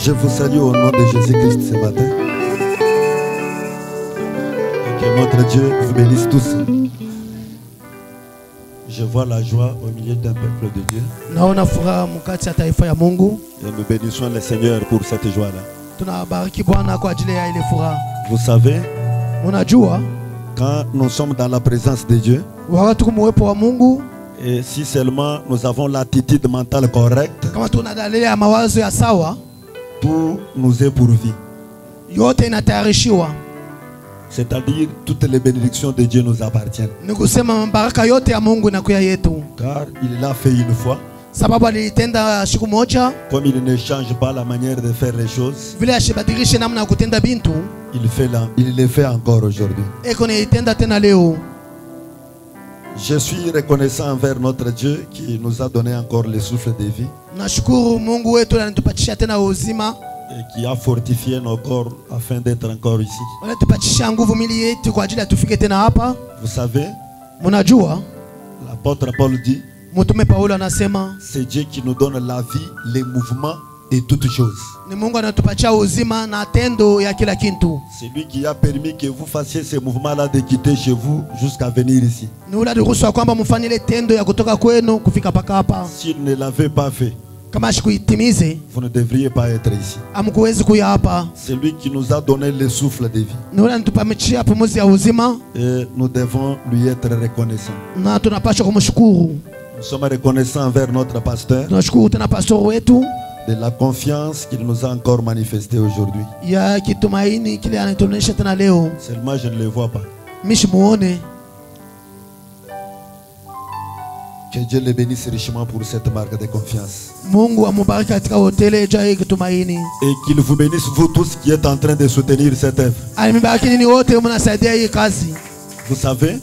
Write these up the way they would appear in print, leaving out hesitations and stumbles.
Je vous salue au nom de Jésus-Christ ce matin. Et que notre Dieu vous bénisse tous. Je vois la joie au milieu d'un peuple de Dieu. Et nous bénissons le Seigneur pour cette joie-là. Vous savez, quand nous sommes dans la présence de Dieu, et si seulement nous avons l'attitude mentale correcte, tout nous est pourvu. C'est-à-dire toutes les bénédictions de Dieu nous appartiennent. Car il l'a fait une fois. Comme il ne change pas la manière de faire les choses, il le fait encore aujourd'hui. Je suis reconnaissant envers notre Dieu qui nous a donné encore le souffle de vie et qui a fortifié nos corps afin d'être encore ici. Vous savez, l'apôtre Paul dit, c'est Dieu qui nous donne la vie, les mouvements et toutes choses. C'est lui qui a permis que vous fassiez ces mouvements-là de quitter chez vous jusqu'à venir ici. S'il ne l'avait pas fait, vous ne devriez pas être ici. C'est lui qui nous a donné le souffle de vie. Et nous devons lui être reconnaissants. Nous sommes reconnaissants envers notre pasteur de la confiance qu'il nous a encore manifestée aujourd'hui. Seulement je ne le vois pas. Que Dieu le bénisse richement pour cette marque de confiance. Et qu'il vous bénisse vous tous qui êtes en train de soutenir cette œuvre. Vous savez,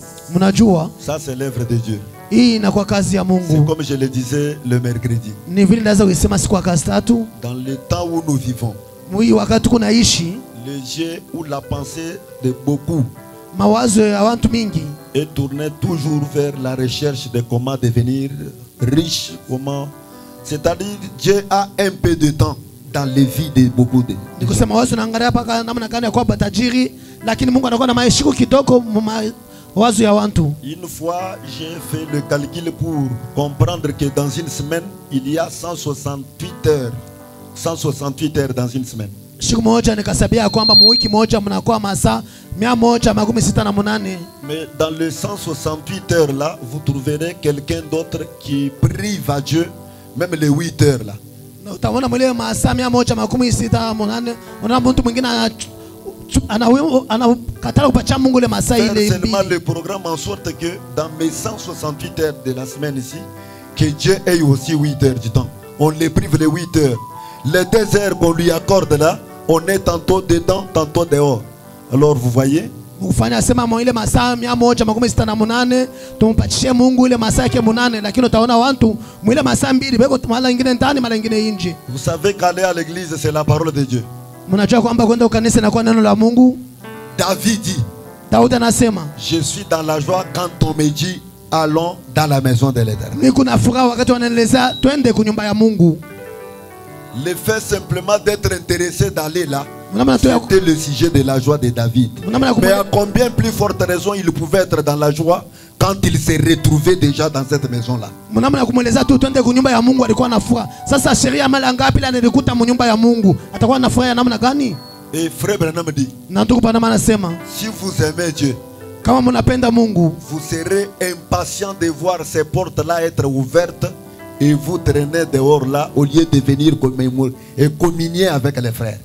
ça c'est l'œuvre de Dieu. C'est comme je le disais le mercredi. Dans le temps où nous vivons, le jeu ou la pensée de beaucoup est tourné toujours vers la recherche de comment devenir riche, comment. C'est-à-dire Dieu a un peu de temps dans les vies de beaucoup de Une fois, j'ai fait le calcul pour comprendre que dans une semaine, il y a 168 heures. 168 heures dans une semaine. Mais dans les 168 heures là, vous trouverez quelqu'un d'autre qui prive à Dieu, même les 8 heures là. Faire seulement le programme en sorte que dans mes 168 heures de la semaine ici, que Dieu ait aussi 8 heures du temps. On les prive les 8 heures. Les 2 heures qu'on lui accorde là, on est tantôt dedans, tantôt dehors. Alors vous voyez, vous savez qu'aller à l'église c'est la parole de Dieu. David dit, je suis dans la joie quand on me dit allons dans la maison de l'Éternel. Le fait simplement d'être intéressé d'aller là, c'était le sujet de la joie de David. Mais à combien plus forte raison il pouvait être dans la joie quand il s'est retrouvé déjà dans cette maison-là. Et frère Branham dit, si vous aimez Dieu, vous serez impatient de voir ces portes-là être ouvertes et vous traînez dehors là au lieu de venir et communier avec les frères.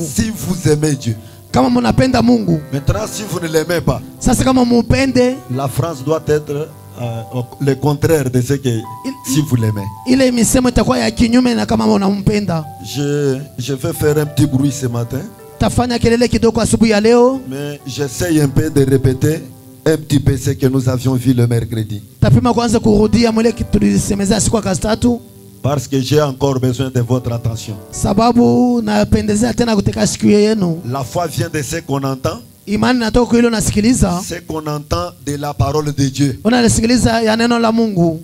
Si vous aimez Dieu. Maintenant, si vous ne l'aimez pas, la France doit être le contraire de ce que si vous l'aimez. Je vais faire un petit bruit ce matin. Mais j'essaye un peu de répéter un petit peu ce que nous avions vu le mercredi. Parce que j'ai encore besoin de votre attention. La foi vient de ce qu'on entend. c'est qu'on entend de la parole de Dieu.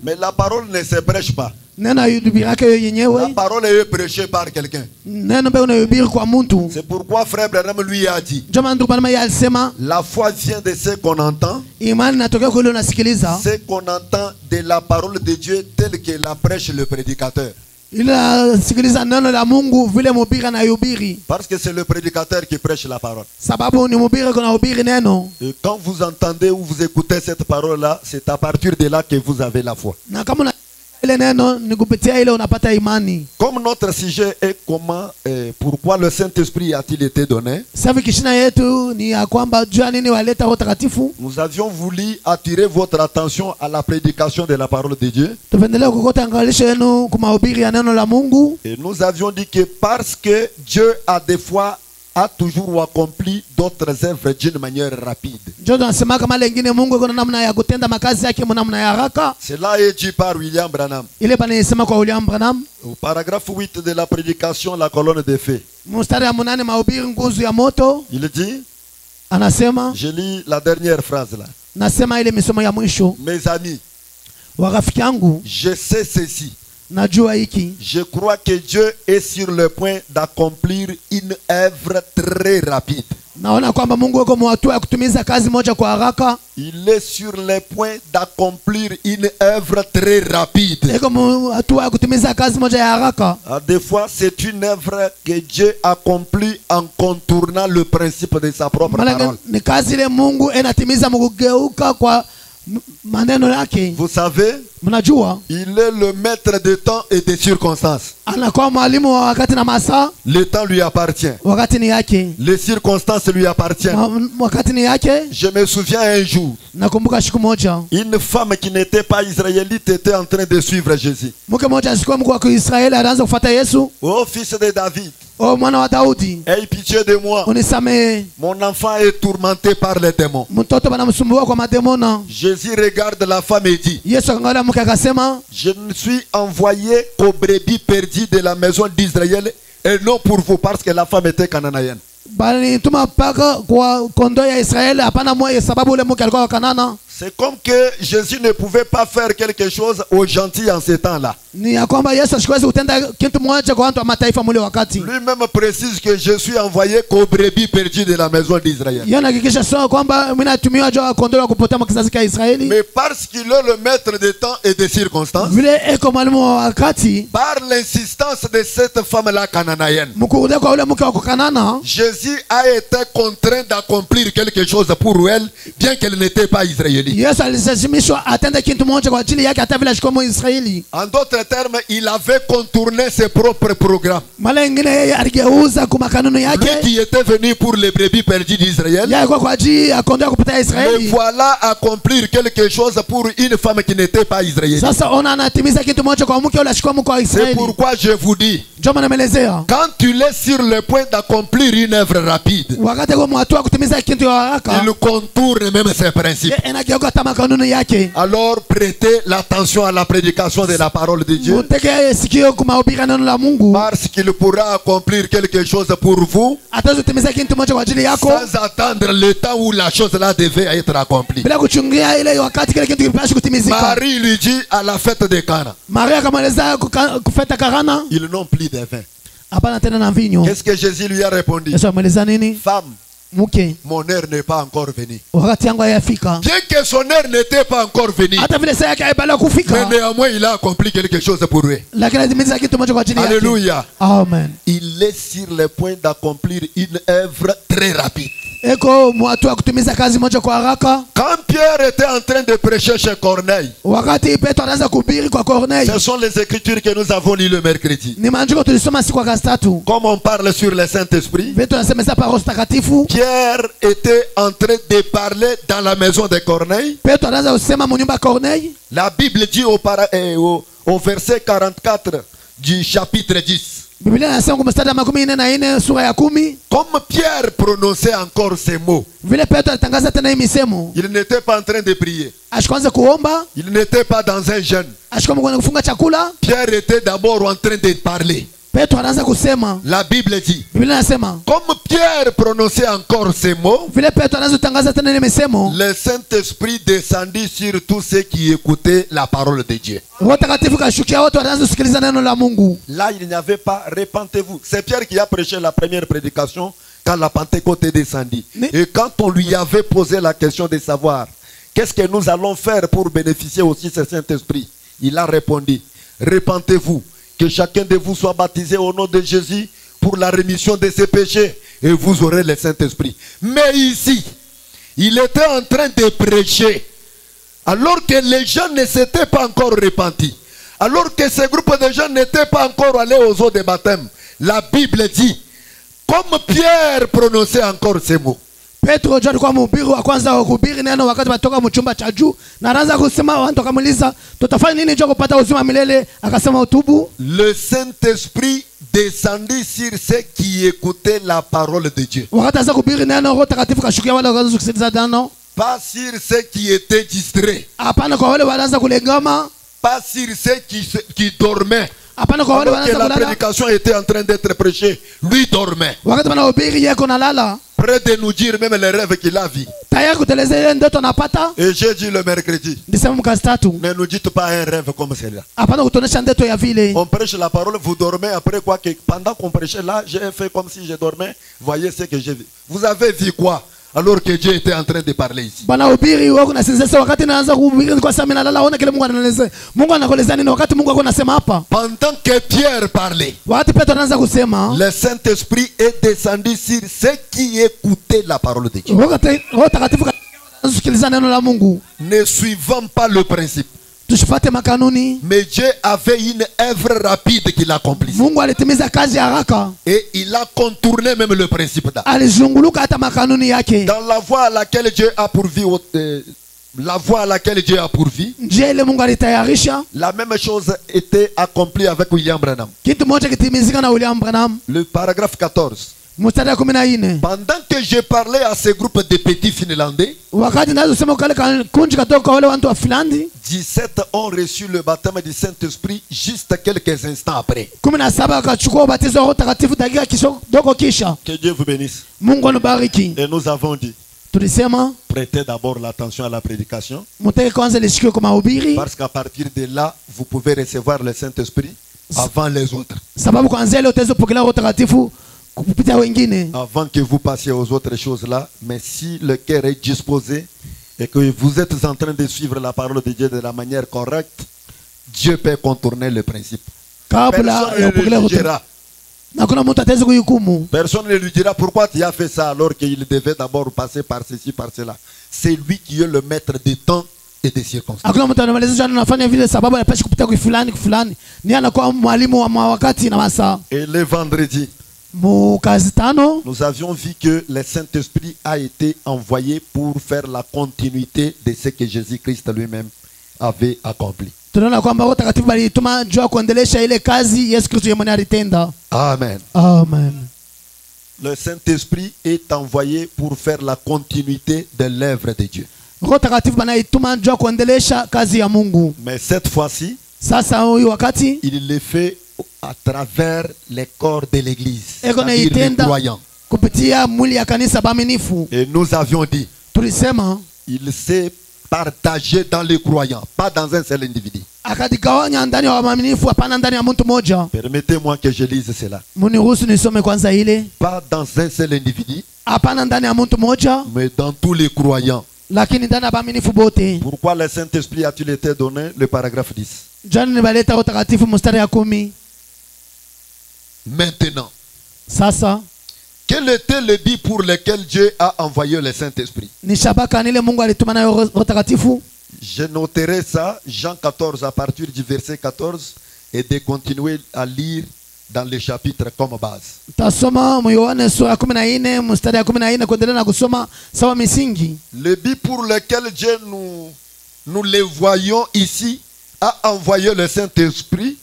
Mais la parole ne se prêche pas. La parole est prêchée par quelqu'un. C'est pourquoi frère Branham lui a dit, la foi vient de ce qu'on entend. C'est qu'on entend de la parole de Dieu telle que la prêche le prédicateur. Parce que c'est le prédicateur qui prêche la parole. Et quand vous entendez ou vous écoutez cette parole-là, c'est à partir de là que vous avez la foi. Comme notre sujet est comment, pourquoi le Saint-Esprit a-t-il été donné, nous avions voulu attirer votre attention à la prédication de la parole de Dieu. Et nous avions dit que parce que Dieu a des fois toujours accompli d'autres œuvres d'une manière rapide. Cela est dit par William Branham. Au paragraphe 8 de la prédication, la colonne des faits. Il dit, je lis la dernière phrase là. Mes amis, je sais ceci. Je crois que Dieu est sur le point d'accomplir une œuvre très rapide. Il est sur le point d'accomplir une œuvre très rapide. Des fois, c'est une œuvre que Dieu accomplit en contournant le principe de sa propre parole. Vous savez, il est le maître des temps et des circonstances. Le temps lui appartient. Les circonstances lui appartiennent. Je me souviens un jour, une femme qui n'était pas israélite était en train de suivre Jésus. Oh fils de David, aie pitié de moi. Mon enfant est tourmenté par les démons. Jésus regarde la femme et dit, je ne suis envoyé qu'aux brebis perdues de la maison d'Israël et non pour vous, parce que la femme était cananéenne. C'est comme que Jésus ne pouvait pas faire quelque chose aux gentils en ces temps-là. Lui-même précise que je suis envoyé qu'aux brebis perdues de la maison d'Israël. Mais parce qu'il est le maître des temps et des circonstances, par l'insistance de cette femme-là cananéenne, Jésus a été contraint d'accomplir quelque chose pour elle, bien qu'elle n'était pas israélite. En d'autres termes, il avait contourné ses propres programmes. Lui qui était venu pour les brebis perdues d'Israël, mais voilà accomplir quelque chose pour une femme qui n'était pas israélite. C'est pourquoi je vous dis, quand tu es sur le point d'accomplir une œuvre rapide, il contourne même ses principes. Alors prêtez l'attention à la prédication de la parole de Dieu, parce qu'il pourra accomplir quelque chose pour vous sans attendre le temps où la chose là devait être accomplie. Marie lui dit à la fête de Cana, ils n'ont plus de vin. Qu'est-ce que Jésus lui a répondu? Femme, mon heure n'est pas encore venue. Bien que son heure n'était pas encore venue, mais néanmoins il a accompli quelque chose pour lui. Alléluia. Amen. Il est sur le point d'accomplir une œuvre très rapide. Quand Pierre était en train de prêcher chez Corneille, ce sont les écritures que nous avons lues le mercredi. Comme on parle sur le Saint-Esprit, Pierre était en train de parler dans la maison de Corneille. La Bible dit au verset 44 du chapitre 10. Comme Pierre prononçait encore ces mots, il n'était pas en train de prier. Il n'était pas dans un jeûne. Pierre était d'abord en train de parler. La Bible dit, comme Pierre prononçait encore ces mots, le Saint-Esprit descendit sur tous ceux qui écoutaient la parole de Dieu. Là, il n'y avait pas repentez-vous. C'est Pierre qui a prêché la première prédication quand la Pentecôte est descendue. Et quand on lui avait posé la question de savoir qu'est-ce que nous allons faire pour bénéficier aussi de ce Saint-Esprit, il a répondu, repentez-vous, que chacun de vous soit baptisé au nom de Jésus pour la rémission de ses péchés et vous aurez le Saint-Esprit. Mais ici, il était en train de prêcher alors que les gens ne s'étaient pas encore repentis, alors que ce groupe de gens n'étaient pas encore allés aux eaux de baptême. La Bible dit, comme Pierre prononçait encore ces mots, Petro alikuwa mhubiri wa kwanza wa kuhubiri neno wakati watoka mchumba cha juu na anaanza kusema watu wakamuuliza tutafanya nini ili kupata uzima milele, akasema utubu. Le Saint-Esprit descendit sur ceux qui écoutaient la parole de Dieu. Wakati anaanza kuhubiri neno, Roho Mtakatifu kashukia wale wakaanza kusikiliza neno. Pas sur ceux qui étaient distraits. Hapana kwa wale wanaanza kulengama. Pas sur ceux qui dormaient. Alors que la prédication était en train d'être prêchée, lui dormait. Près de nous dire même les rêves qu'il a vus. Et j'ai dit le mercredi, ne nous dites pas un rêve comme celui-là. On prêche la parole, vous dormez, après quoi que pendant qu'on prêchait là, j'ai fait comme si je dormais. Voyez ce que j'ai vu. Vous avez vu quoi? Alors que Dieu était en train de parler ici. Pendant que Pierre parlait, le Saint-Esprit est descendu sur ceux qui écoutaient la parole de Dieu. Ne suivant pas le principe. Mais Dieu avait une œuvre rapide qu'il accomplissait. Et il a contourné même le principe là. Dans la voie à laquelle Dieu a pourvu, la même chose était accomplie avec William Branham. Le paragraphe 14. Pendant que je parlais à ce groupe de petits Finlandais, 17 ont reçu le baptême du Saint-Esprit juste quelques instants après. Que Dieu vous bénisse. Et nous avons dit, prêtez d'abord l'attention à la prédication, parce qu'à partir de là, vous pouvez recevoir le Saint-Esprit avant les autres. Avant que vous passiez aux autres choses là, mais si le cœur est disposé et que vous êtes en train de suivre la parole de Dieu de la manière correcte, Dieu peut contourner le principe. Personne ne lui dira pourquoi tu as fait ça alors qu'il devait d'abord passer par ceci, par cela. C'est lui qui est le maître des temps et des circonstances. Et le vendredi, nous avions vu que le Saint-Esprit a été envoyé pour faire la continuité de ce que Jésus-Christ lui-même avait accompli. Amen. Amen. Le Saint-Esprit est envoyé pour faire la continuité de l'œuvre de Dieu. Mais cette fois-ci, il le fait à travers les corps de l'église, c'est-à-dire les croyants. Et nous avions dit, il s'est partagé dans les croyants, pas dans un seul individu. Permettez-moi que je lise cela. Pas dans un seul individu, mais dans tous les croyants. Pourquoi le Saint-Esprit a-t-il été donné? Le paragraphe 10. Maintenant, quel était le but pour lequel Dieu a envoyé le Saint-Esprit? Je noterai ça, Jean 14 à partir du verset 14 et de continuer à lire dans le chapitre comme base. Le but pour lequel Dieu nous le voyons ici a envoyé le Saint-Esprit,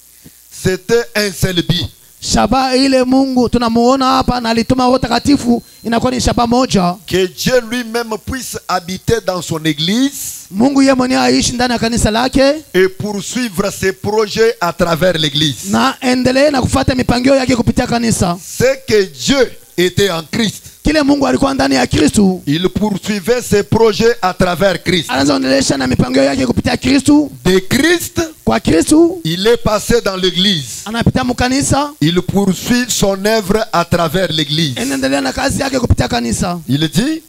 c'était un seul but. Shaba ile Mungu tunamuona hapa na alituma Roho Takatifu inakuwa ni shaba moja. Que Dieu lui-même puisse habiter dans son église. Mungu yeye mwenyewe aishi ndani ya kanisa lake. Et poursuivre ses projets à travers l'église. Na endelee na kufuata mipangilio yake kupitia kanisa. C'est que Dieu était en Christ. Kile Mungu alikuwa ndani ya Kristo. Il poursuivait ses projets à travers Christ. Anaendelesha na mipangilio yake kupitia Kristo. De Christ, kwa Kristo, il est passé dans l'église. Anapita mukanisa. Il poursuit son œuvre à travers l'église. Endelea na kazi yake kupitia kanisa. Il dit,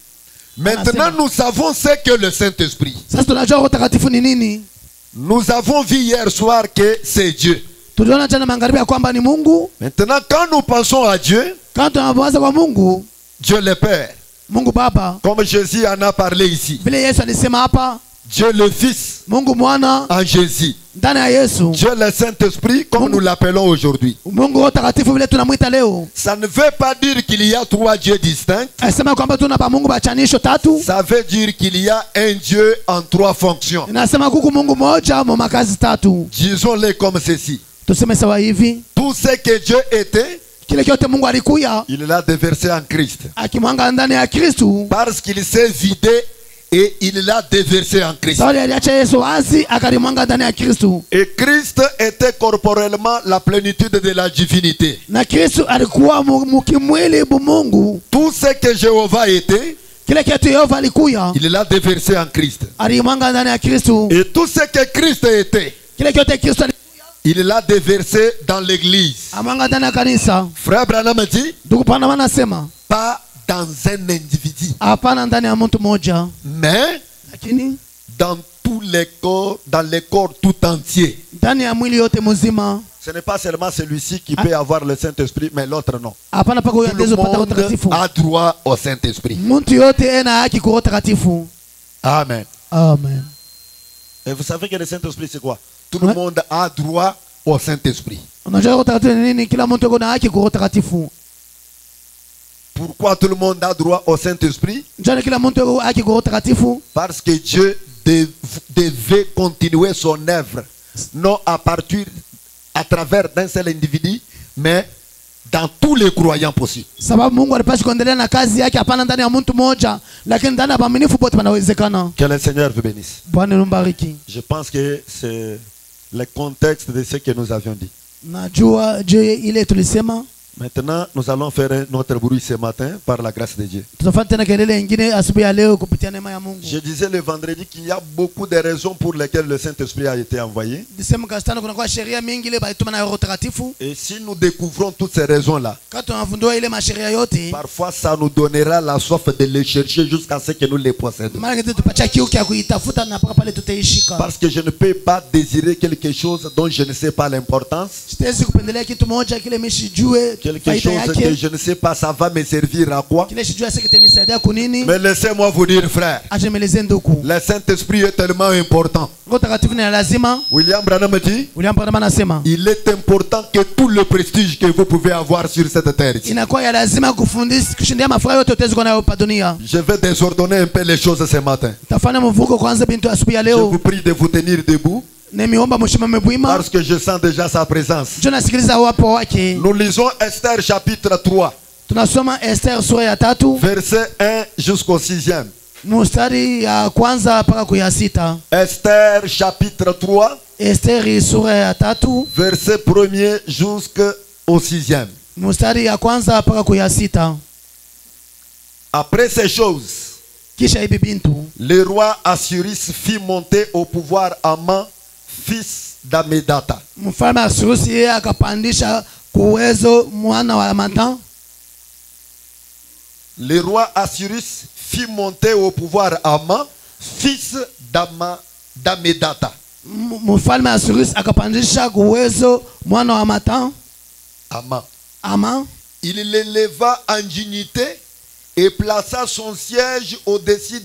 maintenant nous savons ce que le Saint-Esprit. Sasa tunajua Roho Takatifu ni nini? Nous avons vu hier soir que c'est Dieu. Tuliona jana magharibi ya kwamba ni Mungu. Maintenant quand nous pensons à Dieu, quand tunawaza kwa Mungu, Dieu le Père, Mungu Baba, comme Jésus en a parlé ici, vile Yesu alisema hapa, Dieu le Fils, Mungu Mwana en Jésus, ndani ya Yesu, Dieu le Saint-Esprit, comme nous l'appelons aujourd'hui. Mungu Roho Takatifu vile tunamuita leo. Ça ne veut pas dire qu'il y a trois dieux distincts. Asema kwamba tuna ba Mungu bachanisho tatu. Ça veut dire qu'il y a un Dieu en trois fonctions. Inasema kuku Mungu moja mu makazi tatu. Disons-le comme ceci. Tuseme sawa hivi. Tout ce que Dieu était, kile kyote Mungu alikuya, il l'a déversé en Christ. Akimwanga ndani ya Kristo. Parce qu'il s'est vidé et il l'a déversé en Christ. Sawa aliacha Yesu wazi akalimwanga ndani ya Kristo. Et Christ était corporellement la plénitude de la divinité. Na Kristo alikuwa mukimwili bumungu. Tout ce que Jéhovah était, kile kitu Yehova alikuya, il l'a déversé en Christ. Alimwanga ndani ya Kristo. Et tout ce que Christ était, kile kyote Kristo il l'a déversé dans l'église. Amwanga ndani ya kanisa. Frère Branham dit, pas dans un individu, hapana ndani ya mtu mmoja, mais lakini dans tous les corps, dans les corps tout entier. ndani ya mwili yote mzima. Ce n'est pas seulement celui-ci qui peut avoir le Saint-Esprit, mais l'autre non. Hapana pa Tout le monde a droit au Saint-Esprit. Mtu yote ana haki kwa Roho Takatifu. Amen. Amen. Et vous savez que le Saint-Esprit c'est quoi? Tout le monde a droit au Saint-Esprit. Unajua Roho Takatifu ni nini? Kila mtu ana haki kwa Roho Takatifu. Pourquoi tout le monde a droit au Saint-Esprit? Njoo kila mtu ana haki kwa Roho Takatifu. Parce que Dieu devait continuer son œuvre, non à travers d'un seul individu, mais dans tous les croyants possibles. Sababu Mungu alipaswa kuendelea na kazi yake, hapana ndani ya mtu mmoja, lakini ndani ya waaminifu wote wanawezekana. Que le Seigneur vous bénisse. Bwana nimbariki. Je pense que c'est le contexte de ce que nous avions dit. Najua je ile tulisema. Maintenant, nous allons faire notre bruit ce matin par la grâce de Dieu. Je disais le vendredi qu'il y a beaucoup de raisons pour lesquelles le Saint-Esprit a été envoyé. Et si nous découvrons toutes ces raisons-là, parfois ça nous donnera la soif de les chercher jusqu'à ce que nous les possédions. Parce que je ne peux pas désirer quelque chose dont je ne sais pas l'importance. Quelque chose que je ne sais pas, ça va me servir à quoi? Mais laissez-moi vous dire, frère, le Saint-Esprit est tellement important. William Branham dit, il est important que tout le prestige que vous pouvez avoir sur cette terre, je vais désordonner un peu les choses ce matin. Je vous prie de vous tenir debout. Parce que je sens déjà sa présence. Nous lisons Esther chapitre 3. Verset 1 jusqu'au 6e. Esther chapitre 3. Verset 1er jusqu'au 6e. Après ces choses, le roi Assyrus fit monter au pouvoir Aman, fils d'Amedata. Le roi Assyrus fit monter au pouvoir Aman, fils d'Amedata. Aman. Il l'éleva en dignité et plaça son siège au-dessus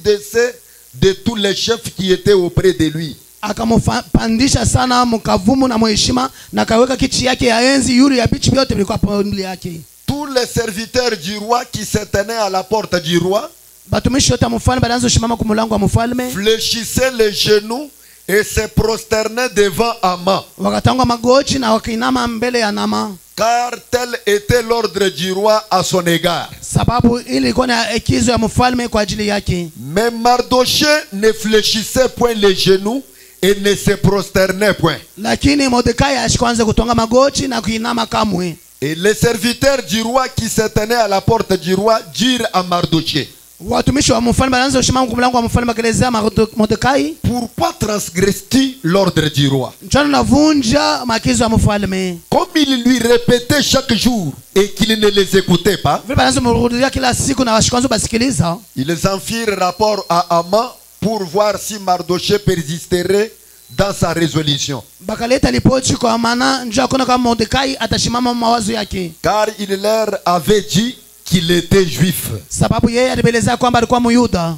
de tous les chefs qui étaient auprès de lui. Akamupandisha sana mkavumu na mheshima na kaweka kiti yake ya enzi yule ya bichi vyote vilikuwa mbele yake. Tous les serviteurs du roi qui se tenaient à la porte du roi batumishi wote mfalme banaanza kushimama kwa mlango wa mfalme fléchissaient les genoux et se prosternaient devant Aman. Wakatangwa magoti na wakainama mbele ya Naama. car tel était l'ordre du roi à son égard. sababu ilikuwa na ekizo ya mfalme kwa ajili yake. Mais Mardochée ne fléchissait point les genoux et ne se prosternait point. Lakini Mordekai ashikwanza kutonga magoti na kuinama kamwe. Et les serviteurs du roi qui se tenaient à la porte du roi dirent à Mardochée: Watumishi wa mfalme wanaanza kushimama kwa mlango wa mfalme kelezea Mordekai, pourquoi transgresses-tu l'ordre du roi? njoo navunja maagizo ya mfalme. Comme il lui répétait chaque jour et qu'il ne les écoutait pas, Vile banaanza kumrudia kila siku na washikwanza basikiliza. ils en firent rapport à Haman pour voir si Mardochée persisterait dans sa résolution. Bakaleta ripoti kwa Amana njoo akona kama Mordekai atashimama mawazo yake. Car il leur avait dit qu'il était juif. Sababu yeye alibeleza kwamba alikuwa Myuda.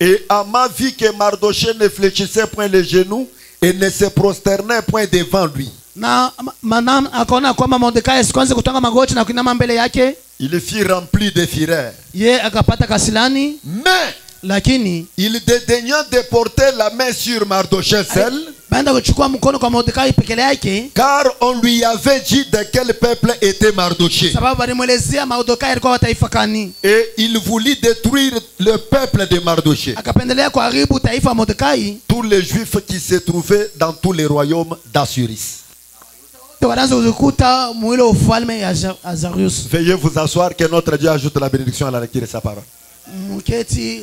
Et Haman vit que Mardochée ne fléchissait point les genoux et ne se prosternait point devant lui. Na manam akaona kwamba Mordekai asikwanze kutonga magoti na kuinama mbele yake. Il fut rempli de fureur. Ye akapata kasilani, Mais lakini il dédaigna de porter la main sur Mardochée seul, baada kuchukua mkono kwa Mordekai peke yake, car on lui avait dit de quel peuple était Mardochée. sababu alimwelezea Mordekai alikuwa wa taifa gani. Et il voulut détruire le peuple de Mardochée, Akapendelea kuharibu taifa la Mordekai. tous les juifs qui se trouvaient dans tous les royaumes d'Assyrie. Wanaanza kuzikuta mwile ufalme ya Azarius. Veuillez vous asseoir, que notre Dieu ajoute la bénédiction à la lecture de sa parole. Mketi,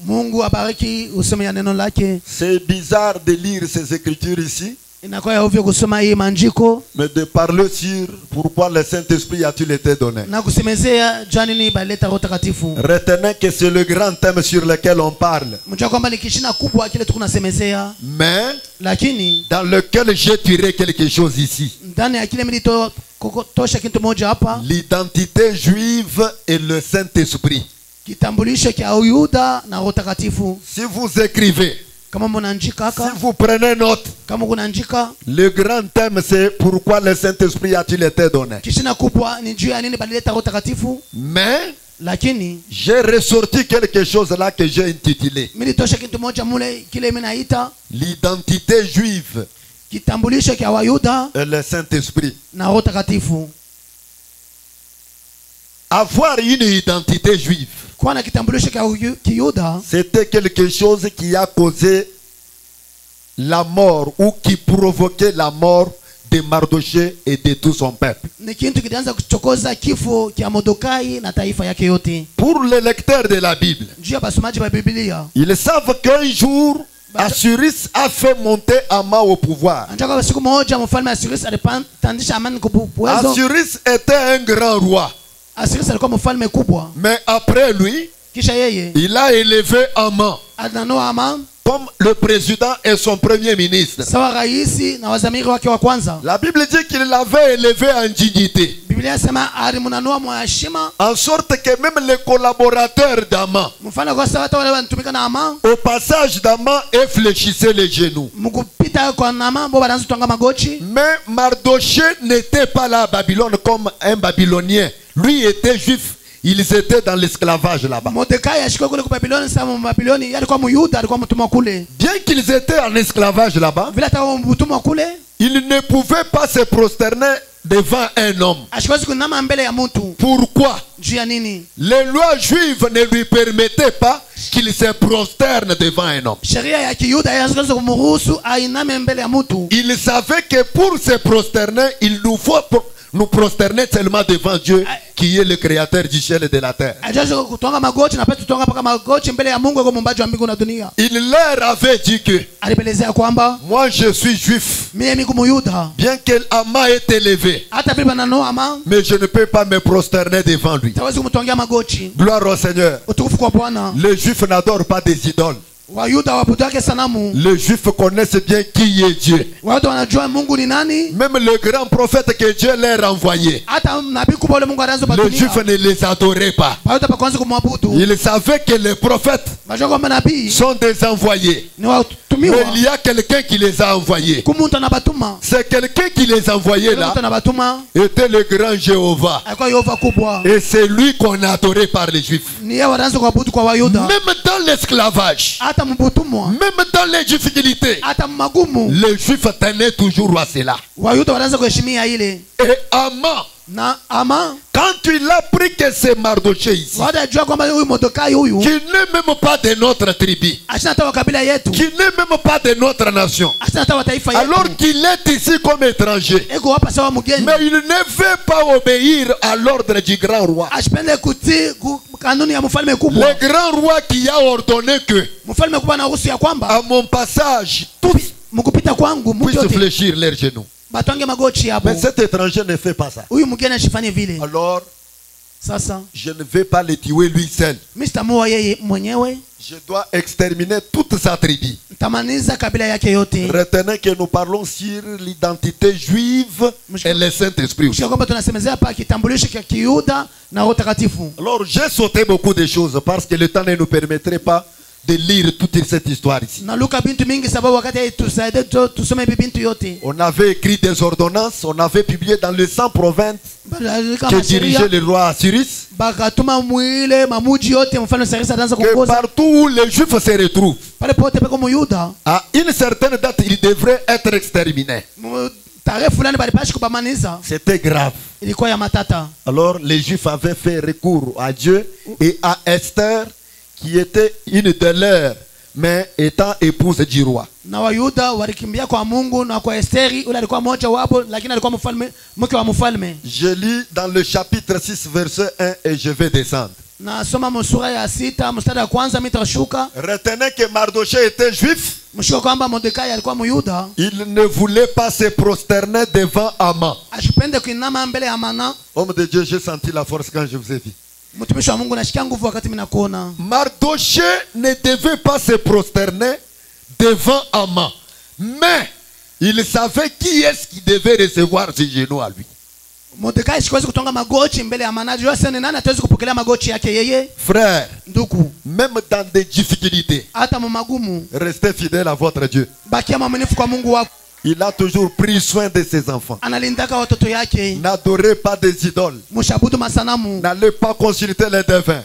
Mungu abariki usome ya neno lake. C'est bizarre de lire ces écritures ici, Inakuwa ya ovyo kusoma hii manjiko mais de parler sur pourquoi le Saint-Esprit a-t-il été donné. na kusemezea janini baleta Roho Takatifu. Retenez que c'est le grand thème sur lequel on parle, Mjua kwamba ni kishina kubwa kile tukunasemezea, mais lakini dans lequel j'ai tiré quelque chose ici. ndani ya kile milito tosha kitu moja hapa, L'identité juive et le Saint-Esprit. kitambulisho cha Uyuda na Roho Takatifu. Si vous écrivez, Kama mnaandika si haka, vous prenez note, kama kunaandika, le grand thème c'est pourquoi le Saint-Esprit a-t-il été donné. kishina kubwa ni juu ya nini balileta Roho Takatifu. Mais Lakini j'ai ressorti quelque chose là que j'ai intitulé militosha kitu moja mule kile minaita l'identité juive kitambulisho cha Wayuda et le Saint-Esprit. na Roho Takatifu. Avoir une identité juive, Kuwa na kitambulisho cha Kiyuda c'était quelque chose qui a causé la mort ou qui provoquait la mort de Mardochée et de tout son peuple. ni kitu kilianza kuchokoza kifo cha Mordekai na taifa yake yote. Pour les lecteurs de la Bible, Juu ya basomaji wa Biblia, ils savent qu'un jour, Assuris a fait monter Haman au pouvoir. anataka siku moja mfalme Asiris alipandisha amani kupuwezo. Assuris était un grand roi, Asiris alikuwa mfalme kubwa, mais après lui, kisha yeye il a élevé Haman ananoa Haman comme le président et son premier ministre. sawa raisi na wazamiri wake wa kwanza. La Bible dit qu'il l'avait élevé en dignité, Biblia sema alimunanua mwa heshima, en sorte que même les collaborateurs d'Haman, mfalme kwa sababu wale wanatumika na Haman, au passage d'Haman, infléchissaient les genoux. mkupita kwa Haman bo banaanza kutonga magoti. Mais Mardochée n'était pas là à Babylone comme un Babylonien. Lui était juif. Ils étaient dans l'esclavage là-bas. Mordekai ashikwa kule kwa Babiloni, sababu Babiloni alikuwa Myuda, alikuwa mtumwa kule. Bien qu'ils étaient en esclavage là-bas, Vile atakuwa mtumwa kule, ils ne pouvaient pas se prosterner devant un homme. ashikwa kunama mbele ya mtu. Pourquoi? Juu ya nini? Les lois juives ne lui permettaient pas qu'il se prosterne devant un homme. Sheria ya Kiyuda hayaruhusu kumruhusu ainame mbele ya mtu. Il savait que pour se prosterner, il nous faut nous prosterner seulement devant Dieu qui est le créateur du ciel et de la terre. Ajaje kutonga magoti na pesa tutonga paka magoti mbele ya Mungu kwa muumbaji wa mbingu na dunia. Il leur avait dit que Alibelezea kwamba moi je suis juif, mimi niko Myuda, bien que Haman est élevé, hata vile bananoa Haman mais je ne peux pas me prosterner devant lui. tawezi kumtongia magoti. Gloire au Seigneur. Utukufu kwa Bwana. Les juifs n'adorent pas des idoles. Wayuda wabudake sanamu. Les juifs connaissent bien qui est Dieu. Watu wanajua Mungu ni nani. Même le grand prophète que Dieu leur a envoyé, Hata nabii kubwa yule Mungu anaanza les batunia. juifs ne les adoraient pas. Watu pakwanza kumwabudu. Ils savaient que les prophètes Bajua kwamba nabii sont des envoyés. ni Mais watumiwa. il y a quelqu'un qui les a envoyés. Kumuntu anabatuma. C'est quelqu'un qui les envoyait là, Kumuntu anabatuma. était le grand Jéhovah. Alikuwa Yehova kubwa. Et c'est lui qu'on a adoré par les juifs. Ni yeye wanaanza kuabudu kwa Wayuda. Même dans l'esclavage, Hata Même dans les difficultés, les Juifs tenaient toujours à cela. Et Haman, quand il a appris que c'est Mardoché ici, qui n'est même pas de notre tribu, qui n'est même pas de notre nation, alors qu'il est ici comme étranger, mais il ne veut pas obéir à l'ordre du grand roi. Le grand roi qui a ordonné que à mon passage tous puissent fléchir leurs genoux. Mais cet étranger ne fait pas ça. Alors, je ne vais pas le tuer lui seul. Je dois exterminer toute sa tribu. Retenez que nous parlons sur l'identité juive et le Saint-Esprit. Alors, j'ai sauté beaucoup de choses parce que le temps ne nous permettrait pas de lire toute cette histoire ici. On avait écrit des ordonnances, on avait publié dans les 100 provinces que dirigeait le roi Assyrus, que partout où les Juifs se retrouvent, à une certaine date, ils devraient être exterminés. C'était grave. Alors les Juifs avaient fait recours à Dieu et à Esther, qui était une de leurs, mais étant épouse du roi. Je lis dans le chapitre 6 verset 1 et je vais descendre. Retenez que Mardoché était juif. Il ne voulait pas se prosterner devant Haman. Homme de Dieu, j'ai senti la force quand je vous ai vu. Mardoché ne devait pas se prosterner devant Haman, mais il savait qui est-ce qui devait recevoir ses genoux à lui. Frère, même dans des difficultés, restez fidèle à votre Dieu. Il a toujours pris soin de ses enfants. N'adorez pas des idoles. N'allez pas consulter les devins.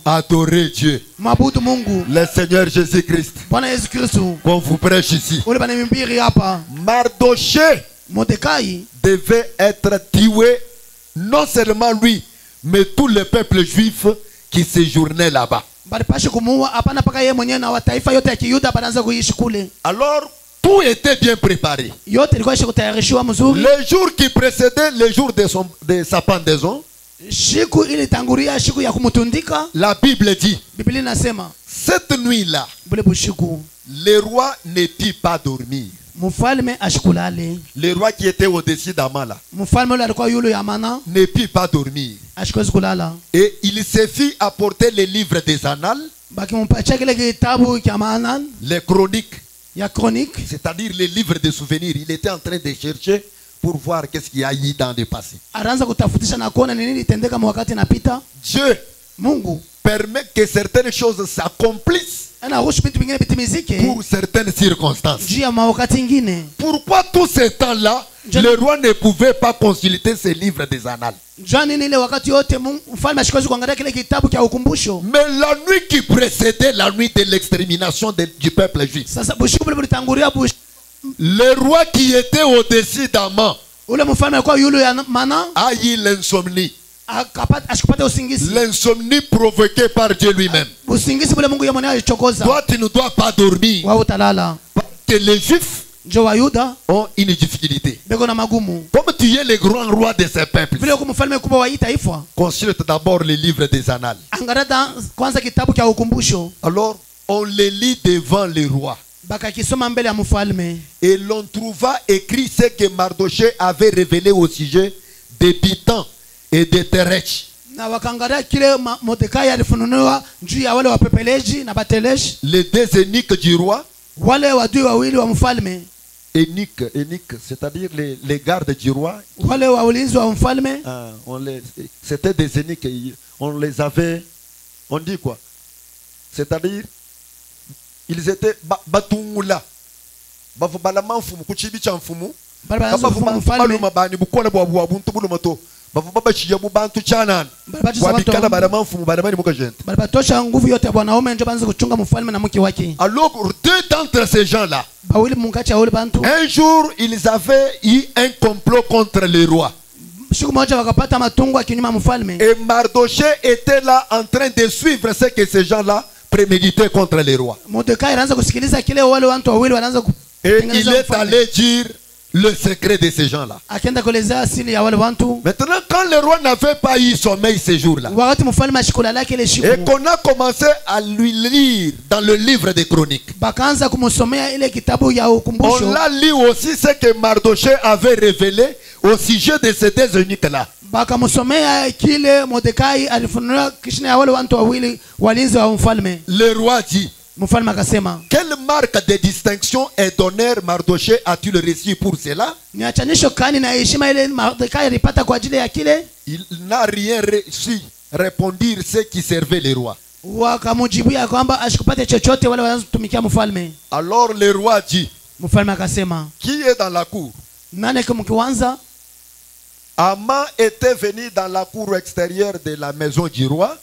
Adorez Dieu, le Seigneur Jésus-Christ, qu'on vous prêche ici. Mardoché devait être tué, non seulement lui, mais tout le peuple juif qui séjournait là-bas. Alors, tout était bien préparé. Les jours qui précédaient les jours de sa pendaison, la Bible dit, cette nuit-là, le roi ne put pas dormir. Le roi qui était au-dessus d'Haman là ne put pas dormir. Et il se fit apporter les livres des annales, les chroniques, c'est-à-dire les livres de souvenirs. Il était en train de chercher pour voir qu'est-ce qu'il y a eu dans le passé. Dieu permet que certaines choses s'accomplissent pour certaines circonstances. Pourquoi tout ce temps-là, le roi ne pouvait pas consulter ces livres des annales? Mais la nuit qui précédait la nuit de l'extermination du peuple juif, le roi qui était au-dessus d'Haman a eu l'insomnie. L'insomnie provoquée par Dieu lui-même. Toi, tu ne dois pas dormir. Parce que les Juifs ont une difficulté. Comme tu es le grand roi de ce peuple, consulte d'abord les livres des annales. Alors, on les lit devant le roi. Et l'on trouva écrit ce que Mardoché avait révélé au sujet des Bitans et des Terech. Les deux eunuques du roi. Eunuques, c'est-à-dire les gardes du roi. C'était des eunuques. On les avait. On dit quoi? C'est-à-dire, ils étaient batungula. Balibatosha nguvu yote ya wanaume ndio banze kuchunga mfalme na mke wake. Alors deux d'entre ces gens-là, un jour ils avaient eu un complot contre le roi. Et Mardoché était là en train de suivre ce que ces gens-là préméditaient contre le roi. Et il est allé dire le secret de ces gens-là. Maintenant, quand le roi n'avait pas eu sommeil ces jours-là, et qu'on a commencé à lui lire dans le livre des chroniques, on l'a lu aussi ce que Mardoché avait révélé au sujet de ces deux eunuques-là. Le roi dit: quelle marque de distinction et d'honneur Mardoché a-t-il reçu pour cela? Il n'a rien reçu, répondit ceux qui servaient le roi. Alors le roi dit: qui est dans la cour? Aman était venu dans la cour extérieure de la maison du roi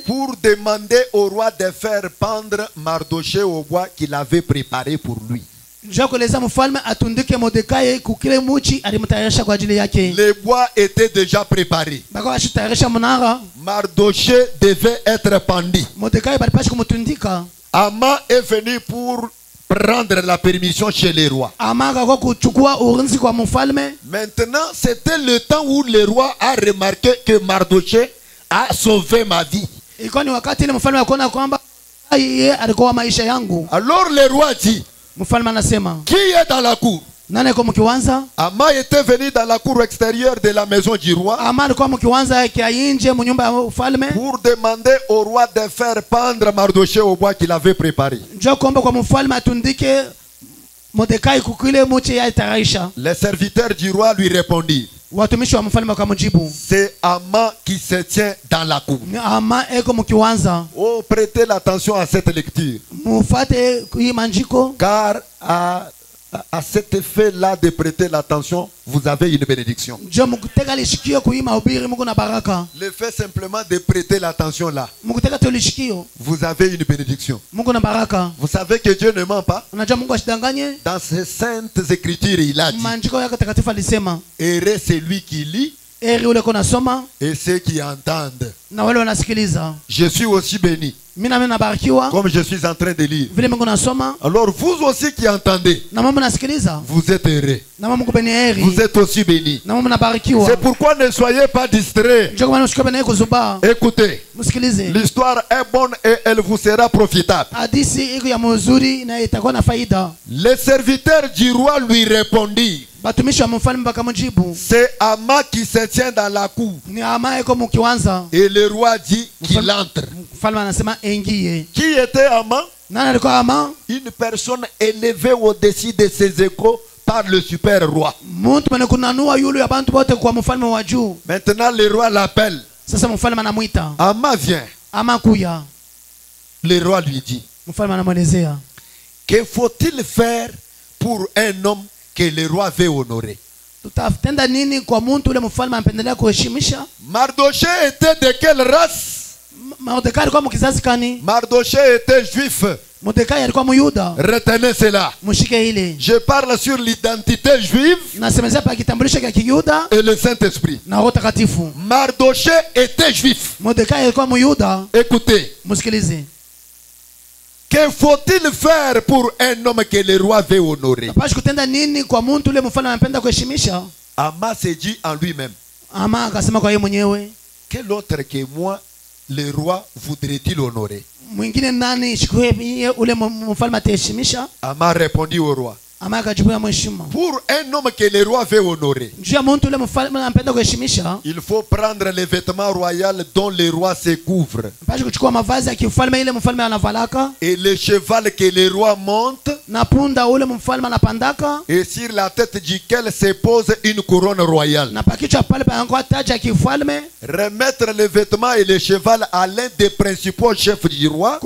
pour demander au roi de faire pendre Mardoché au bois qu'il avait préparé pour lui. Le bois était déjà préparé. Mardoché devait être pendu. Aman est venu pour prendre la permission chez les rois. Maintenant, c'était le temps où le roi a remarqué que Mardoché a sauvé ma vie. Alors le roi dit: qui est dans la cour? Aman était venu dans la cour extérieure de la maison du roi pour demander au roi de faire pendre Mardoché au bois qu'il avait préparé. Les serviteurs du roi lui répondirent: c'est Aman qui se tient dans la cour. Oh, prêtez l'attention à cette lecture. Car à cet effet-là de prêter l'attention, vous avez une bénédiction. Le fait simplement de prêter l'attention là, vous avez une bénédiction. Vous savez que Dieu ne ment pas. Dans ces saintes écritures, il a dit: heureux c'est lui qui lit et ceux qui entendent. Je suis aussi béni, comme je suis en train de lire. Alors vous aussi qui entendez, vous êtes heureux. Vous êtes aussi bénis. C'est pourquoi ne soyez pas distraits. Écoutez, l'histoire est bonne et elle vous sera profitable. Les serviteurs du roi lui répondirent: c'est Aman qui se tient dans la cour. Et le roi dit qu'il entre. Qui était Aman? Une personne élevée au-dessus de ses échos par le super roi. Maintenant le roi l'appelle. Aman vient. Le roi lui dit: que faut-il faire pour un homme que le roi veut honorer? Mardoché était de quelle race? Mardoché était juif. Retenez cela. Je parle sur l'identité juive et le Saint-Esprit. Mardoché était juif. Écoutez. Que faut-il faire pour un homme que le roi veut honorer? Aman se dit en lui-même: quel autre que moi le roi voudrait-il honorer? Aman répondit au roi: pour un homme que le roi veut honorer, il faut prendre les vêtements royaux dont le roi se couvre, et le cheval que le roi monte, et sur la tête duquel se pose une couronne royale. Remettre les vêtements et le cheval à l'un des principaux chefs du roi,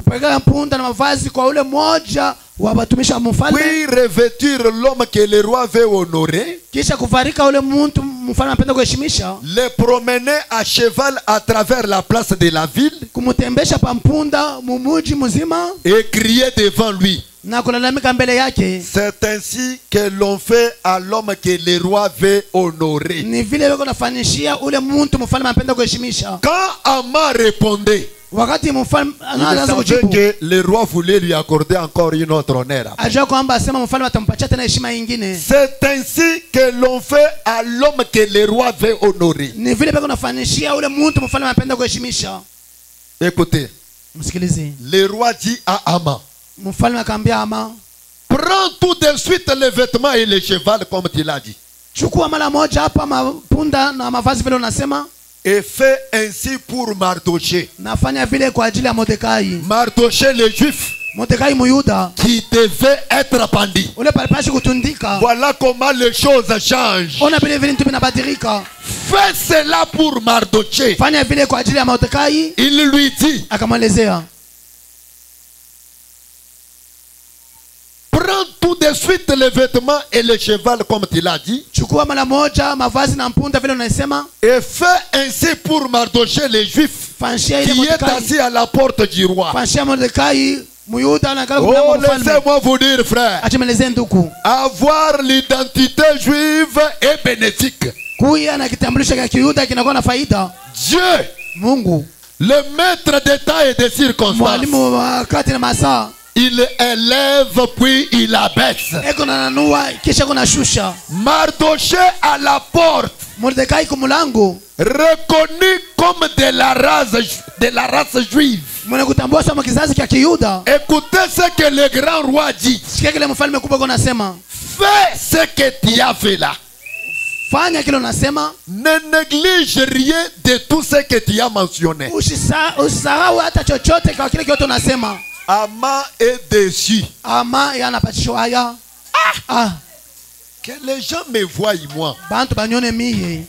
wabatumisha mfalme, puis revêtir l'homme que le roi veut honorer, kisha kuvarika ule mtu mfalme anapenda kuheshimisha, le promener à cheval à travers la place de la ville kumutembesha pampunda mumuji mzima et crier devant lui. na kulalamika mbele yake. C'est ainsi que l'on fait à l'homme que le roi veut honorer. Ni vile wako nafanyishia ule mtu mfalme anapenda kuheshimisha. Quand Aman répondait, Wakati mfalme il anaanza savait kujibu, que le roi voulait lui accorder encore une autre honneur. ajua kwamba asema mfalme atampatia tena heshima nyingine. C'est ainsi que l'on fait à l'homme que le roi veut honorer. Ni vile wako nafanyishia ule mtu mfalme anapenda kuheshimisha. Écoutez, Msikilize. le roi dit à Aman, Mfalme akamwambia Ama, prends tout de suite les vêtements et le cheval comme tu l'as dit. chukua mara moja hapa mapunda na mavazi vile unasema, Et fais ainsi pour Mardoché. nafanya vile kwa ajili ya Mordekai. Mardoché le juif Mordekai Muyuda qui devait être pendu. ule palipashi kutundika. Voilà comment les choses changent. Ona vile vile vitu vinabadilika. Fais cela pour Mardoché. Fanya vile kwa ajili ya Mordekai. Il lui dit, Akamwelezea, prends tout de suite les vêtements et le cheval comme tu l'as dit. chukua mara moja mavazi na mpunda vile unasema, Et fais ainsi pour Mardoché le juif fanshia ile qui est Mordekai. assis à la porte du roi. Fanshia Mordekai Muyuda anakaa Oh, kwa mfalme. laissez-moi vous dire, frère, Achemelezee nduku. avoir l'identité juive est bénéfique. Kuya na kitambulisho cha Kiyuda kinakuwa na faida. Dieu, Mungu, le maître des temps et des circonstances, mwalimu wa wakati na masaa, il élève puis il abaisse. eko na nanua kisha kuna shusha. Mardoché à la porte, Mordekai kumulango, reconnu comme de la race juive. mwenye kutambua sama kizazi cha Kiyuda. Écoutez ce que le grand roi dit. Sikia kile mfalme kubwa kwa nasema, Fais ce que tu as fait là. fanya kile unasema, Ne néglige rien de tout ce que tu as mentionné. usisahau hata chochote kwa kile kile unasema. Aman est déçu. Ama yanapatishwa haya. Que les gens me voient, moi, Bantu banyone miye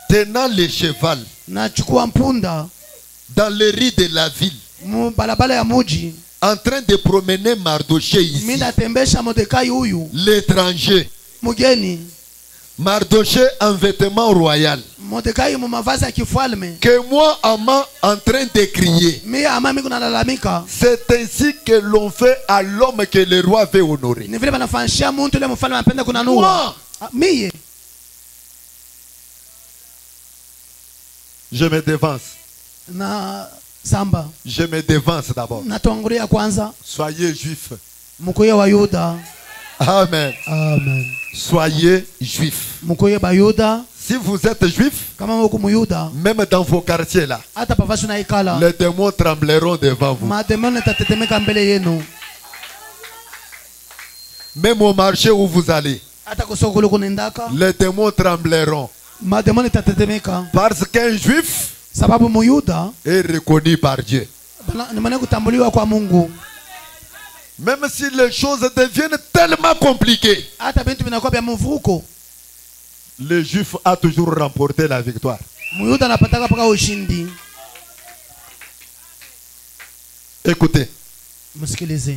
tenant le cheval nachukua mpunda dans les rues de la ville, mu balabala ya muji, en train de promener Mardoché ici, mimi natembesha Mordekai huyu l'étranger. mgeni, Mardoché en vêtements royaux. Mordekai mu mavazi ya kifalme, Que moi, Aman, en train de crier. mimi ama mimi kunalalamika. C'est ainsi que l'on fait à l'homme que le roi veut honorer. Ni vile banafanyishia mtu ile mfalme anapenda kunanua. Moi, Mie je me devance. na samba Je me devance d'abord. natongulia kwanza, Soyez juifs. mkuye wa Yuda. Amen. Amen. Soyez juifs. Mkuye ba Yuda, Si vous êtes juifs, kama mko Muyuda, même dans vos quartiers là, hata pavashi na ikala, les démons trembleront devant vous. mademoni tatetemeka mbele yenu. Même au marché où vous allez, Hata kusoko kule kunendaka, les démons trembleront. mademoni tatetemeka. Parce qu'un juif Sababu Muyuda est reconnu par Dieu. ni mwenye kutambuliwa kwa Mungu. Même si les choses deviennent tellement compliquées, Hata bintu vinakuwa vya mvuko, le juif a toujours remporté la victoire. Muyuda anapataka paka ushindi. Écoutez, Msikilize.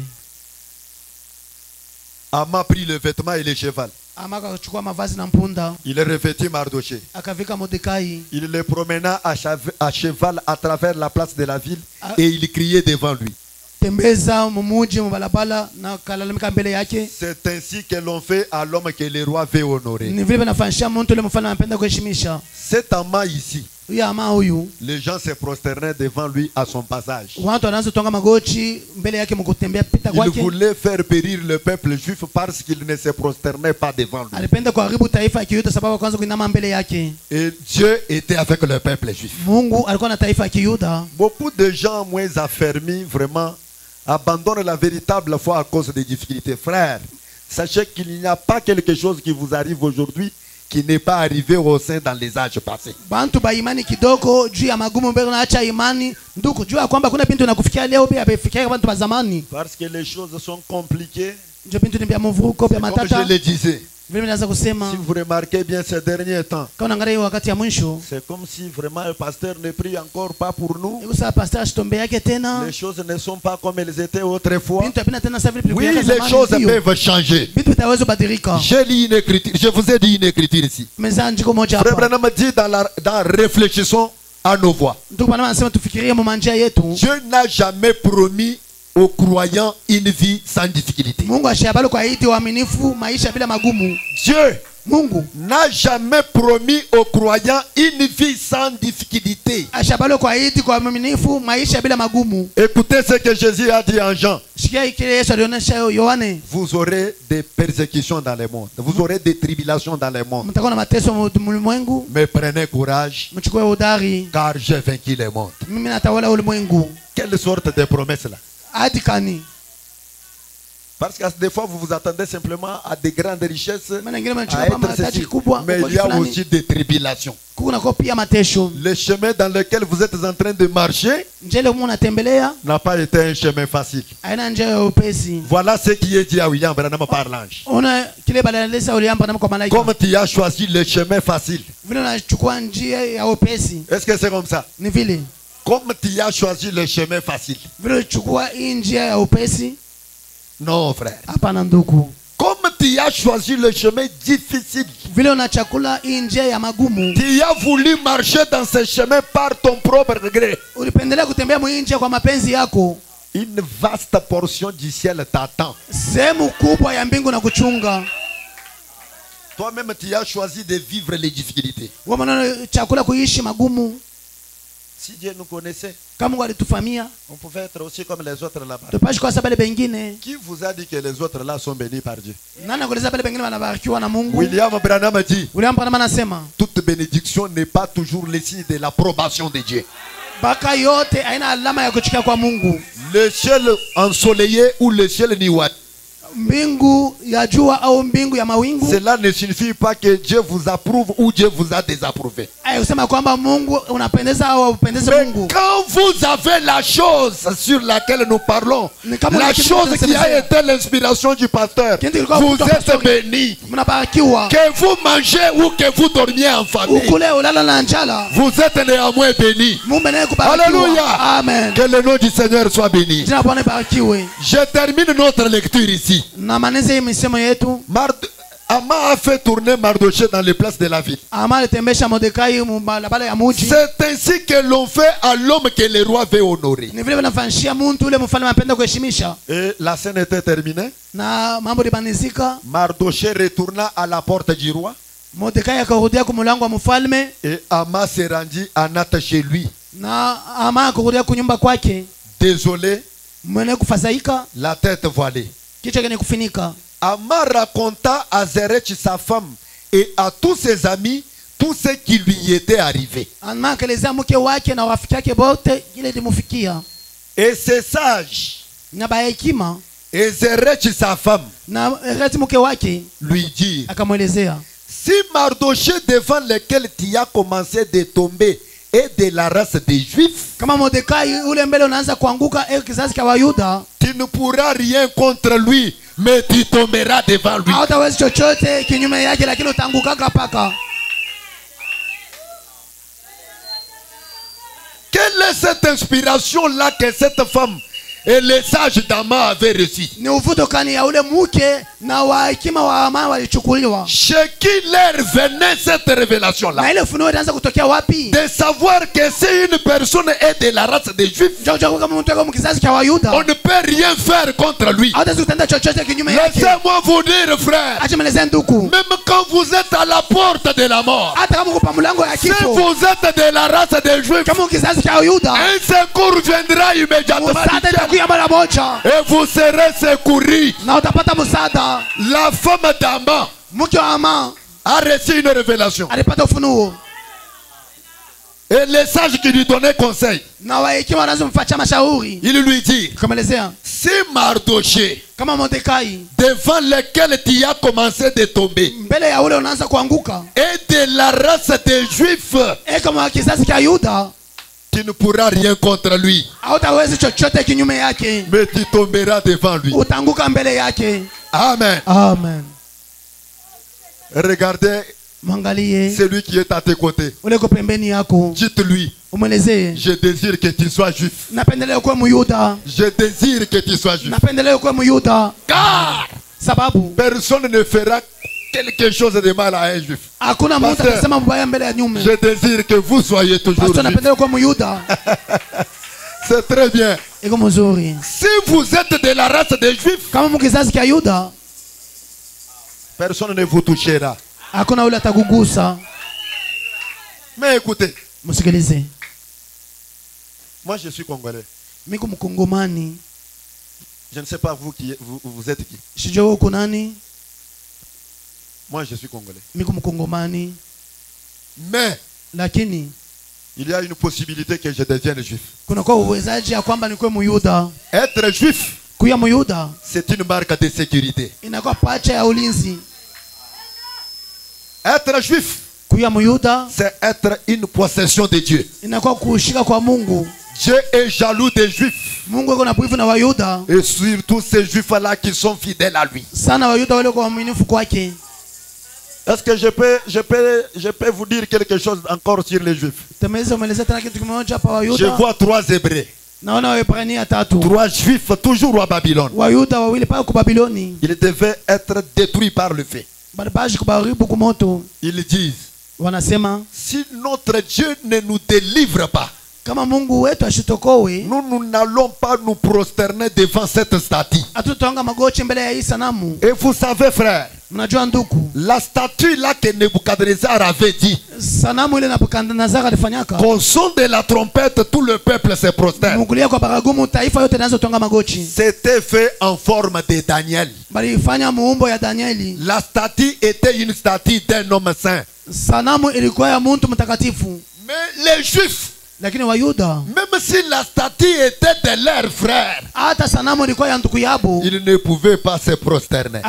Aman prit le vêtement et le cheval. Ama akachukua mavazi na mpunda, Il est revêtu Mardoché. akavika Mordekai, Il le promena à cheval à travers la place de la ville et il criait devant lui. tembeza mumuji mubalabala na kalalamika mbele yake. C'est ainsi que l'on fait à l'homme que le roi veut honorer. Ni vile banafanyishia mtu ile mfalme anapenda kuheshimisha. Cet Aman ici, Huyu ama huyu, les gens se prosternaient devant lui à son passage. watu wanaanza tonga magoti mbele yake mkutembea pita Il kwake. voulait faire périr le peuple juif parce qu'il ne se prosternait pas devant lui. Alipenda kuharibu taifa ya Kiyuda sababu kwanza kuinama mbele yake. Et Dieu était avec le peuple juif. Mungu alikuwa na taifa ya Kiyuda. Beaucoup de gens moins affermis, vraiment, abandonnent la véritable foi à cause des difficultés. Frères, sachez qu'il n'y a pas quelque chose qui vous arrive aujourd'hui qui n'est pas arrivé au sein dans les âges passés. Bantu ba imani kidogo juu ya magumu mbele naacha imani. Ndugu, jua kwamba kuna bintu nakufikia leo pia amefikia bantu ba zamani. Parce que les choses sont compliquées. Ndio bintu ni vya mvuko vya Comme matata. je le disais, Si vous remarquez bien ces derniers temps, c'est comme si vraiment le pasteur ne prie encore pas pour nous. Les choses ne sont pas comme elles étaient autrefois. Oui, les choses peuvent changer. J'ai lu une écriture, je vous ai dit une écriture ici. Frère Branham dit dans réfléchissons à nos voix. Dieu n'a jamais promis aux croyants une vie sans difficulté. Dieu n'a jamais promis aux croyants une vie sans difficulté. Écoutez ce que Jésus a dit en Jean. Vous aurez des persécutions dans le monde. Vous aurez des tribulations dans le monde. Mais prenez courage, car j'ai vaincu le monde. Quelle sorte de promesse là? Parce que des fois vous vous attendez simplement à des grandes richesses, à être ceci. Mais il y a aussi des tribulations. Le chemin dans lequel vous êtes en train de marcher n'a pas été un chemin facile. Voilà ce qui est dit à William Branham par l'ange. Comme tu as choisi le chemin facile. Est-ce que c'est comme ça? Comme tu as choisi le chemin facile. Non, frère. Comme tu as choisi le chemin difficile. Tu as voulu marcher dans ce chemin par ton propre regret. Une vaste portion du ciel t'attend. Toi-même, tu as choisi de vivre les difficultés. Si Dieu nous connaissait, on pouvait être aussi comme les autres là-bas. Qui vous a dit que les autres là sont bénis par Dieu? William Branham a dit, toute bénédiction n'est pas toujours le signe de l'approbation de Dieu. Le ciel ensoleillé ou le ciel niwat, cela ne signifie pas que Dieu vous approuve ou Dieu vous a désapprouvé. Mais quand vous avez la chose sur laquelle nous parlons, la chose qui a été l'inspiration du pasteur, vous êtes bénis. Que vous mangez ou que vous dormiez en famille, vous êtes néanmoins bénis. Alléluia. Amen. Que le nom du Seigneur soit béni. Je termine notre lecture ici. Ama a fait tourner Mardoché dans les places de la ville. C'est ainsi que l'on fait à l'homme que le roi veut honorer. Et la scène était terminée. Mardoché retourna à la porte du roi. Et Ama se rendit à Nath chez lui. Désolé, la tête voilée. Ama raconta à Zerech sa femme et à tous ses amis tout ce qui lui était arrivé. Et ses sages et Zerech sa femme lui dirent, si Mardoché devant lequel tu as commencé de tomber est de la race des Juifs, tu ne pourras rien contre lui, mais tu tomberas devant lui. Quelle est cette inspiration-là que cette femme et les sages d'Ama avaient reçu? Chez qui leur venait cette révélation-là? De savoir que si une personne est de la race des Juifs, on ne peut rien faire contre lui. Laissez-moi vous dire, frère, même quand vous êtes à la porte de la mort, si vous êtes de la race des Juifs, un secours viendra immédiatement et vous serez secourus. La femme d'Ama a reçu une révélation. Et les sages qui lui donnaient conseil, il lui dit, si Mardoché, devant lequel tu as commencé de tomber, est de la race des Juifs, tu ne pourras rien contre lui, mais tu tomberas devant lui. Amen. Amen. Regardez celui qui est à tes côtés. Dites-lui, je désire que tu sois juif. Je désire que tu sois juif. Car personne ne fera quelque chose de mal à un juif. Je désire que vous soyez toujours juif. C'est très bien. Si vous êtes de la race des juifs, personne ne vous touchera. Mais écoutez, moi je suis congolais. Je ne sais pas vous qui vous êtes qui. Moi je suis congolais. Mais il y a une possibilité que je devienne juif. Être juif, c'est une marque de sécurité. Être juif, c'est être une possession de Dieu. Dieu est jaloux des juifs. Et surtout ces juifs-là qui sont fidèles à lui. Est-ce que je peux vous dire quelque chose encore sur les juifs? Je vois 3 Hébreux. 3 juifs toujours à Babylone. Ils devaient être détruits par le feu. Ils disent, si notre Dieu ne nous délivre pas, nous n'allons pas nous prosterner devant cette statue. Et vous savez, frère, la statue là que Nebuchadnezzar avait dit, qu'au son de la trompette, tout le peuple se prosterne. C'était fait en forme de Daniel. La statue était une statue d'un homme saint. Mais les juifs, même si la statue était de leur frère, ils ne pouvaient pas se prosterner.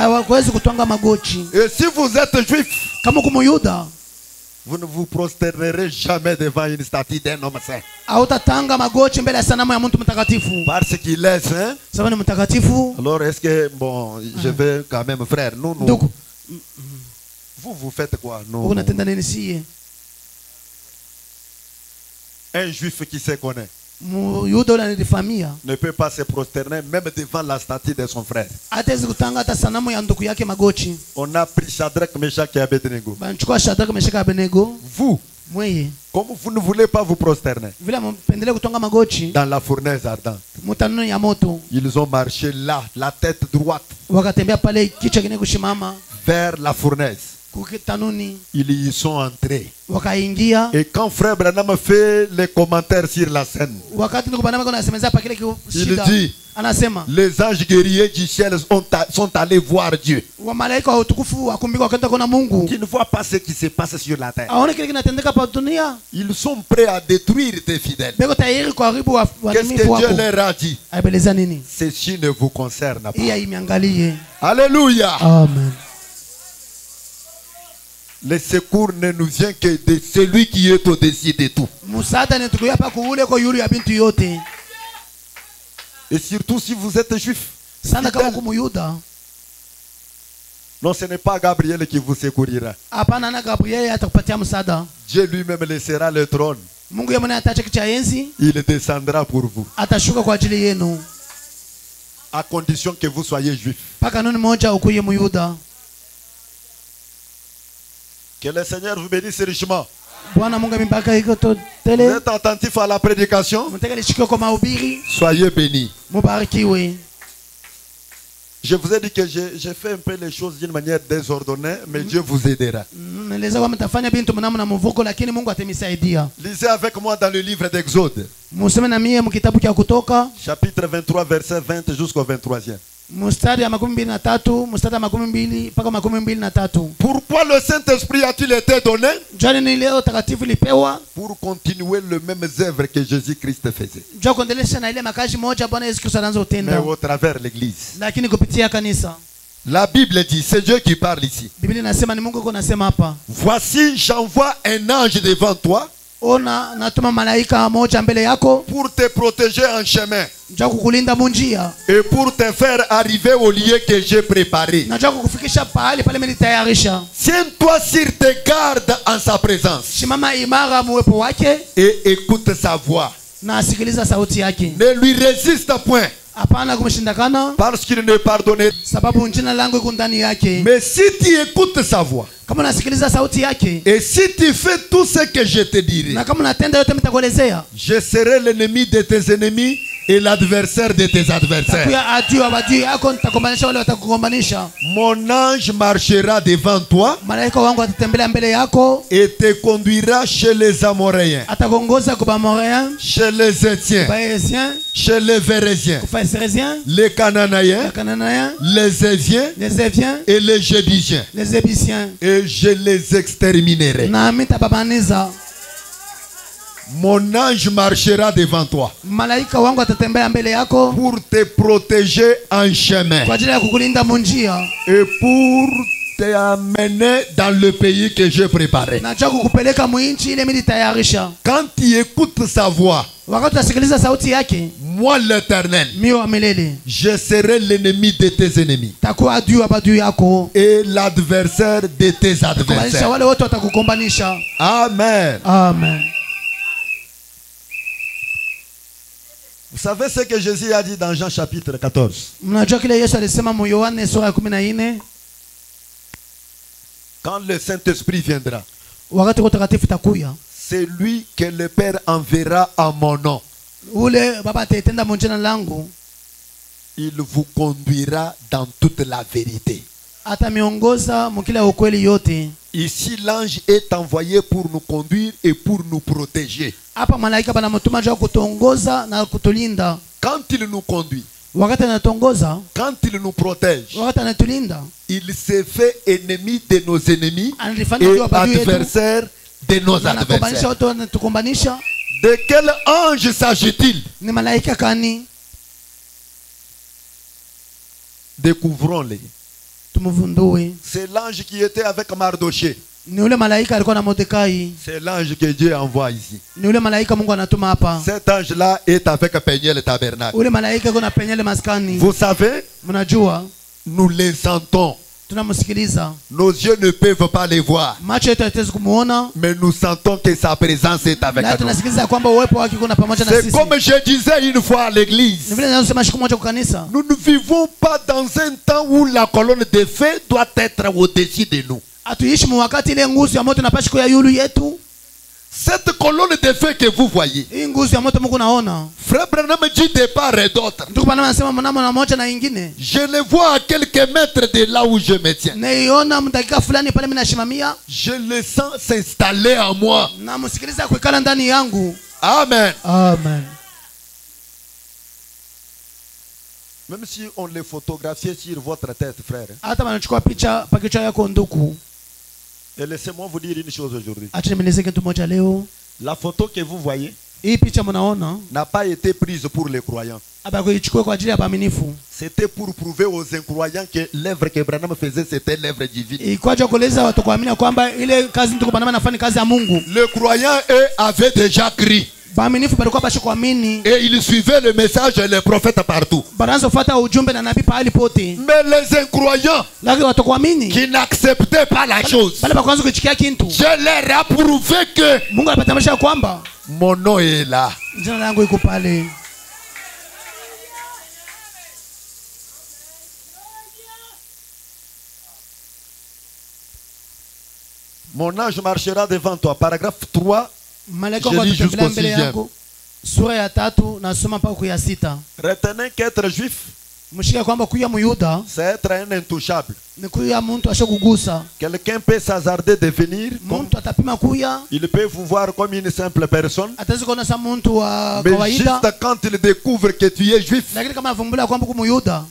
Et si vous êtes juif, vous ne vous prosternerez jamais devant une statue d'un homme saint. Parce qu'il est saint. Alors est-ce que, bon, je vais quand même, frère, vous faites quoi? Un juif qui se connaît ne peut pas se prosterner même devant la statue de son frère. On a pris Shadrach, Meshach et Abednego. Vous, comme vous ne voulez pas vous prosterner dans la fournaise ardente, ils ont marché là, la tête droite vers la fournaise. Ils y sont entrés. Et quand frère Branham fait les commentaires sur la scène, il dit, les anges guerriers du ciel sont allés voir Dieu. Qui ne voient pas ce qui se passe sur la terre. Ils sont prêts à détruire des fidèles. Qu'est-ce que Dieu leur a dit? Ceci ne vous concerne pas. Alléluia. Amen. Le secours ne nous vient que de celui qui est au-dessus de tout. Et surtout si vous êtes juif. Non, ce n'est pas Gabriel qui vous secourira. Dieu lui-même laissera le trône. Il descendra pour vous. À condition que vous soyez juif. Que le Seigneur vous bénisse richement. Vous êtes attentif à la prédication? Soyez bénis. Je vous ai dit que j'ai fait un peu les choses d'une manière désordonnée, mais Dieu vous aidera. Lisez avec moi dans le livre d'Exode, chapitre 23, verset 20 jusqu'au 23e. Pourquoi le Saint-Esprit a-t-il été donné? Pour continuer le même œuvre que Jésus-Christ faisait, mais au travers l'Église. La Bible dit, c'est Dieu qui parle ici. Voici, j'envoie un ange devant toi ona natuma malaika moja mbele yako pour te protéger en chemin njoo kukulinda munjia et pour te faire arriver au lieu que j'ai préparé. na njoo kukufikisha pahali pale nilitayarisha. Tiens-toi sur tes gardes en sa présence Simama imara muwepo wake et écoute sa voix. na asikiliza sauti yake. Ne lui résiste point Hapana kumshindakana parce qu'il ne pardonne. sababu jina langu liko ndani yake. Mais si tu écoutes sa voix Kama unasikiliza sauti yake et si tu fais tout ce que je te dirai, na kama unatenda yote nitakuelezea, je serai l'ennemi de tes ennemis et l'adversaire de tes adversaires. takuya adui wa adui yako, nitakombanisha wale watakugombanisha. Mon ange marchera devant toi Malaika wangu atatembelea mbele yako, et te conduira chez les Amoréens, atakuongoza kwa Bamoréens, chez les Étiens, Baésiens, chez les Vérésiens, kwa Phérésiens, les Cananéens, les Cananéens, les Éviens les Éviens, et les Jébusiens. les Ébusiens. Et je les exterminerai. Na mitababaniza. Mon ange marchera devant toi Malaika wangu atatembea mbele yako pour te protéger en chemin kwa ajili ya kukulinda munjia et pour te amener dans le pays que j'ai préparé. na cha kukupeleka muinchi ile mimi nitayarisha. Quand tu écoutes sa voix, Wakati unasikiliza sauti yake, moi l'Éternel, mimi wa milele je serai l'ennemi de tes ennemis takuwa adui wa adui yako, et l'adversaire de tes kumaanisha adversaires. wale wote watakukombanisha. Amen. Amen. Vous savez ce que Jésus a dit dans Jean chapitre 14? Mnajua kile Yesu alisema mu Yohane sura ya 14, Quand le Saint-Esprit viendra, wakati utakatifu takuya, c'est lui que le Père enverra en mon nom. ule baba atatenda munjina langu, Il vous conduira dans toute la vérité. atamiongoza mukila ukweli yote. Ici, l'ange est envoyé pour nous conduire et pour nous protéger. Hapa malaika banamutuma juu ya kutuongoza na kutulinda. Quand il nous conduit, Wakati anatongoza, quand il nous protège, wakati anatulinda, il se fait ennemi de nos ennemis anajifanya et adui wa adui yetu, adversaire de nos na anakombanisha adversaires. watu wanatukombanisha. De quel ange s'agit-il? Ni malaika kani? Découvrons-les. Tumuvundue. C'est l'ange qui était avec Mardoché. Ni ule malaika alikuwa na Mordekai. C'est l'ange que Dieu envoie ici. Ni ule malaika Mungu anatuma hapa. Cet ange-là est avec Peniel tabernacle. Ule malaika yuko na Peniel maskani. Vous savez, Mnajua, nous les sentons. tunamsikiliza. Nos yeux ne peuvent pas les voir, Macho yetu hayawezi kumuona, mais nous sentons que sa présence est avec na nous. tunasikiliza kwamba uwepo wake uko na pamoja na C'est sisi. comme je disais une fois à Ni l'église. vile ninasema siku moja kwa kanisa. Nous ne vivons pas dans un temps où la colonne de feu doit être au-dessus de nous. Hatuishi mu wakati ile nguzo ya moto inapaswa kuwa yulu yetu. Cette colonne de feu que vous voyez, Hii nguzo ya moto Mungu naona. Frère Branham dit de part et d'autre. Ndugu bana anasema mnamo na moja na ingine. Je le vois à quelques mètres de là où je me tiens. Naiona mdakika fulani pale mimi nashimamia, Je le sens s'installer en moi. na msikiliza kuikala ndani yangu. Amen. Amen. Même si on les photographiait sur votre tête, frère. Hata wanachukua picha pa kichwa yako nduku. Et laissez-moi vous dire une chose aujourd'hui. Acha nimeleze kitu moja leo. La photo que vous voyez Hii picha mnaona n'a pas été prise pour les croyants. hapa kuichukua kwa ajili ya waaminifu. C'était pour prouver aux incroyants que l'œuvre que Branham faisait, c'était l'œuvre divine. Ikwaje kueleza watu kuamini kwamba ile kazi ndugu bana anafanya kazi ya Mungu. Les croyants, eux, avaient déjà crié. Waaminifu balikuwa bashi kuamini. Et ils suivaient le message et les prophètes partout. Banaanza kufuata ujumbe na nabii pahali pote. Mais les incroyants Lakini watu kuamini qui n'acceptaient pas la chose, pale bakaanza kuchikia kintu. je leur ai prouvé que Mungu anapatamsha kwamba mon nom est là. jina langu iko pale. Mon ange marchera devant toi. Paragraphe 3. Malaika Je wangu lis atatembelea jusqu'au mbele yako. Sura ya 3 nasoma mpaka ku ya 6. Retenez qu'être juif, Mshike kwamba kuya Muyuda c'est être un intouchable. ni kuya mtu ashokugusa. Quelqu'un peut s'hasarder de venir, comme Mtu atapima kuya, il peut vous voir comme une simple personne. ataweza kuona sa mtu wa Mais kawaida, juste quand il découvre que tu es juif, lakini kama avumbula kwamba ku Muyuda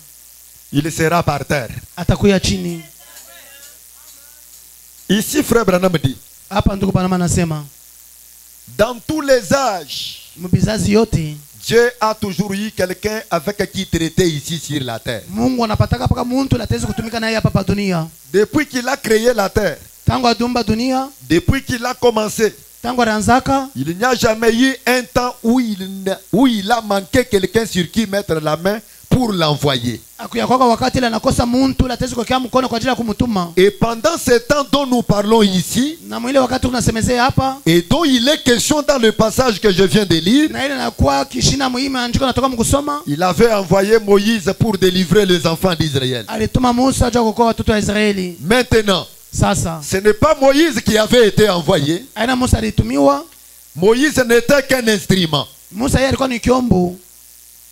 il sera par terre. atakuya chini. Ici, frère Branham dit, Hapa ndugu Branham anasema dans tous les âges, mbizazi yote Dieu a toujours eu quelqu'un avec qui traiter ici sur la terre. Mungu anapataka paka mtu ataweza kutumika naye hapa pa dunia. Depuis qu'il a créé la terre, Tangu adumba dunia, depuis qu'il a commencé, Il n'y a jamais eu un temps où il a manqué quelqu'un sur qui mettre la main pour l'envoyer. Et pendant ce temps dont nous parlons ici, et dont il est question dans le passage que je viens de lire, il avait envoyé Moïse pour délivrer les enfants d'Israël. Maintenant, ce n'est pas Moïse qui avait été envoyé. Moïse n'était qu'un instrument.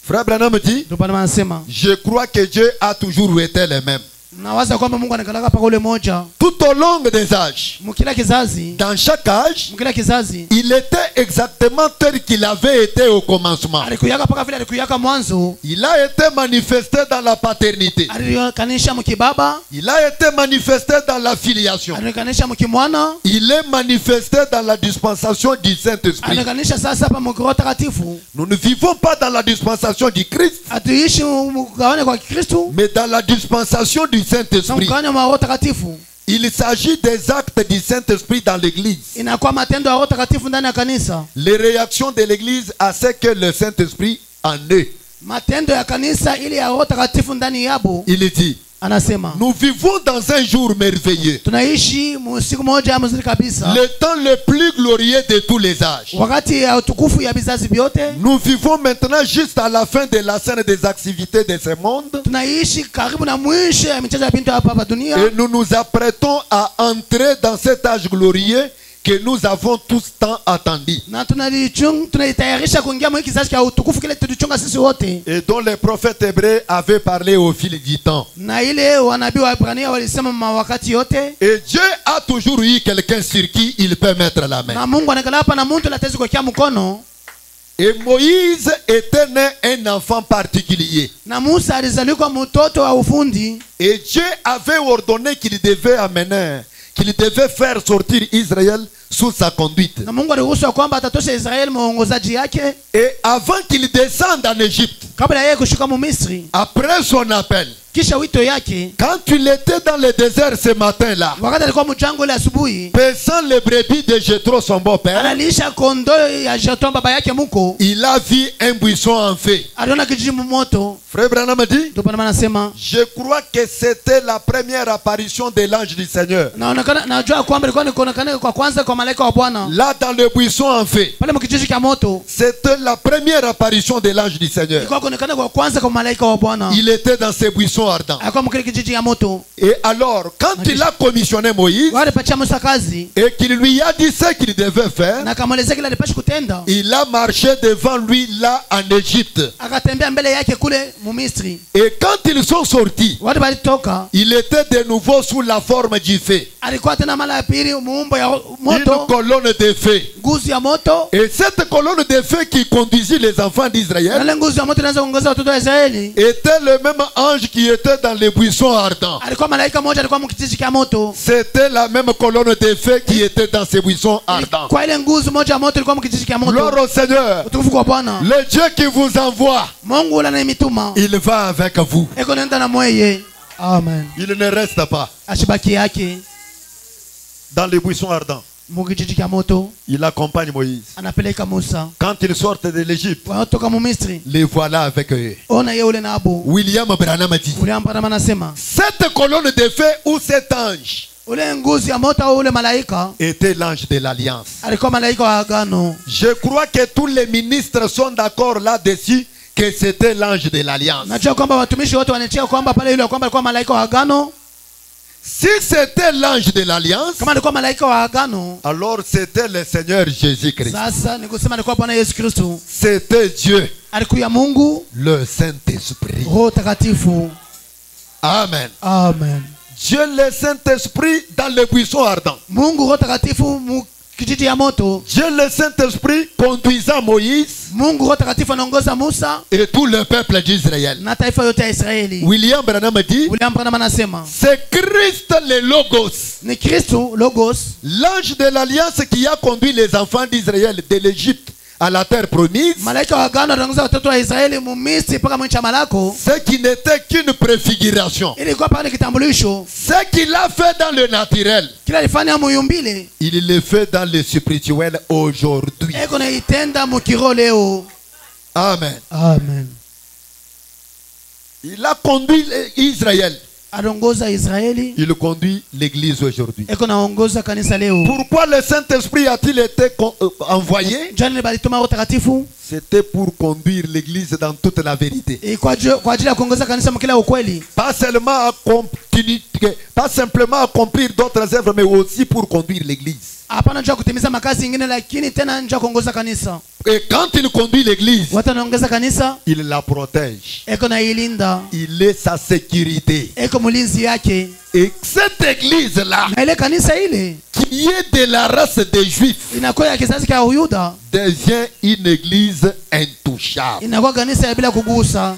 Frère Branham dit, je crois que Dieu a toujours été le même. Tout au long des âges, dans chaque âge, il était exactement tel qu'il avait été au commencement. Il a été manifesté dans la paternité. Il a été manifesté dans la filiation. Il est manifesté dans la dispensation du Saint-Esprit. Nous ne vivons pas dans la dispensation du Christ, mais dans la dispensation du Saint-Esprit. Il s'agit des actes du Saint-Esprit dans l'Église. Les réactions de l'Église à ce que le Saint-Esprit en est. Il dit, nous vivons dans un jour merveilleux, le temps le plus glorieux de tous les âges. Nous vivons maintenant juste à la fin de la scène des activités de ce monde, et nous nous apprêtons à entrer dans cet âge glorieux que nous avons tous tant attendu, et dont les prophètes hébreux avaient parlé au fil du temps. Et Dieu a toujours eu quelqu'un sur qui il peut mettre la main. Et Moïse était né un enfant particulier. Et Dieu avait ordonné qu'il devait faire sortir Israël sous sa conduite. Et avant qu'il descende en Égypte, après son appel, quand il était dans le désert ce matin-là, paissant les brebis de Jéthro, son beau-père, il a vu un buisson en feu. Frère Branham dit, je crois que c'était la première apparition de l'ange du Seigneur. Là dans le buisson en feu, c'était la première apparition de l'ange du Seigneur. Il était dans ce buisson ardent. Et alors, quand il a commissionné Moïse et qu'il lui a dit ce qu'il devait faire, il a marché devant lui là en Égypte. Et quand ils sont sortis, il était de nouveau sous la forme du feu, une colonne de feu. Et cette colonne de feu qui conduisit les enfants d'Israël était le même ange qui était dans les buissons ardents. C'était la même colonne de feu qui était dans ces buissons ardents. Gloire au Seigneur. Le Dieu qui vous envoie, il va avec vous. Amen. Il ne reste pas dans les buissons ardents. Il accompagne Moïse. Quand ils sortent de l'Égypte, les voilà avec eux. William Branham dit, cette colonne de feu ou cet ange était l'ange de l'alliance. Je crois que tous les ministres sont d'accord là-dessus que c'était l'ange de l'alliance. Si c'était l'ange de l'alliance, alors c'était le Seigneur Jésus-Christ. C'était Dieu, le Saint-Esprit. Amen. Amen. Dieu le Saint-Esprit dans le buisson ardent. Dieu le Saint-Esprit conduisant Moïse et tout le peuple d'Israël. William Branham dit, c'est Christ le Logos, l'ange de l'alliance qui a conduit les enfants d'Israël de l'Égypte à la terre promise, malaika wa agano anaongoza watoto wa Israeli mu Misri mpaka mwisho wa Malako. ce qui n'était qu'une préfiguration, Ilikuwa pale kitambulisho. ce qu'il a fait dans le naturel, Kila alifanya muyumbile. il le fait dans le spirituel aujourd'hui. Eko na itenda mukiro leo. Amen. Amen. Il a conduit Israël. Alongoza Israeli. Il conduit l'église aujourd'hui. Eko naongoza kanisa leo. Pourquoi le Saint-Esprit a-t-il été envoyé? Jana balituma Roho Takatifu. C'était pour conduire l'église dans toute la vérité. Kwa ajili ya kuongoza kanisa mkila ukweli. Pas simplement accomplir d'autres œuvres, mais aussi pour conduire l'église. Hapana njoo kutimiza makazi mengine, lakini tena njoo kuongoza kanisa. Et quand il conduit l'église, Watu wanaongeza kanisa. il la protège. Eko na ilinda. Il est sa sécurité. Eko mulinzi yake. Et cette église-là, Na ile kanisa ile qui est de la race des Juifs, inakuwa ya kizazi cha Uyuda, devient une église intouchable. inakuwa kanisa ya bila kugusa.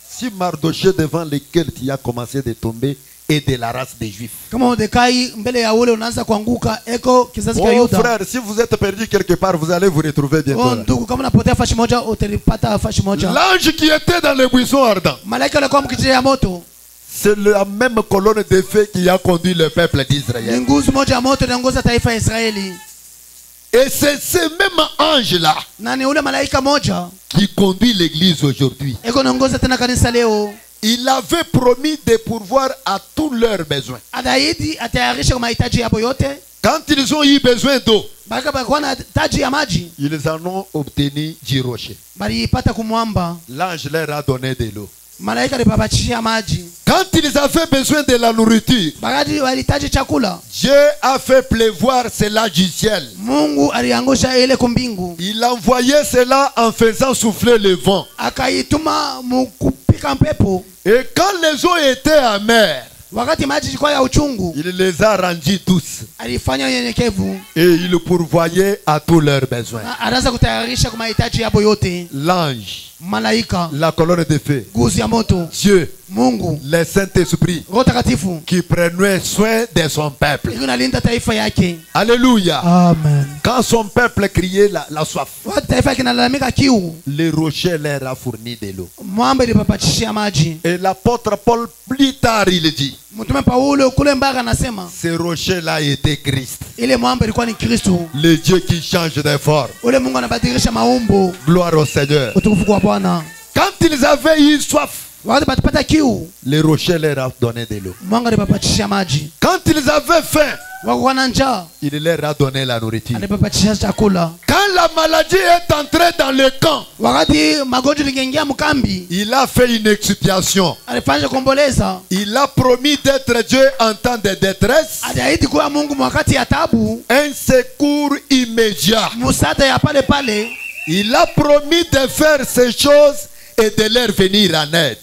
Si Mardoché, devant lequel tu as commencé de tomber, est de la race des Juifs. Kama Mordekai mbele ya ule unaanza kuanguka, eko kizazi cha Oh Yuda. frère, si vous êtes perdu quelque part, vous allez vous retrouver bientôt. Oh ndugu, kama unapotea fashi moja utalipata fashi moja. L'ange qui était dans le buisson ardent, Malaika alikuwa mkijia ya moto. c'est la même colonne de feu qui a conduit le peuple Ni d'Israël. nguzo moja ya moto inaongoza taifa ya Israeli. Et c'est ce même ange-là Na ni ule malaika moja qui conduit l'église aujourd'hui. eko naongoza tena kanisa leo. Il avait promis de pourvoir à tous leurs besoins. Adaidi atayarisha kwa mahitaji yao yote. Quand ils ont eu besoin d'eau, Baraka bakuwa na taji ya maji, ils en ont obtenu du rocher. baliipata kumwamba. L'ange leur a donné de l'eau. Malaika alipapachia maji. Quand ils avaient besoin de la nourriture, Bakati walihitaji chakula, Dieu a fait pleuvoir cela du ciel. Mungu aliangusha ile kumbingu. Il envoyait cela en faisant souffler le vent. Akaituma mukupika mpepo. Et quand les eaux étaient amères, Wakati maji ilikuwa ya uchungu, il les a rendus douces. alifanya unyenyekevu. Et il pourvoyait à tous leurs besoins. Na anaanza kutayarisha kwa mahitaji yao yote. L'ange, Malaika, la colonne de feu, nguzo ya moto, Dieu, Mungu, le Saint-Esprit, Roho Takatifu, qui prenait soin de son peuple. iko nalinda taifa yake. Alléluia. Amen. Quand son peuple criait la soif, Wakati taifa yake inalalamika kiu, le rocher leur a fourni de l'eau. mwamba ilipapachishia maji. Et l'apôtre Paul, plus tard, il dit, Mtume Paulo kule mbaka anasema ce rocher-là était Christ, ile mwamba ilikuwa ni Kristo. le Dieu qui change de forme. Ule Mungu anabadilisha maumbo. Gloire au Seigneur. Utukufu kwa Bwana. Quand ils avaient eu soif, Wakati batapata kiu, le rocher leur a donné de l'eau. mwanga alipapachishia maji. Quand ils avaient faim, Wakuwa na njaa, il leur a donné la nourriture. alipapachishia chakula. Quand la maladie est entrée dans le camp, Wakati magonjwa iliingia mkambi, il a fait une expiation. alifanya kuomboleza. Il a promis d'être Dieu en temps de détresse, Aliahidi kuwa Mungu wakati ya tabu, un secours immédiat. msaada ya pale pale. Il a promis de faire ces choses et de leur venir en aide.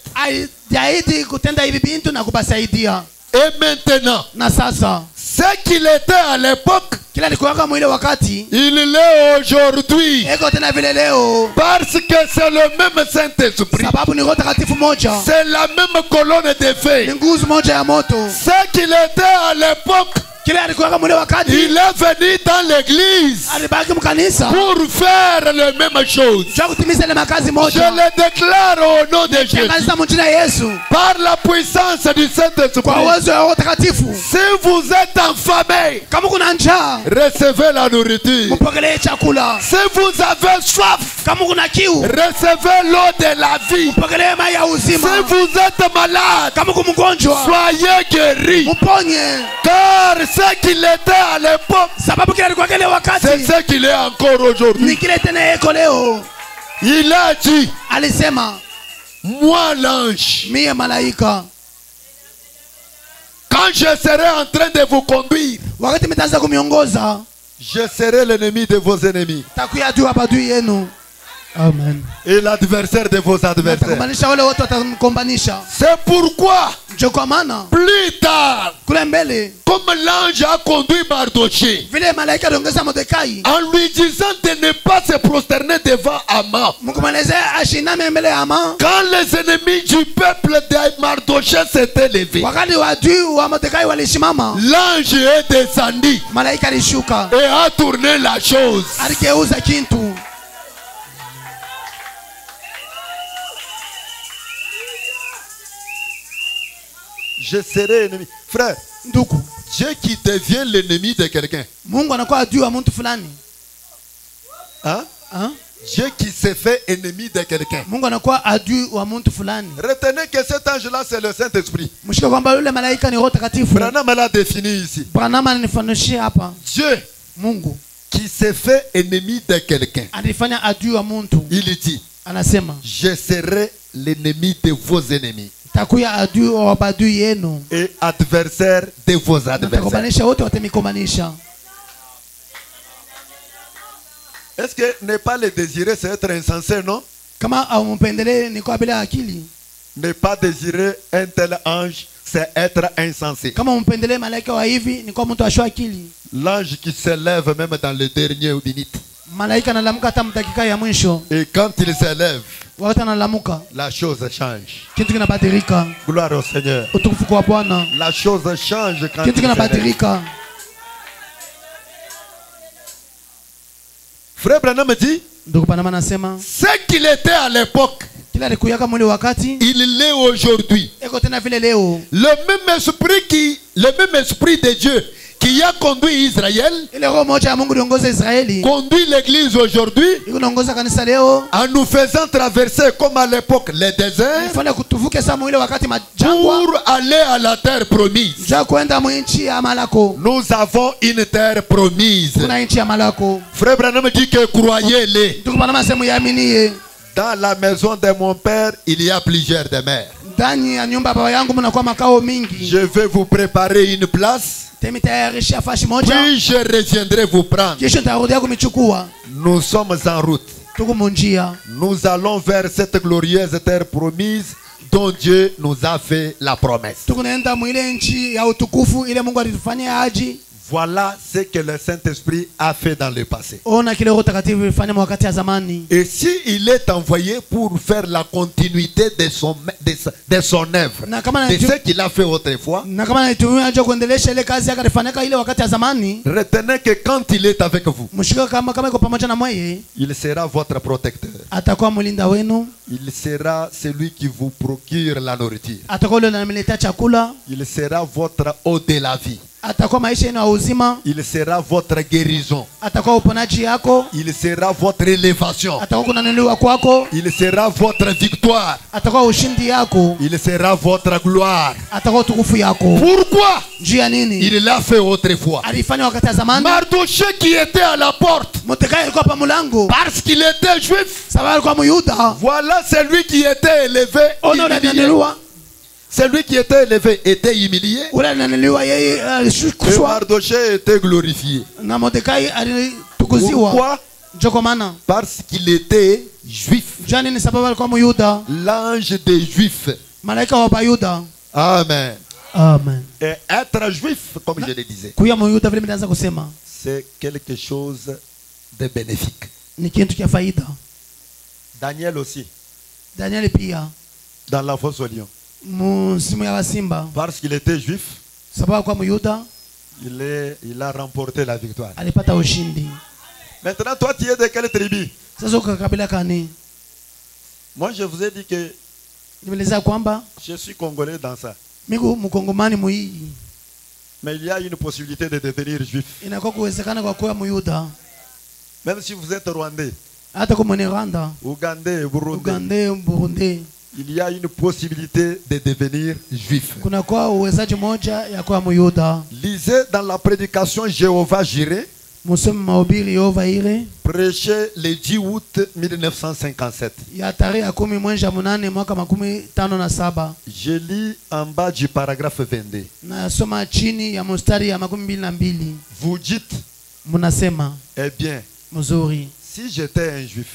Aliahidi kutenda hivi bintu na kubasaidia. Et maintenant, Na sasa ce qu'il était à l'époque, kila alikuwaka mwile wakati il l'est aujourd'hui. eko tena vile leo, Parce que c'est le même Saint-Esprit. sababu ni Roho Takatifu moja, C'est la même colonne de ni feu. nguzo moja ya moto. Ce qu'il était à l'époque, Kila alikuwaka mwile wakati il est venu dans l'église alibaki mkanisa pour faire les mêmes choses. cha kutimiza ile makazi Je moja. le déclare au nom de Jésus. Kanisa mjina Yesu Par la puissance du kwa Saint-Esprit. uwezo wa Roho Takatifu. Si vous êtes affamé, Kama kuna njaa, recevez la nourriture. mpokelee chakula. Si vous avez soif, Kama kuna kiu, recevez l'eau de la vie. mpokelee maji ya Si uzima. vous êtes malade, Kama kuna mgonjwa, soyez guéris. mponye. Car ce qu'il était à l'époque, Sababu kile alikuwa kile c'est wakati ce qu'il est encore aujourd'hui. ni kile tena eko leo. Il a dit, Alisema, moi l'ange, mie malaika, quand je serai en train de vous conduire, wakati mtaanza kumiongoza, je serai l'ennemi de vos ennemis. takuya adui hapa adui yenu. Amen. Et l'adversaire de vos adversaires. Atakumbanisha wale wote watamkombanisha. C'est pourquoi, Ndio kwa maana plus tard, kule mbele comme l'ange a conduit Mardochée, vile malaika aliongeza Mordekai, en lui disant de ne pas se prosterner devant Haman, mkumwelezea ashiname mbele ya Haman. quand les ennemis du peuple de Mardochée s'étaient levés, Wakati wadui wa Mordekai walisimama, l'ange est descendu malaika alishuka et a tourné la chose. aligeuza kintu. Je serai ennemi. Frère, Ndugu, Dieu qui devient l'ennemi de quelqu'un. Mungu anakuwa adui wa mtu fulani. Hein? Ah? Dieu qui se fait ennemi de quelqu'un. Mungu anakuwa adui wa mtu fulani. Retenez que cet ange-là, c'est le Saint-Esprit. Mshike kwamba yule malaika ni Roho Takatifu. Branham l'a défini ici. Branham ananifanishia hapa. Dieu Mungu qui se fait ennemi de quelqu'un. anifanya adui wa mtu. Il dit, Anasema, je serai l'ennemi de vos ennemis takuya adui wa badui yenu. et adversaire de vos adversaires. Nitakubanisha wote watamikomanisha. Est-ce que ne pas le désirer, c'est être insensé, non? Kama aumpendele ni kwa bila akili. Ne pas désirer un tel ange, c'est être insensé. Kama umpendele malaika wa hivi ni kwa mtu asho akili. L'ange qui s'élève même dans les dernières minutes. Malaika analamuka hata mdakika ya mwisho. Et quand il s'élève, Wakati analamuka, la chose change. kitu kinabadilika. Gloire au Seigneur. Utukufu kwa Bwana. La chose change quand Kitu il s'élève. kinabadilika. Frère Branham me dit, Ndugu Branham anasema, ce qu'il était à l'époque, kila alikuyaka mwili wakati, il l'est aujourd'hui. eko tena vile leo. Le même esprit de Dieu qui a conduit Israël, Ile roho moja ya Mungu iliongoza Israeli, conduit l'église aujourd'hui iko naongoza kanisa leo. en nous faisant traverser comme à l'époque les déserts Ifanya kutuvuke samu ile wakati majangwa, pour aller à la terre promise. ja kwenda mwinchi ya malako. Nous avons une terre promise. Kuna nchi ya malako. Frère Branham dit que croyez-les. Ndugu Branham anasema yaaminie. Dans la maison de mon père, il y a plusieurs demeures. Ndani ya nyumba ya baba yangu mnakuwa makao mingi. Je vais vous préparer une place. Temitayarishia fashi moja. Puis je reviendrai vous prendre. Kisha nitarudia kumichukua. Nous sommes en route. Tuko munjia. Nous allons vers cette glorieuse terre promise dont Dieu nous a fait la promesse. Tuko naenda mwile nchi ya utukufu ile Mungu alitufanyia aji. Voilà ce que le Saint-Esprit a fait dans le passé. Ona kile Roho Takatifu ilifanya wakati ya zamani. Et si il est envoyé pour faire la continuité de son œuvre, de ce qu'il a fait autrefois, na kama anatumia aje kuendelesha ile kazi yake alifanyaka ile wakati ya zamani, retenez que quand il est avec vous, mshika kama iko pamoja na mweye, il sera votre protecteur. atakuwa mlinda wenu, Il sera celui qui vous procure la nourriture. atakuwa yule anamletea chakula, Il sera votre eau de la vie. atakuwa maisha yenu ya uzima, Il sera votre guérison. atakuwa uponaji yako, Il sera votre élévation. atakuwa kunanuliwa kwako, Il sera votre victoire. atakuwa ushindi yako, Il sera votre gloire. atakuwa utukufu yako. Pourquoi? Juu ya nini? Il l'a fait autrefois. Alifanya wakati ya zamani. Mardochée qui était à la porte, Mordekai alikuwa pa mlango, parce qu'il était juif. sababu alikuwa Myuda. Voilà celui qui était élevé. Ona Humilié. ananuliwa, Celui qui était élevé était humilié. ule ananuliwa yeye Et alishushwa, Mardochée était glorifié. na Mordekai alitukuziwa. Pourquoi? Ndio kwa maana Parce qu'il était juif. jani ni sababu alikuwa Myuda, L'ange des juifs. malaika wa Bayuda. Amen. Amen. Et être juif, comme je le disais, Kuya Myuda vile mnaanza kusema c'est quelque chose de bénéfique. ni kitu cha faida. Daniel aussi, Daniel pia dans la fosse au lion. msimu ya wasimba, Parce qu'il était juif, sababu kwa Myuda il a remporté la victoire. alipata ushindi. Maintenant, toi, tu es de quelle tribu? Sasa uko kabila kani? Moi, je vous ai dit que Nimeleza kwamba je suis congolais dans ça. mimi mkongomani muhii, Mais il y a une possibilité de devenir juif. inakuwa kuwezekana kwa kuwa Myuda, Même si vous êtes rwandais, hata kwa mwenye Rwanda, ougandais, burundais, Uganda, Burundi, il y a une possibilité de devenir juif. kuna kwa uwezaji moja ya kuwa Myuda. Lisez dans la prédication Jéhovah Jireh, Musome mahubiri Yehova ile prêché le 10 août 1957. ya tarehe 10 mwezi wa 8 mwaka 57. Je lis en bas du paragraphe 22. Nasoma chini ya mstari ya 22. Vous dites, Munasema eh bien, mzuri, si j'étais un juif,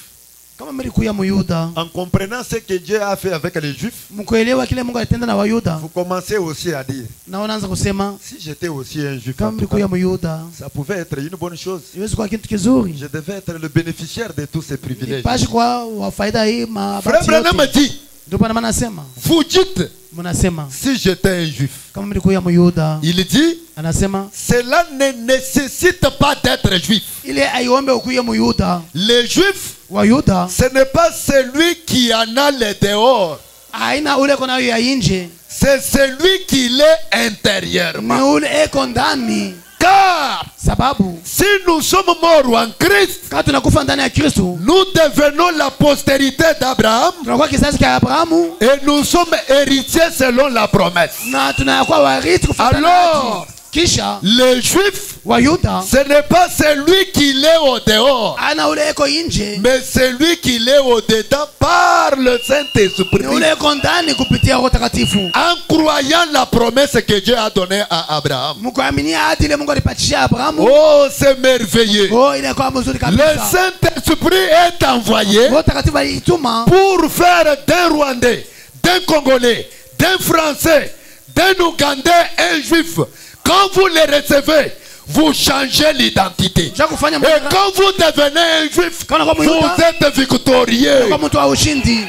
kama mlikuya Muyuda, en comprenant ce que Dieu a fait avec les Juifs, mkuelewa kile Mungu alitenda na Wayuda, vous commencez aussi à dire, na unaanza kusema si j'étais aussi un Juif, kama en tout mlikuya cas, Muyuda, ça pouvait être une bonne chose. iwezi kuwa kitu kizuri. Je devais être le bénéficiaire de tous ces privilèges. Pashi kwa wa faida hii Frère mabati Branham yote. dit, Ndio bwana anasema, vous dites, mnasema si j'étais un Juif. kama mlikuya Muyuda, Il dit, anasema cela ne nécessite pas d'être juif. ile aiombe ukuye Muyuda. Les Juifs, Wayuda ce n'est pas celui qui en a les dehors. aina ule kona ya nje, C'est celui qui l'est ni intérieurement. ule eko ndani. Car Sababu si nous sommes morts en Christ, kama tunakufa ndani ya Kristo, nous devenons la postérité d'Abraham tunakuwa kizazi cha Abrahamu et nous sommes héritiers selon la promesse. na tunakuwa warithi kufuatana na Alors, ahadi. Kisha les Juifs, Wayuda ce n'est pas celui qui l'est au dehors, ana ule eko nje, mais celui qui l'est au dedans par le Saint-Esprit. ni ule eko ndani kupitia Roho Takatifu, En croyant la promesse que Dieu a donnée à Abraham. mkuaminia ahadi ile Mungu alipatia Abrahamu. Oh, c'est merveilleux. Oh, ile kwa mzuri Le kabisa. Saint-Esprit est envoyé Roho Takatifu alituma pour faire d'un Rwandais, d'un Congolais, d'un Français, d'un Ougandais un Juif. Quand vous les recevez, vous changez l'identité. ja kufanya Et quand vous devenez un Juif, Kana kwa vous Muyuda, êtes victorieux. kwa mtu wa ushindi.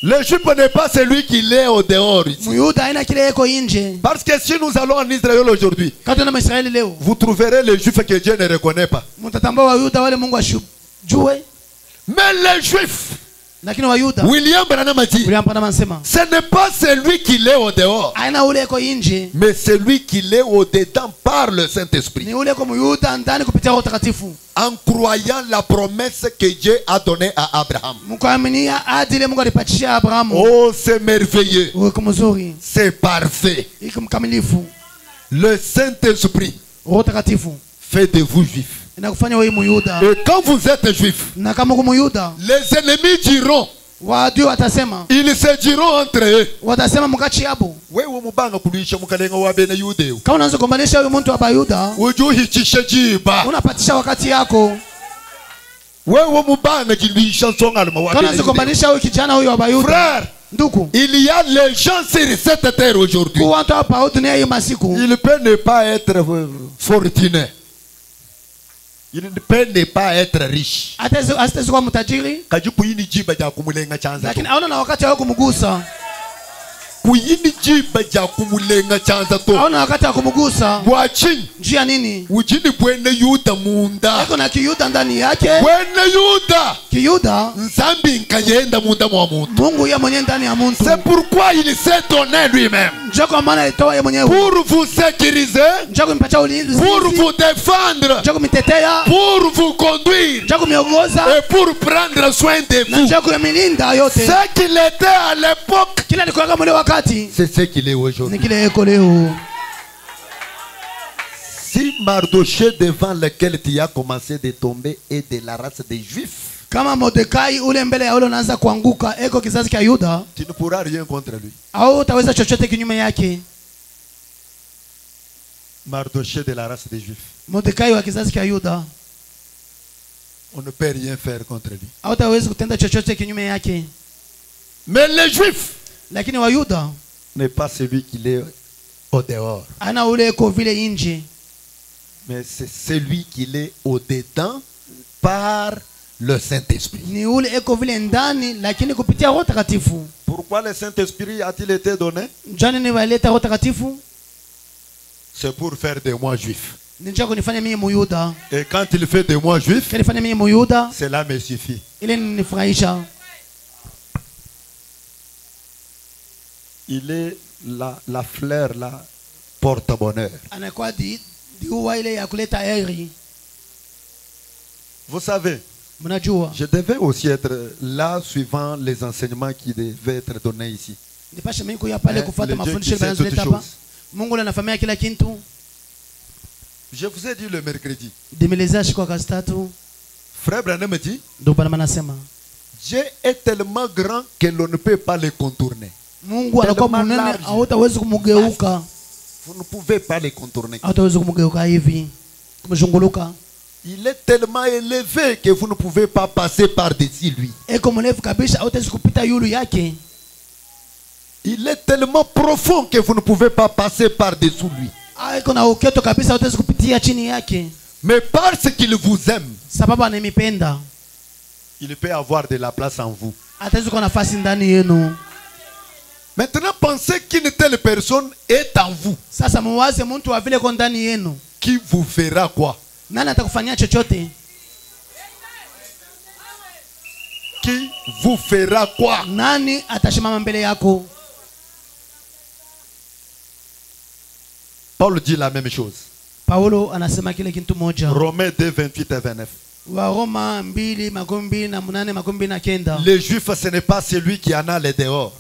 Le Juif n'est pas celui qui l'est au dehors ici. Muyuda haina kile eko nje. Parce que si nous allons en Israël aujourd'hui, Kati na Israeli leo, vous trouverez les Juifs que Dieu ne reconnaît pas. mtatambua Wayuda wale Mungu ashujue, Mais les Juifs, lakini Wayuda William Branham a dit, William Branham anasema ce n'est pas celui qui l'est au dehors, haina ule eko nje, mais celui qui l'est au dedans par le Saint-Esprit. ni ule eko Muyuda ndani kupitia Roho Takatifu, En croyant la promesse que Dieu a donnée à Abraham. mkuaminia ahadi ile Mungu alipatia Abrahamu. Oh, c'est merveilleux. Iko mzuri, C'est parfait. iko mkamilifu. Le Saint-Esprit Roho Takatifu fait de vous juifs. inakufanya wewe Muyuda, Et quand vous êtes juif, na kama uko Muyuda, les ennemis diront, waadui watasema, ils se diront entre eux, watasema mkachi hapo, wewe mubanga kulisha mukalenga wa bene yudeu, kama unaanza kumbanisha huyu mtu wa Bayuda, ujuhichishe jiba, unapatisha wakati yako. wewe mubanga jilisha songalma wa Kama bene unaanza yudeu. kumbanisha huyu kijana huyu wa Bayuda, Frère, ndugu, il y a les gens sur cette terre aujourd'hui. kwa watu hapa dunia hii masiku, Il peut ne pas être fortuné. Il peut ne pas être riche. hata kwa mtajiri, Kaji kuyini jiba ja kumulenga chanza. lakini haona na wakati wa kumgusa, Kuyini jiba ja kumulenga chanza to. haona wakati wa kumgusa. Watching. Njia nini? Ujini bwene yuda munda. Eko na kiyuda ndani yake. Bwene yuda. Kiyuda Nzambi nkayenda munda mwa muntu. Mungu yeye mwenyewe ndani ya mtu. C'est pourquoi il s'est donné lui-même. Njoo kwa maana alitoa yeye mwenyewe. Pour vous sécuriser. Njoo kumpatia ulinzi. Pour vous défendre. Njoo kumtetea. Pour vous conduire. Njoo kumiongoza. Et pour prendre soin de vous. Njoo kumlinda yote. Ce qu'il était à l'époque, Kila alikuwa kama ule wakati, c'est ce qu'il est aujourd'hui. ni kile eko leo. Si Mardoché devant lequel tu as commencé de tomber est de la race des Juifs, Kama Mordekai ule mbele ya ule unaanza kuanguka, eko kizazi cha Yuda, tu ne pourras rien contre lui. au utaweza chochote kinyume yake. Mardoché de la race des Juifs, Mordekai wa kizazi cha Yuda, on ne peut rien faire contre lui. au utaweza kutenda chochote kinyume yake. Mais les Juifs Lakini wa Yuda n'est pas celui qui est au dehors, ana ule eko vile nje, mais c'est celui qui est au dedans par le Saint-Esprit. ni ule eko vile ndani, lakini kupitia Roho Takatifu. Pourquoi le Saint-Esprit a-t-il été donné? Jana ni waleta Roho Takatifu, C'est pour faire de moi juif. ni njoo kunifanya mimi Muyuda. Et quand il fait de moi juif, Kanifanya mimi Muyuda, cela me suffit. ile nifurahisha. Il est la fleur, la porte-bonheur. Anakuwa diua ile ya kuleta heri. Vous savez, Mnajua, je devais aussi être là suivant les enseignements qui devaient être donnés ici. nipashe mimi kuya pale kufuata le Dieu mafundisho qui sait yanayoleta toutes hapa. choses. Mungu anafahamia kila kitu. Je vous ai dit le mercredi. Dimeleza shikwa kazi tatu. Frère Branham me dit, Ndio bana manasema. Dieu est tellement grand que l'on ne peut pas le contourner. Mungu anakuwa Tellement munene, large. hautaweza kumgeuka. Vous ne pouvez pas le contourner. Hautaweza kumgeuka hivi. Kumzunguluka. Il est tellement élevé que vous ne pouvez pas passer par-dessus lui. eko mrefu kabisa hautaweza kupita yulu yake. Il est tellement profond que vous ne pouvez pas passer par-dessous lui. Eko na uketo kabisa hautaweza kupitia chini yake. Mais parce qu'il vous aime, Sababu anamipenda, il peut avoir de la place en vous. ataweza kuwa nafasi ndani yenu. Maintenant, pensez qu'une telle personne est en vous. Sasa muwaze mtu wa vile ko ndani yenu. Qui vous fera quoi? Nani atakufanyia chochote? Qui vous fera quoi? Nani atashimama mbele yako? Paul dit la même chose. Paulo anasema kile kitu moja. Romains 2, 28 et 29. Waroma 2:28-29. Les Juifs, ce n'est pas celui qui en a les dehors.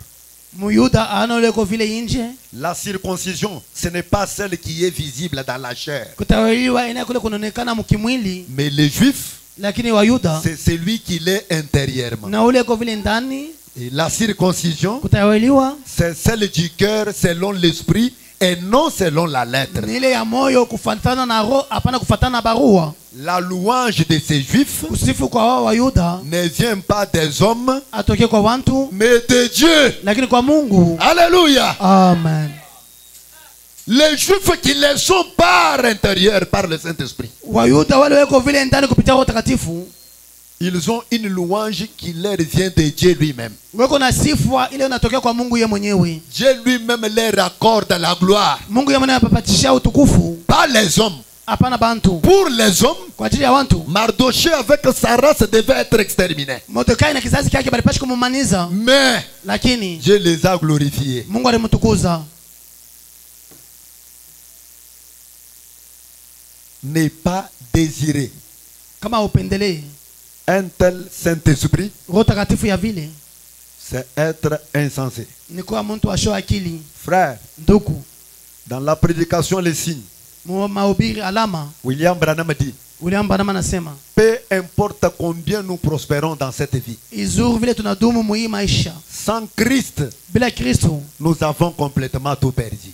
Muyuda anaoleko vile nje. La circoncision, ce n'est pas celle qui est visible dans la chair. Kutawaliwa ina kule kunaonekana mkimwili. Mais les Juifs, Lakini Wayuda c'est celui qui l'est intérieurement. na ule ko vile ndani. Et la circoncision, Kutawaliwa c'est celle du cœur selon l'esprit et non selon la lettre. ni ile ya moyo kufuatana na roho, hapana kufuatana na barua. La louange de ces Juifs Usifu kwa wao Wayuda ne vient pas des hommes, atoke kwa watu, mais de Dieu. lakini kwa Mungu. Alléluia. Amen. Les Juifs qui les sont par intérieur, par le Saint-Esprit, Wayuda wale weko vile ndani kupitia Roho Takatifu, ils ont une louange qui leur vient de Dieu lui-même. weko na sifa ile inatokea kwa Mungu yeye mwenyewe. Dieu lui-même leur accorde la gloire. Mungu yeye mwenyewe anapapatisha utukufu, Pas les hommes. hapana bantu. Pour les hommes, Kwa ajili ya watu, Mardochée avec sa race devait être exterminé. Mordekai na kizazi chake balipasha kumumaniza, Mais lakini Dieu les a glorifiés. Mungu alimtukuza. Ne pas désirer Kama upendelee un tel Saint-Esprit, Roho Takatifu ya vile c'est être insensé. ni kwa mtu asho akili. Frère, Ndugu, dans la prédication, les signes, mahubiri alama, William Branham dit, William Branham anasema peu importe combien nous prospérons dans cette vie, izuru vile tunadumu muhii maisha, sans Christ, bila Kristo nous avons complètement tout perdu.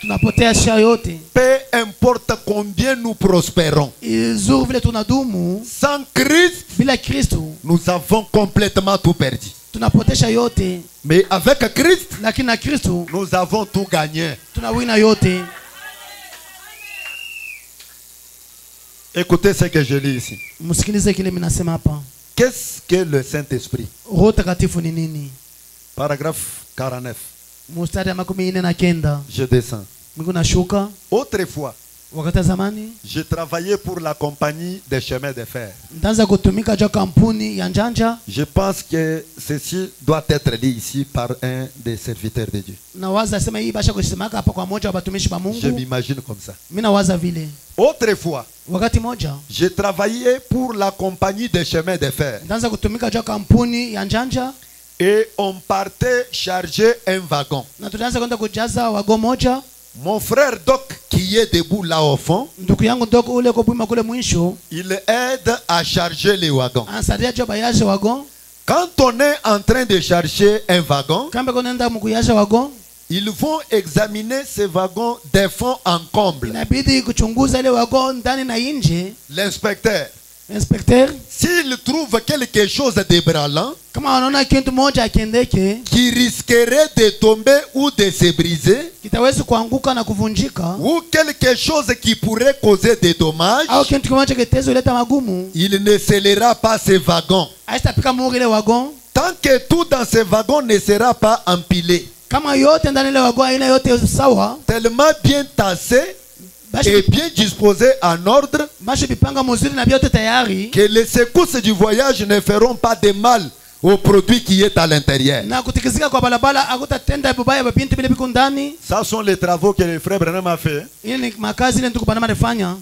tunapotea sha yote. Peu importe combien nous prospérons, Izuru vile tunadumu sans Christ, bila Kristo nous avons complètement tout perdu. tunapotesha yote, Mais avec Christ, lakini na Kristo nous avons tout gagné. tunawina yote. Écoutez ce que je lis ici. Msikilize kile mimi nasema hapa. Qu'est-ce que le Saint-Esprit? Roho Takatifu ni nini? Paragraphe 49. Mstari ya 49. Je descends. Mungu nashuka. Autrefois, Wakati zamani j'ai travaillé pour la compagnie des chemins de fer. ndanza kutumika juu kampuni ya njanja, Je pense que ceci doit être dit ici par un des serviteurs de Dieu. na waza sema hii basha kusemaka hapa kwa moja wa batumishi ba Je Mungu. m'imagine comme ça. Mimi nawaza vile. Autrefois, Wakati moja j'ai travaillé pour la compagnie des chemins de fer. ndanza kutumika juu kampuni ya njanja, Et on partait charger un wagon. na tulianza kwenda kujaza wago moja. Mon frère Doc, qui est debout là au fond, Ndugu yangu ndogo ule kwa bwima kule mwisho il aide à charger les wagons. anasaidia juu bayaje wago. Quand on est en train de charger un wagon, Kamba kunaenda mkuyaje wago, ils vont examiner ces wagons de fond en comble. inabidi kuchunguza ile wago ndani na nje. L'inspecteur, Inspecteur, s'il trouve quelque chose d'ébranlant kama wanaona kitu moja akiendeke qui risquerait de tomber ou de se briser, kitaweza kuanguka na kuvunjika, ou quelque chose qui pourrait causer des dommages, au kitu kimoja kitaweza kuleta magumu, il ne scellera pas ces wagons. haitapika muhuri ile wagon. Tant que tout dans ces wagons ne sera pas empilé, Kama yote ndani ile wagon aina yote sawa, tellement bien tassé et bien disposé en ordre, bashi bipanga muzuri na vyote tayari, que les secousses du voyage ne feront pas de mal au produit qui est à l'intérieur. na kutikizika kwa balabala akutatenda bubaya babintu bile biko ndani. Ça sont les travaux que le frère Branham a fait. Ile ni makazi ile ndugu Branham alifanya.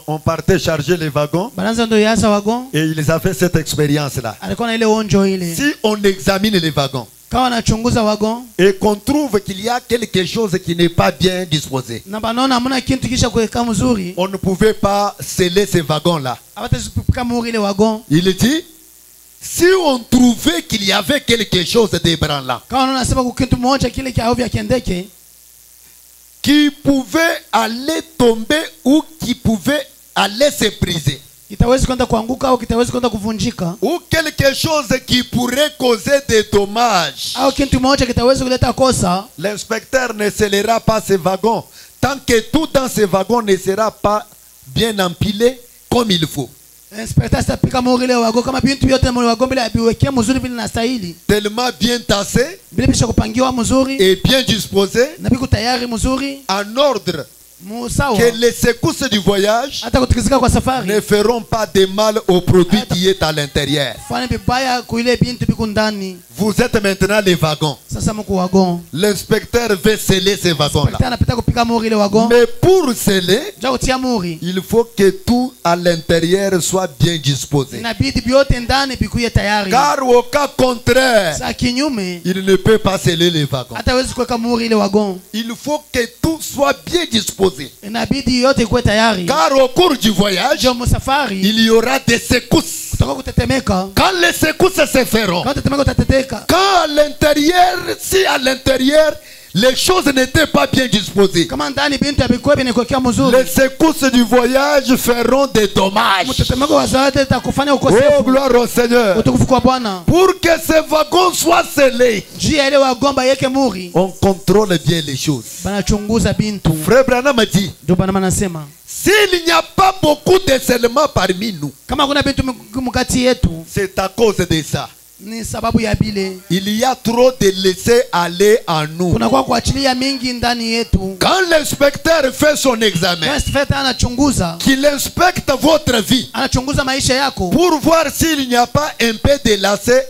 On partait charger les wagons Balanza ndo yasa wagon, et ils avaient cette expérience-là. alikuwa na ile onjo ile. Si on examine les wagons Kama anachunguza wagon et qu'on trouve qu'il y a quelque chose qui n'est pas bien disposé, na banona hamna kitu kisha kuweka mzuri, on ne pouvait pas sceller ces wagons-là. abatazipika muhuri ile wagon. Il dit, si on trouvait qu'il y avait quelque chose d'ébranlant Kama unaona sema kitu moja kile kia ovya kiendeke qui pouvait aller tomber ou qui pouvait aller se briser, kitaweza kwenda kuanguka au kitaweza kwenda kuvunjika, ou quelque chose qui pourrait causer des dommages, au kitu moja kitaweza kuleta kosa, l'inspecteur ne scellera pas ces wagons tant que tout dans ces wagons ne sera pas bien empilé comme il faut. inspecteur atapika muhuri ile wago kama bintu yote mu wago bila abiwekea mzuri vile nastahili, Tellement bien tassé bila bisha kupangiwa mzuri et bien disposé, na biku tayari mzuri en ordre musawa, que les secousses du voyage hata kutikizika kwa safari ne feront pas de mal au produit qui est à l'intérieur. fanya bibaya kuile bintu biku ndani. Vous êtes maintenant les wagons. Sasa mko wago, L'inspecteur veut sceller ces wagons-là. inspecteur anapita kupika muhuri ile wago, Mais pour sceller, ja kutia muhuri il faut que tout à l'intérieur soit bien disposé. inabidi biote ndani bikuye tayari, Car au cas contraire, sa kinyume il ne peut pas sceller les wagons. hata wezi kuweka muhuri ile wago, Il faut que tout soit bien disposé. inabidi yote ikuwe tayari. Car au cours du voyage, Jo musafari il y aura des secousses. kutoka kutetemeka, Quand les secousses se feront, kama tetemeka utateteka, quand à l'intérieur, si à l'intérieur, les choses n'étaient pas bien disposées, kama ndani bintu abikuwe binakuwekea mzuri, les secousses du voyage feront des dommages. mtetemeko wa zawadi itakufanya Oh, ukosefu. gloire au Seigneur. Utukufu kwa Bwana. Pour que ces wagons soient scellés, Njia ile wagomba yeke muri, on contrôle bien les choses. banachunguza bintu. Frère Branham a dit, Ndio bana manasema s'il n'y a pas beaucoup de scellements parmi nous, kama kuna bintu mkati yetu c'est à cause de ça. ni sababu ya bile, Il y a trop de laisser aller en nous. kunakuwa kuachilia mingi ndani yetu. Quand l'inspecteur fait son examen, Inspector anachunguza, qu'il inspecte votre vie anachunguza maisha yako pour voir s'il n'y a pas un peu de laisser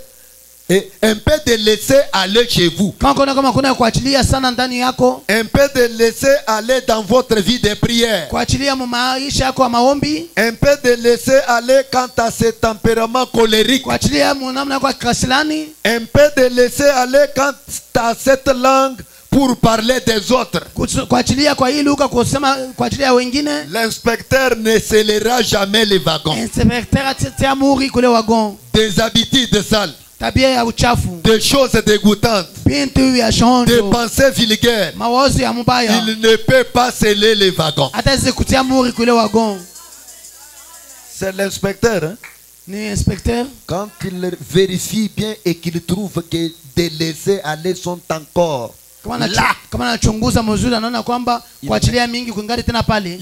et un peu de laisser aller chez vous, kama kuna kuachilia sana ndani yako, un peu de laisser aller dans votre vie de prière, kuachilia mu maisha yako ya maombi, un peu de laisser aller quant à ce tempérament colérique, kuachilia mu namna yako ya kasilani, un peu de laisser aller quant à cette langue pour parler des autres. kuachilia kwa hii lugha kusema kuachilia wengine. L'inspecteur ne scellera jamais les wagons. Inspector atia muri kule wagon, Des habitudes sales, tabia ya uchafu, des choses dégoûtantes, bintu ya des shonjo, pensées vulgaires. mawazo ya mubaya, Il ne peut pas sceller les wagons. hata zikutia muri kule wagon. C'est l'inspecteur. Hein? Ni inspecteur Quand il vérifie bien et qu'il trouve que des laissés aller sont encore kama anachunguza mzuri, anaona kwamba kuachilia mingi kungali tena pale,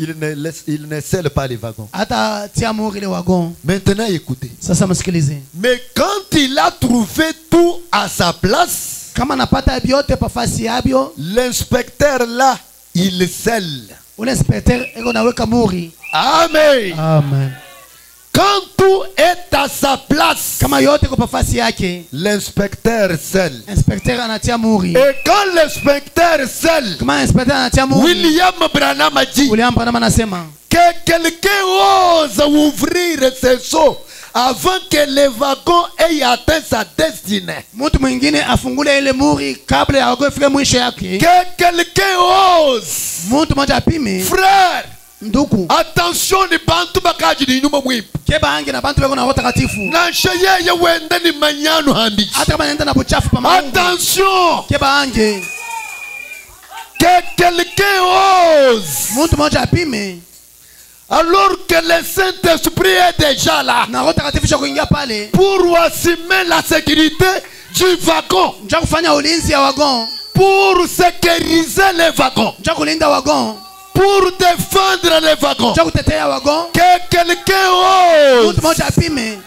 il ne scelle pas les wagons. hata tia muri ile wagon. Maintenant, écoutez. Sasa msikilize, Mais quand il a trouvé tout à sa place, kama napata biote pafasi yabyo, l'inspecteur là, il scelle. ule inspecteur eko naweka muri. Amen. Amen. Quand tout est à sa place, Kama yote kwa pafasi yake, l'inspecteur scelle. inspecteur anatia muri. Et quand l'inspecteur scelle, Kama inspecteur anatia muri, William Branham a dit William Branham anasema que quelqu'un ose ouvrir ses seaux avant que le wagon ait atteint sa destinée. mtu mwingine afungule ile muri kabla ya wagon ifike mwisho yake. Que quelqu'un ose. Mtu mmoja apime. Frère, Nduku, attention ni bantu bakaji ni nyuma mwipu. keba ange na bantu beko na roho takatifu. Na sheyeye wende ni manyano hambiki. Hata kama nenda na buchafu pa Mungu. Attention. Keba ange. Que quelqu'un ose. Mtu mmoja apime. Alors que le Saint-Esprit est déjà là. Na roho takatifu sha kuingia pale. Pour assumer la sécurité du wagon. Nja kufanya ulinzi ya wagon. Pour sécuriser les wagons. Nja kulinda wagon. Pour défendre les wagons. Nja kutetea wagon. Que quelqu'un ose. Mtu mmoja apime.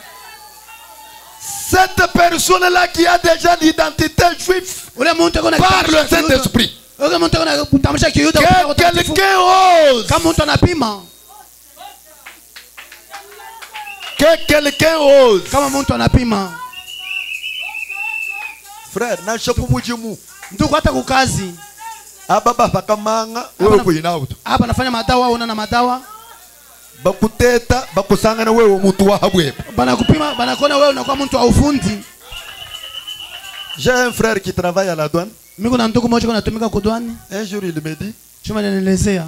Cette personne-là qui a déjà l'identité juive Ule mtu eko na par le Saint-Esprit. Ule mtu eko na kutamsha kiyuda Que kwa takatifu. quelqu'un ose. Kama mtu anapima. Que quelqu'un ose. Kama mtu anapima. Frère, na shopu mujimu. Ndugu hata kukazi. Ababa bakamanga wewe kuyina auto. Hapa nafanya madawa, una na madawa. Bakuteta bakusangana wewe mtu wa habwe. Banakupima, banakona wewe unakuwa mtu wa ufundi. J'ai un frère qui travaille à la douane. Mimi na ndugu mmoja anatumika kudwani. Un jour il me dit, Chuma nielezea.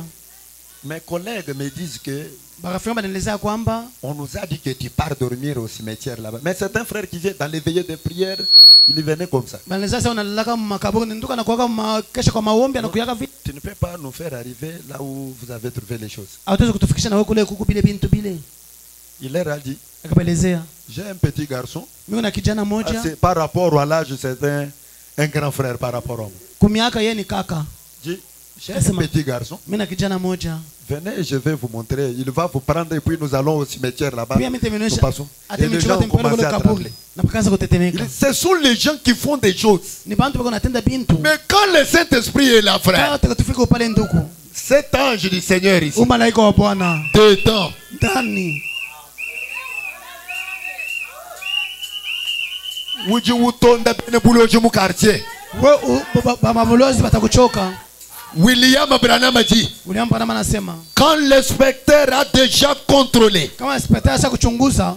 mes collègues me disent que Barafika banielezea kwamba on nous a dit que tu pars dormir au cimetière là-bas. Mais c'est un frère qui vient dans les veillées de prière. Il venait comme ça. banielezea sasa unalala makaburi, ndugu anakuwa kesha kwa maombi anakuyaga vipi? Tu ne peux pas nous faire arriver là où vous avez trouvé les choses. Hauwezi kutufikisha na wewe kule kuku bile bintu bile. Il leur a dit, Akabaelezea, j'ai un petit garçon. mimi na kijana moja. C'est par rapport à l'âge, c'est un grand frère par rapport à moi. Kumiaka yeye ni kaka. J'ai un petit garçon. Mimi na kijana moja. Venez, je vais vous montrer. Il va vous prendre et puis nous allons au cimetière là-bas. Nous passons. Et les gens ont commencé à trembler. Ce sont les gens qui font des choses. Mais quand le Saint-Esprit est là, frère, cet ange du Seigneur ici, dedans, William Branham a dit, quand l'inspecteur a déjà contrôlé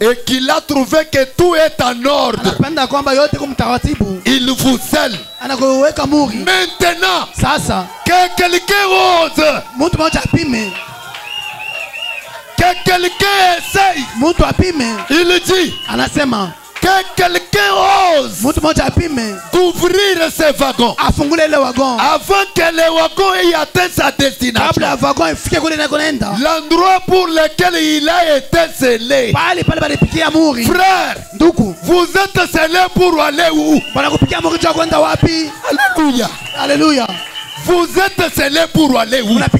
et qu'il a trouvé que tout est en ordre, il vous scelle. Maintenant, que quelqu'un ose, que quelqu'un essaye, il dit, que quelqu'un ose d'ouvrir ces wagons avant que les wagons aient atteint sa destination. L'endroit pour lequel il a été scellé. Frère, vous êtes scellé pour aller où? Alléluia. Alléluia. Vous êtes scellé pour aller où? Parce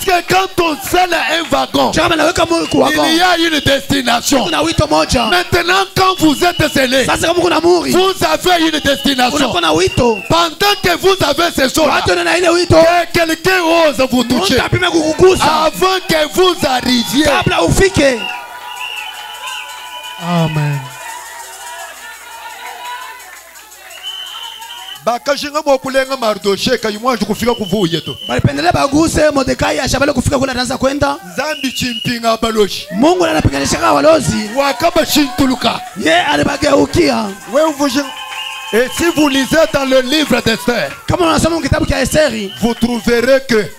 que quand on scelle un wagon, il y a une destination. Maintenant, quand vous êtes scellé, vous avez une destination. Pendant que vous avez ce sort-là, que quelqu'un ose vous toucher avant que vous arriviez. Amen. Balipendelea baguse Mordekai ashabale kufika kule anaanza kwenda. Mungu anapiganisha walozi. Ye alibageukia. Et si vous lisez dans le livre d'Esther, vous trouverez que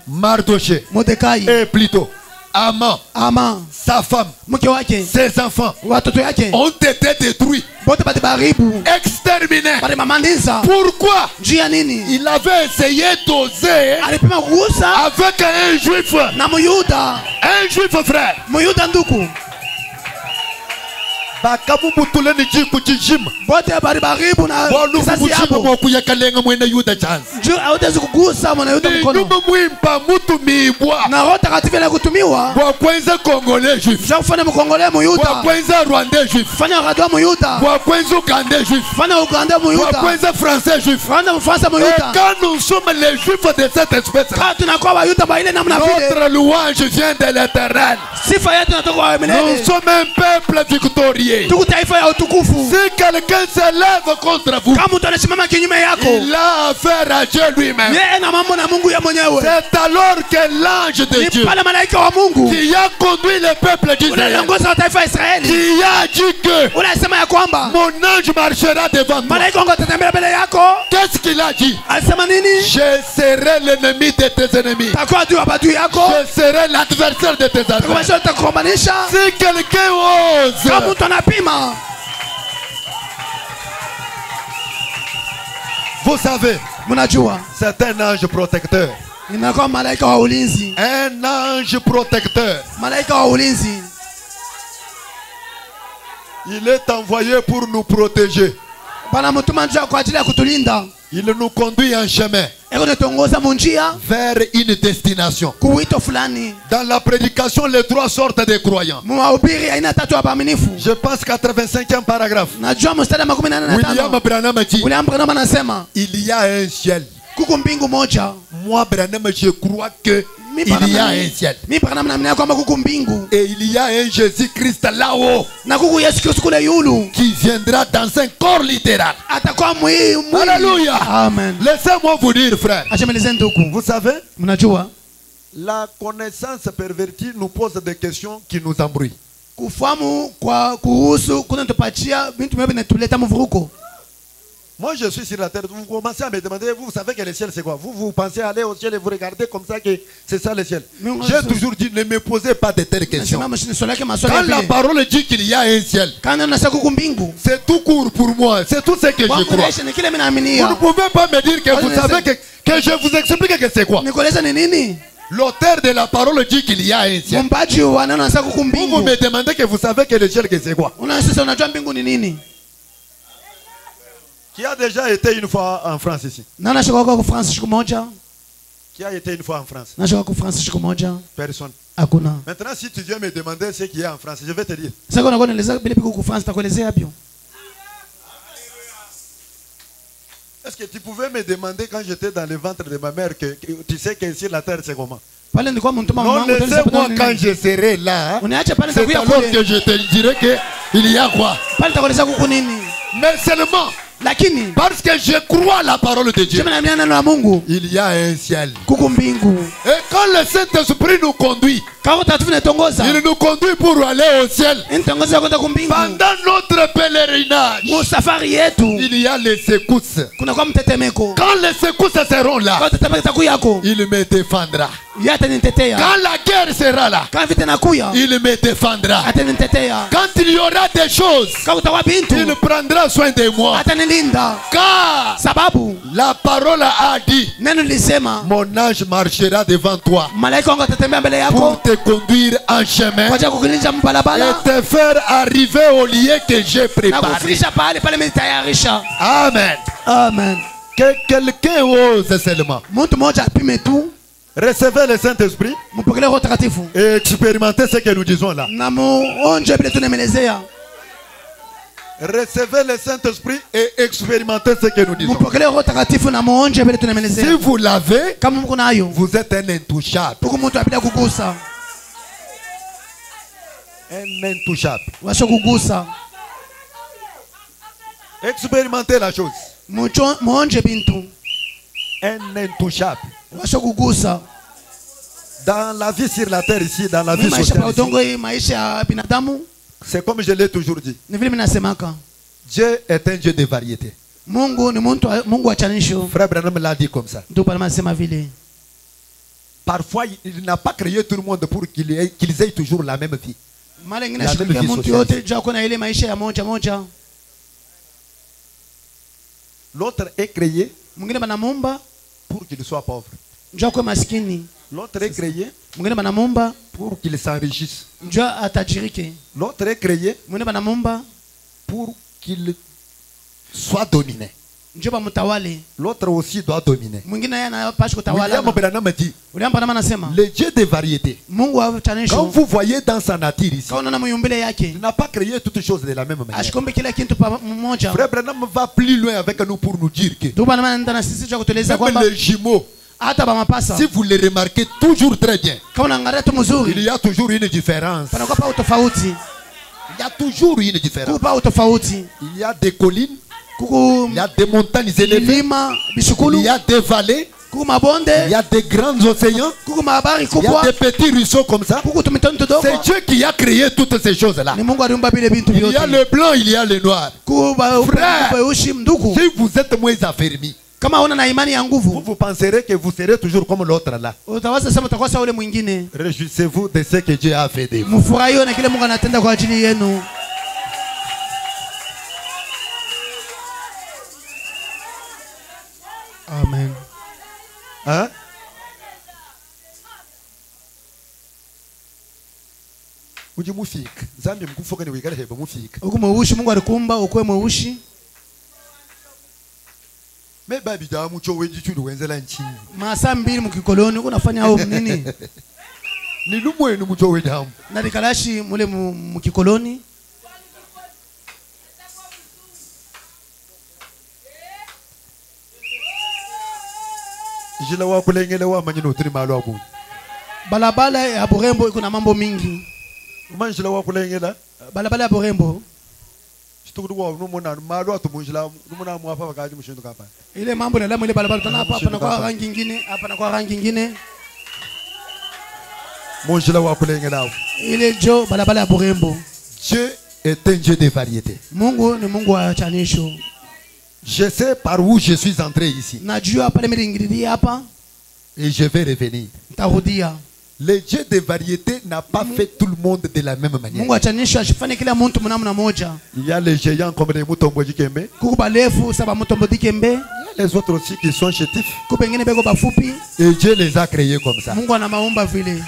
Mardoché, et plutôt Aman, sa femme, ses enfants ont été détruits, exterminés. Pourquoi? Il avait essayé d'oser avec un juif, frère. Quand nous sommes les juifs de cette espèce, notre louange vient de l'Éternel. Nous sommes un peuple victorieux. Si quelqu'un se lève contre vous, il a affaire à Dieu lui-même. C'est alors que l'ange de Dieu qui a conduit le peuple d'Israël, qui a dit que mon ange marchera devant toi. Qu'est-ce qu'il a dit? Je serai l'ennemi de tes ennemis. Je serai l'adversaire de tes adversaires. Si quelqu'un ose, vous savez, c'est un ange protecteur. Un ange protecteur. Il est envoyé pour nous protéger. Il nous conduit en chemin vers une destination. Dans la prédication, les trois sortes de croyants. Je pense 85e paragraphe. William Branham a dit, il y a un ciel. Moi, Branham, je crois que il y a un ciel. Et il y a un Jésus-Christ là-haut qui viendra dans un corps littéral. Alléluia. Amen. Laissez-moi vous dire, frère. Vous savez, la connaissance pervertie nous pose des questions qui nous embrouillent. Moi je suis sur la terre, vous commencez à me demander, vous savez que le ciel c'est quoi? Vous pensez aller au ciel et vous regardez comme ça que c'est ça le ciel. J'ai toujours dit, ne me posez pas de telles questions. Quand la parole dit qu'il y a un ciel, c'est tout court pour moi, c'est tout ce que je crois. Vous ne pouvez pas me dire que vous savez que je vous explique que c'est quoi. L'auteur de la parole dit qu'il y a un ciel. Mumbaji wa neno anasema kuko Vous mbingu. me demandez que vous savez que le ciel c'est quoi? Sasa unajua mbingu ni nini? Qui a déjà été une fois en France ici? Nani ashaka kwa France siku moja? Qui a été une fois en France? Nashaka kwa France siku moja? Personne. Hakuna. Maintenant, si tu viens me demander ce qu'il y a en France, je vais te dire. Sasa unakuwa unaeleza bila piko kwa France takuelezea hapo. Est-ce que tu pouvais me demander quand j'étais dans le ventre de ma mère que tu sais que ici la terre c'est comment? Pale ndiko mtu mama Non, wangu laissez-moi quand je serai là. Uniache pale C'est nitakuja alors kule. que je te dirai que il y a quoi? Pale nitakueleza kuko nini? Mais seulement Lakini parce que je crois à la parole de Dieu. sema na neno la Mungu. Il y a un ciel. Kuko mbingu. Et quand le Saint-Esprit nous conduit, Kama utatufu netongoza. il nous conduit pour aller au ciel. Nitongoza kwenda kumbingu. Pendant notre pèlerinage, Musafari yetu il y a les secousses. kuna kwa mtetemeko. Quand les secousses seront là, Kwa tetemeko takuyako. il me défendra. Yata nitetea. Quand la guerre sera là, Kama vita nakuya. il me défendra. Atanitetea. Quand il y aura des choses, Kama utakuwa bintu. il prendra soin de moi. Atanilinda. Car Sababu la parole a dit, neno lisema mon ange marchera devant toi malaika wangu atatembea mbele pour yako te conduire en chemin kwa ajili ya kukulinda mbalabala et te faire arriver au lieu que j'ai na préparé. kufikisha pale pale nimetayarisha. Amen. Amen. Que quelqu'un ose seulement Mtu mmoja apime tu, recevez le Saint-Esprit mpokelee Roho Takatifu et expérimentez ce que nous disons là. na muonje vile tunamelezea. Recevez le Saint-Esprit et expérimentez ce que nous disons. Mpokelee Roho Takatifu na muonje vile Si tunamelezea. vous l'avez, Kama mko nayo, vous êtes un intouchable. huko mtu apenda kugusa, Un intouchable. washo kugusa. Expérimentez la chose. Muonje bintu, Un intouchable. washo kugusa. Dans la vie sur la terre ici, dans la vie Maisha sociale pa ici, udongo hii, maisha ya binadamu c'est comme je l'ai toujours dit. ni vile minasemaka. Dieu est un Dieu de variété. Mungu ni Mungu wa chanisho. Frère Branham l'a dit comme ça. Ndio pale nasema vile. Parfois, il n'a pas créé tout le monde pour qu'ils aient toujours la même vie. Mara ingine La shukia même vie mtu yote jua kuna ile maisha ya moja moja. L'autre est créé Mwingine banamuumba pour qu'il soit pauvre. njua kwa maskini. L'autre est créé Mwingine banamuumba pour qu'il s'enrichisse. njua atajirike. L'autre est créé Mwingine banamuumba pour qu'il soit dominé. njua bamutawale. L'autre aussi doit dominer. Mwingine yeye anapaswa kutawala. William Branham dit, Uliamba nama nasema le Dieu de variété. Mungu wa Quand chanisho. vous voyez dans sa nature ici, Kaona na muyumbile yake. il n'a pas créé toutes choses de la même manière. Ashikombe kila kitu pa mmoja. Frère Branham va plus loin avec nous pour nous dire que Ndio bana maana ndana sisi jua kutueleza même kwamba les jumeaux, hata ba mapasa si vous les remarquez toujours très bien, kama unaangalia tu il mzuri y a toujours une différence. panakuwa pa utofauti. Il y a toujours une différence. Kupa utofauti. Il y a des collines, Kuku il y a des montagnes élevées, milima bishukulu, il y a des vallées, kuku mabonde, il y a des grands océans, kuku mahabari il y a kubwa, des petits ruisseaux comme ça. kuku tumitoni tudogo. C'est Dieu qui a créé toutes ces choses-là. Ni Mungu aliumba vile vitu Il y a vyote. le blanc, il y a le noir. Frère, Kuweushi ndugu. si vous êtes moins affermis, Kama una na imani ya nguvu, vous penserez que vous serez toujours comme l'autre là. utawaza sema utakuwa sawa ule mwingine. Réjouissez-vous de ce que Dieu a fait de vous. Mfurahie na kile Mungu anatenda kwa ajili yenu. Amen. Hein? Uje mufika. Zambi mkufoka ni wikale heba mufika. Uko mweushi, Mungu alikuumba ukwe mweushi. Me babi da mucho wenji chudu wenzela nchini. Masaa 2 mkikoloni unafanya au nini? Ni lumwenu mucho wedamu. Na likalashi mule mkikoloni. Jila wa kulengele wa manyino tiri malo abu. Balabala ya Borembo iko na mambo mingi. Manjila wa kulengela. Balabala ya Borembo Shitukudu wa numuna malo atumunjila numuna muafa wakaji mushindu kapa. ile mambo na ile balabala tuna hapa na kwa rangi nyingine, hapa na kwa rangi nyingine. Munjila wa kulengela. Ile jo balabala ya Borembo. Dieu est un Dieu de variété. Mungu ni Mungu wa chanisho. Je sais par où je suis entré ici. Najua pale miringiridia hapa Et je vais revenir. nitarudia. Le Dieu de variété n'a pas fait tout le monde de la même manière. Mungu wa chanisho ashifanye kila mtu mnamna moja. Il y a les géants comme les moutons Kembe. Kuku balefu saba mtombo dikembe. Il y a les autres aussi qui sont chétifs. Kupengine beko bafupi. Et Dieu les a créés comme ça. Mungu anamaumba vile.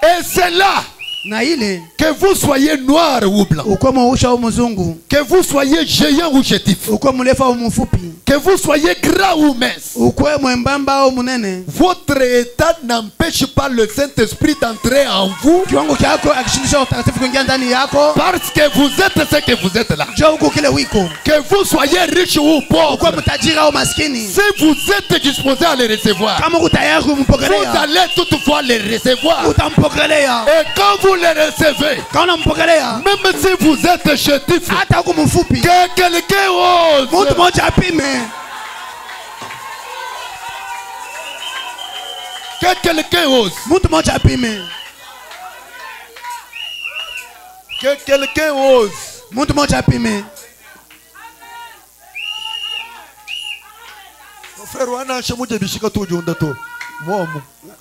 Et c'est là Na ile que vous soyez noir ou blanc, uko mweusi au mzungu, que vous soyez géant ou chétif, uko mrefu au mfupi, que vous soyez gras ou mince, uko mwembamba au munene, votre état n'empêche pas le Saint-Esprit d'entrer en vous, kiwango chako akishindisha utakatifu kuingia ndani yako, parce que vous êtes ce que vous êtes là. jo uko kile wiko, Que vous soyez riche ou uko pauvre, mtajiri au maskini, si vous êtes disposé à les recevoir, kama uko tayari vous kumpokelea, allez toutefois les recevoir. utampokelea. Et quand vous les recevez, Kama unampokelea, même si vous êtes chétif, hata uko mfupi, que quelqu'un mtu ose, mmoja apime, que quelqu'un ose, mtu mmoja apime, que quelqu'un ose. mtu mmoja apime. Frère, wana shemuje bishika tu junda tu. Momu.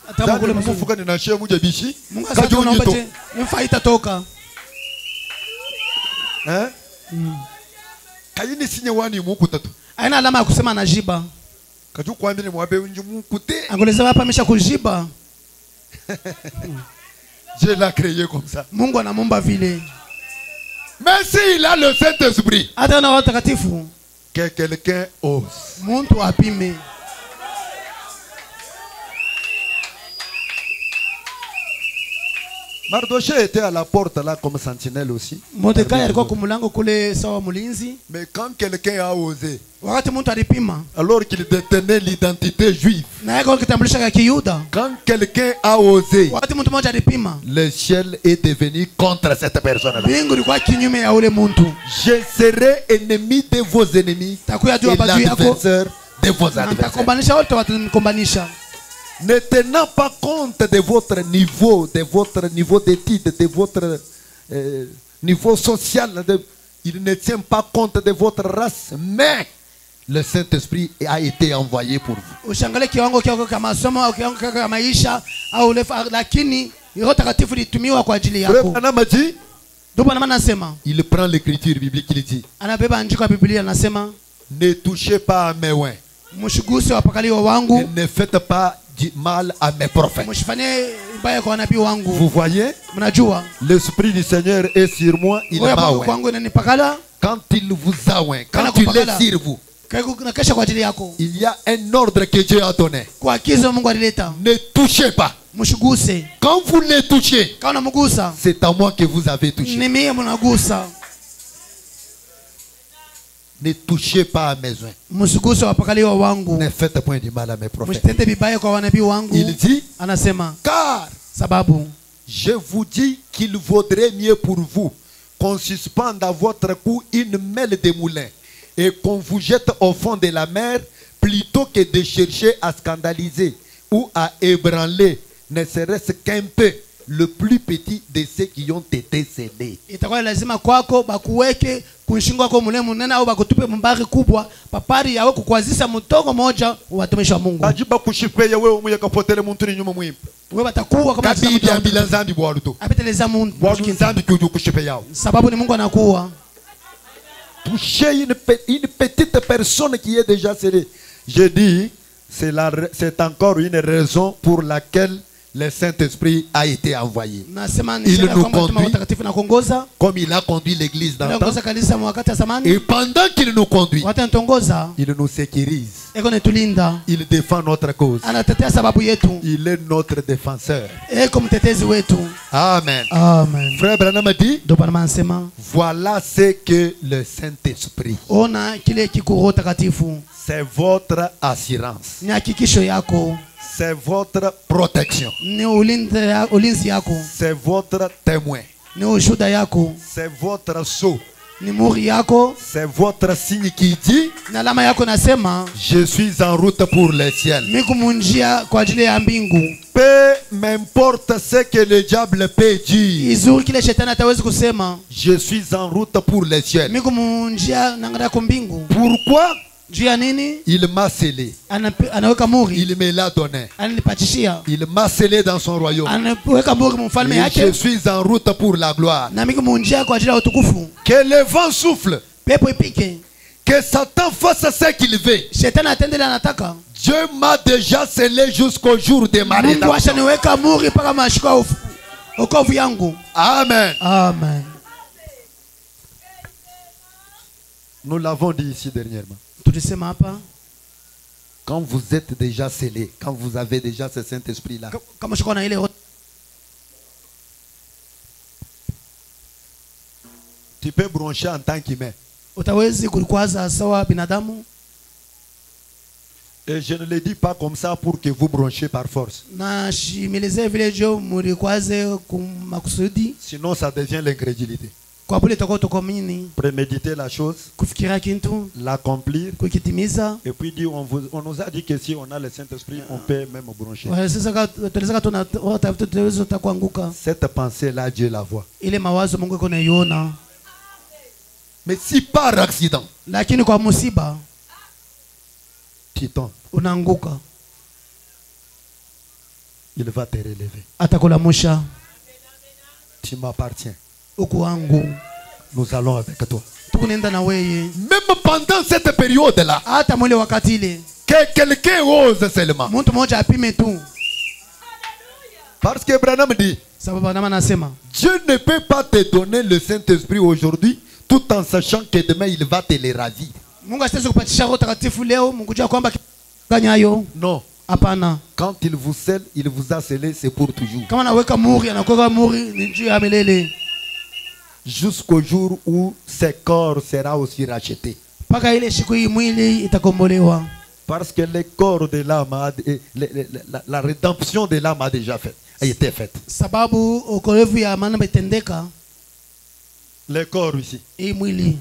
Atama kule mzungu. Mufuka ni shemuje bishi. Mungu asante unaomba je, mfaita toka. Kayini sinye wani muku tatu. Haina alama ya kusema anajiba. Kaju kuambia mwabe unji muku te. Angoleza hapa amesha kujiba. Dieu l'a créé comme ça. Mungu anamuumba vile. Mais s'il a le Saint-Esprit, Hata na watakatifu, que quelqu'un ose. mtu apime. Mardoché était à la porte là comme sentinelle aussi. Mordekai alikuwa kumulango kule sawa mulinzi. Mais quand quelqu'un a osé, Wakati mtu alipima, alors qu'il détenait l'identité juive, na yeye kitambulisho cha Kiyuda. quand quelqu'un a osé, Wakati mtu mmoja alipima, le ciel est devenu contre cette personne-là. mbingu ilikuwa kinyume ya ule mtu. Je serai ennemi de vos ennemis Takuya et juu badu yako, l'adversaire de vos adversaires. nitakombanisha wote watanikombanisha. Ne tenant pas compte de votre niveau d'études, de votre niveau social, il ne tient pas compte de votre race, mais le Saint-Esprit a été envoyé pour vous. Usiangalie kiwango chako kama masomo au kiwango chako kama maisha au ulefa, lakini Roho Takatifu litumiwa kwa ajili yako. Ndio maana nasema, il prend l'écriture biblique, il dit, anabeba andiko la Biblia, anasema ne touchez pas à mes oins, mshigusi wa pakaliwa wangu, ne faites pas du mal à mes prophètes. msifanye mbaya kwa nabii wangu. Vous voyez, Mnajua l'Esprit du Seigneur est sur moi, il m'a oint. kwangu inanipakala, Quand il vous a oint, quand il est sur vous, na kesha kwa ajili yako. il y a un ordre que Dieu a donné. Kwa agizo Mungu alileta, Ne touchez pas. mshiguse. Quand vous les touchez, Kama unamgusa, c'est à moi que vous avez touché. ni mimi mnagusa. Ne touchez pas à mes oins. Msiguse wa pakaliwa wangu, Ne faites point du mal à mes prophètes. msitende vibaya kwa wanabii wangu. Il dit, Anasema car sababu je vous dis qu'il vaudrait mieux pour vous qu'on suspende à votre cou une mêle de moulin et qu'on vous jette au fond de la mer plutôt que de chercher à scandaliser ou à ébranler, ne serait-ce qu'un peu, le plus petit de ceux qui ont été scellés. itakuwa lazima kwako bakuweke kunshingo wako mule munene au bakutupe mbari kubwa papari yawe kukwazisa mtogo moja wa watumishi wa Mungu. Ajiba kushipe ya wewe umuye kapotele muntu ni nyuma mwimpa. Wewe batakuwa kama Kabibi ambila nzambi bwaluto. apiteleza Mungu. Bwalu nzambi kuju kushipe yao. Sababu ni Mungu anakuwa. Toucher une petite personne qui est déjà scellée. Je dis, c'est encore une raison pour laquelle le Saint-Esprit a été envoyé. Il nous conduit comme il a conduit l'église dans le temps. Et pendant qu'il nous conduit, il nous sécurise. Il défend notre cause. Il est notre défenseur. Amen. Amen. Frère Branham a dit, voilà ce que le Saint-Esprit. C'est votre assurance. C'est votre protection. C'est votre témoin. C'est votre sceau. C'est votre signe qui dit, je suis en route pour le ciel. Peu m'importe ce que le diable peut dire, je suis en route pour le ciel. Pourquoi? Il m'a scellé. Il me l'a donné. Il m'a scellé dans son royaume. Et je suis en route pour la gloire. Que le vent souffle, Que Satan fasse ce qu'il veut. Shetani atendele anataka. Dieu m'a déjà scellé jusqu'au jour de ma Mungu rédemption. ashaniweka muri mpaka mashiko okovu yangu. Amen. Amen. Nous l'avons dit ici dernièrement. Tulisema hapa Quand vous êtes déjà scellé, quand vous avez déjà ce Saint-Esprit-là, kama shiko na ile tu peux broncher en tant qu'humain. utawezi kulikwaza sawa binadamu. Et je ne le dis pas comme ça pour que vous branchiez par force. Na shimilize vile jo mulikwaze kumakusudi. Sinon, ça devient l'incrédulité. Kwa bule toko tokomini. Préméditer la chose, Kufikiria kintu. l'accomplir, Kukitimiza. et puis dire, on nous a dit que si on a le Saint-Esprit, on peut même broncher. Sasa tulizaka tunaweza kuanguka. Cette pensée-là, Dieu la voit. Ile mawazo Mungu iko naiona. Mais si par accident, Lakini kwa musiba tu tombes, unaanguka, il va te relever. atakulamusha. Tu m'appartiens. Uku wangu. Nous allons avec toi. Tukunenda na weye. Même pendant cette période-là, Hata mwile wakati ile. que quelqu'un ose seulement. Mtu mmoja apime tu. Parce que Branham dit, Sababu nama nasema. Dieu ne peut pas te donner le Saint-Esprit aujourd'hui, tout en sachant que demain il va te le ravir. Mungu asitezi kupatisha Roho Takatifu leo, Mungu jua kwamba ganyayo. Non. Hapana. Quand il vous scelle, il vous a scellé, c'est pour toujours. Kama naweka muri, anakuweka muri ni juu ya milele. Jusqu'au jour où ce corps sera aussi racheté. Paka ile siku hii mwili itakombolewa. Parce que le corps de l'âme, la rédemption de l'âme a déjà été faite. Sababu okolevu ya maana betendeka. Le corps ici Hii mwili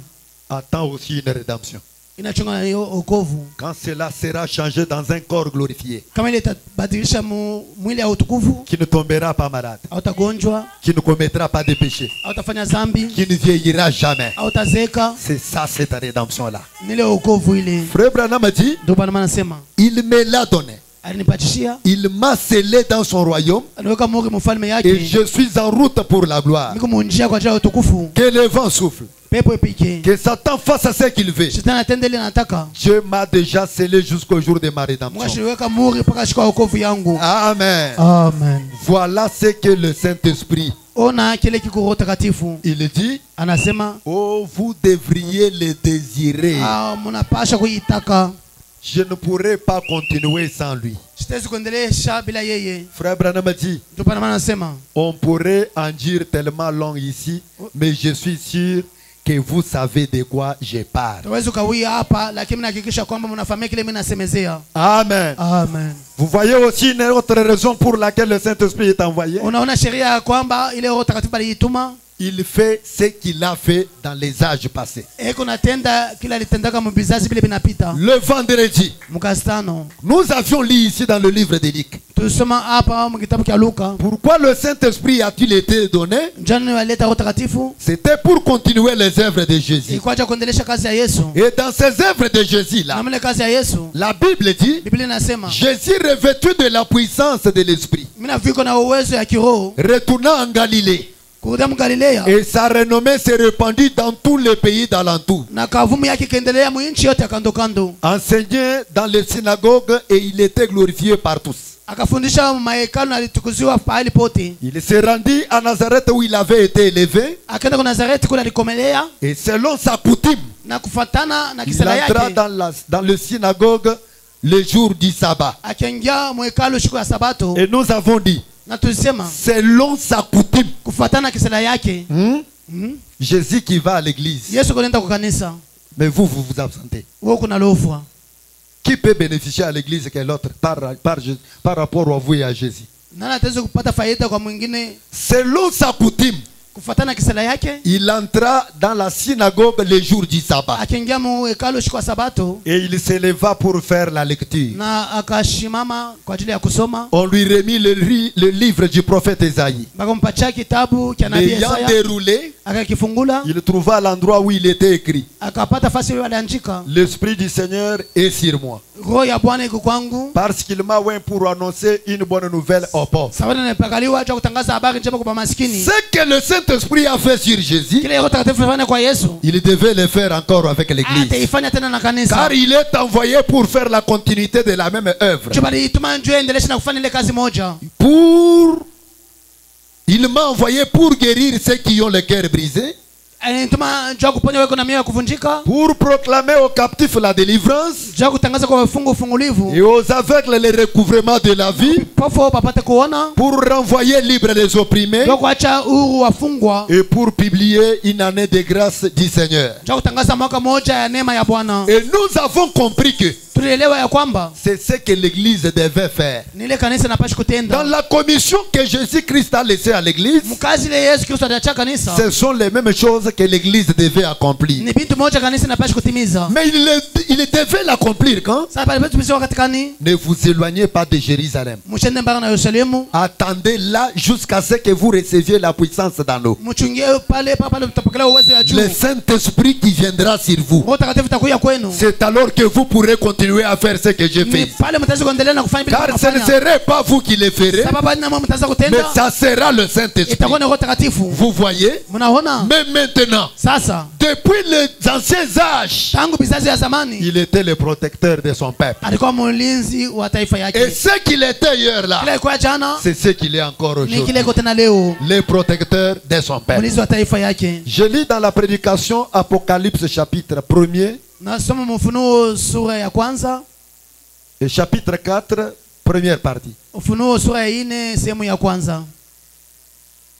attend aussi une rédemption. inachonga hiyo okovu. Quand cela sera changé dans un corps glorifié, Kama ile itabadilisha mwili ya utukufu, qui ne tombera pas malade, hautagonjwa, qui ne commettra pas de péché, hautafanya zambi, qui ne vieillira jamais. hautazeka. C'est ça, cette rédemption-là. Nile okovu ile. Frère Branham a dit, Ndio bana nasema. il me l'a donné. Alinipatishia, Il m'a scellé dans son royaume aliweka muri mfalme et yake. je suis en route pour la gloire. Niko munjia kwa ajili ya utukufu. Que le vent souffle, Pepo ipike. que Satan fasse ce qu'il veut. Shetani atende ile nataka. Dieu m'a déjà scellé jusqu'au jour de ma Mungu rédemption. ashaweka muri mpaka shika okovu yangu. Amen. Amen. Voilà ce que le Saint-Esprit, Ona kile kiko Roho Takatifu. il dit, Anasema, oh, vous devriez le désirer. mnapasha kuitaka. Je ne pourrai pas continuer sans lui. Sitawezi kuendelesha bila yeye. Frère Branham a dit, Ndio bana nasema. on pourrait en dire tellement long ici, mais je suis sûr que vous savez de quoi je parle. Tuwezi kawia hapa lakini nahakikisha kwamba mnafahamu kile mimi nasemezea. Amen. Amen. Vous voyez aussi une autre raison pour laquelle le Saint-Esprit est envoyé. Unaona sheria ya kwamba ile Roho Takatifu aliituma. Il fait ce qu'il a fait dans les âges passés. Eko natenda kila alitendaka mbizazi vile binapita. Le vendredi, Mukastano. nous avions lu ici dans le livre de Luc. Tusoma hapa mkitabu cha Luka. Pourquoi le Saint-Esprit a-t-il été donné? Jana waleta Roho Takatifu. C'était pour continuer les œuvres de Jésus. Ilikuwa cha kuendelesha kazi ya Yesu. Et dans ces œuvres de Jésus-là, Na mle kazi ya Yesu. la Bible dit, Biblia inasema, Jésus revêtu de la puissance de l'Esprit, mimi nafiko na uwezo ya kiroho. retournant en Galilée, Kurudia Galilea. et sa renommée s'est répandue dans tous les pays d'alentour. Na kavumu yake kaendelea mwinchi yote ya kando kando. Enseignait dans les synagogues et il était glorifié par tous. Akafundisha mahekalu na alitukuziwa pahali pote. Il s'est rendu à Nazareth où il avait été élevé, Akaenda kwa Nazareti kule alikomelea et selon sa coutume, na kufatana na il kisala entra yake. dans le synagogue le jour du sabbat. Akaingia mwekalu siku ya Sabato Et nous avons dit, na tulisema selon sa coutume, kufatana na kisala yake. Jésus qui va à l'église, Yesu kunaenda kwa kanisa. mais vous vous absentez. Wewe kuna lofwa. Qui peut bénéficier à l'église que l'autre par rapport à vous et à Jésus? Nani ataweza kupata faida kwa mwingine Selon sa coutume, kufatana na kisala yake? il entra dans la synagogue le jour du sabbat. Akaingia mwekalu siku ya Sabato Et il s'éleva pour faire la lecture. na akashimama kwa ajili ya kusoma. On lui remit le livre du prophète Esaïe. Bakampatia kitabu cha nabii L'ayant Isaya. déroulé, Akakifungula, il trouva l'endroit où il était écrit, akapata fasi ile aliandika, l'Esprit du Seigneur est sur moi. roho ya Bwana iko kwangu parce qu'il m'a oint pour annoncer une bonne nouvelle aux pauvres. sababu nimepakaliwa acha kutangaza habari njema kwa maskini. Ce que le Saint-Esprit a fait sur Jésus, Kile Roho Takatifu alifanya kwa Yesu il devait le faire encore avec l'église. ataifanya tena na kanisa. Car il est envoyé pour faire la continuité de la même œuvre. Chobali ituma njoo endelesha na kufanya ile kazi moja. Il m'a envoyé pour guérir ceux qui ont le cœur brisé, Anituma njoo kuponya weko na mioyo kuvunjika. pour proclamer aux captifs la délivrance Njoo kutangaza kwa wafungu ufungulivu. et aux aveugles le recouvrement de la vie, Pofu papate kuona. pour renvoyer libres les opprimés Njoo kuacha huru wafungwa. et pour publier une année de grâce du Seigneur. Njoo kutangaza mwaka moja ya neema ya Bwana. Et nous avons compris que Tulielewa ya kwamba c'est ce que l'église devait faire. ni ile kanisa napasha Dans kutenda. la commission que Jésus-Christ a laissée à l'église, Mkazi ile Yesu Kristo aliacha kanisa. ce sont les mêmes choses que l'église devait accomplir. Ni bintu moja kanisa napasha kutimiza. Mais il devait l'accomplir quand? Sasa pale tumesiwa katika ni Ne vous éloignez pas de Jérusalem. mshende mpaka na Yerusalemu. Attendez là jusqu'à ce que vous receviez la puissance dans nous. Mchungie pale pale mtapokea uwezo ya juu. Le Saint-Esprit qui viendra sur vous. Roho Takatifu takuja kwenu. C'est alors que vous pourrez continuer à faire ce que j'ai Ni fait. pale mtaweza kuendelea na kufanya bila Car ce ne kufanya. serait pas vous qui le ferez, Sababu na mwa mtaweza mais kutenda. ça sera le Saint-Esprit. Itakuwa ni Roho Takatifu. Vous voyez? Mnaona? Mais maintenant, Sasa depuis les anciens âges, tangu bizazi ya zamani il était le protecteur de son peuple. alikuwa mlinzi wa taifa Et yake. ce qu'il était hier là, Kile kwa jana c'est ce qu'il est encore ni aujourd'hui. kile iko tena leo. Le protecteur de son peuple. Mlinzi wa taifa yake. Je lis dans la prédication Apocalypse chapitre 1er Nasoma Ufunuo sura ya kwanza, et chapitre 4, première partie. Ufunuo sura ya 4 sehemu ya kwanza.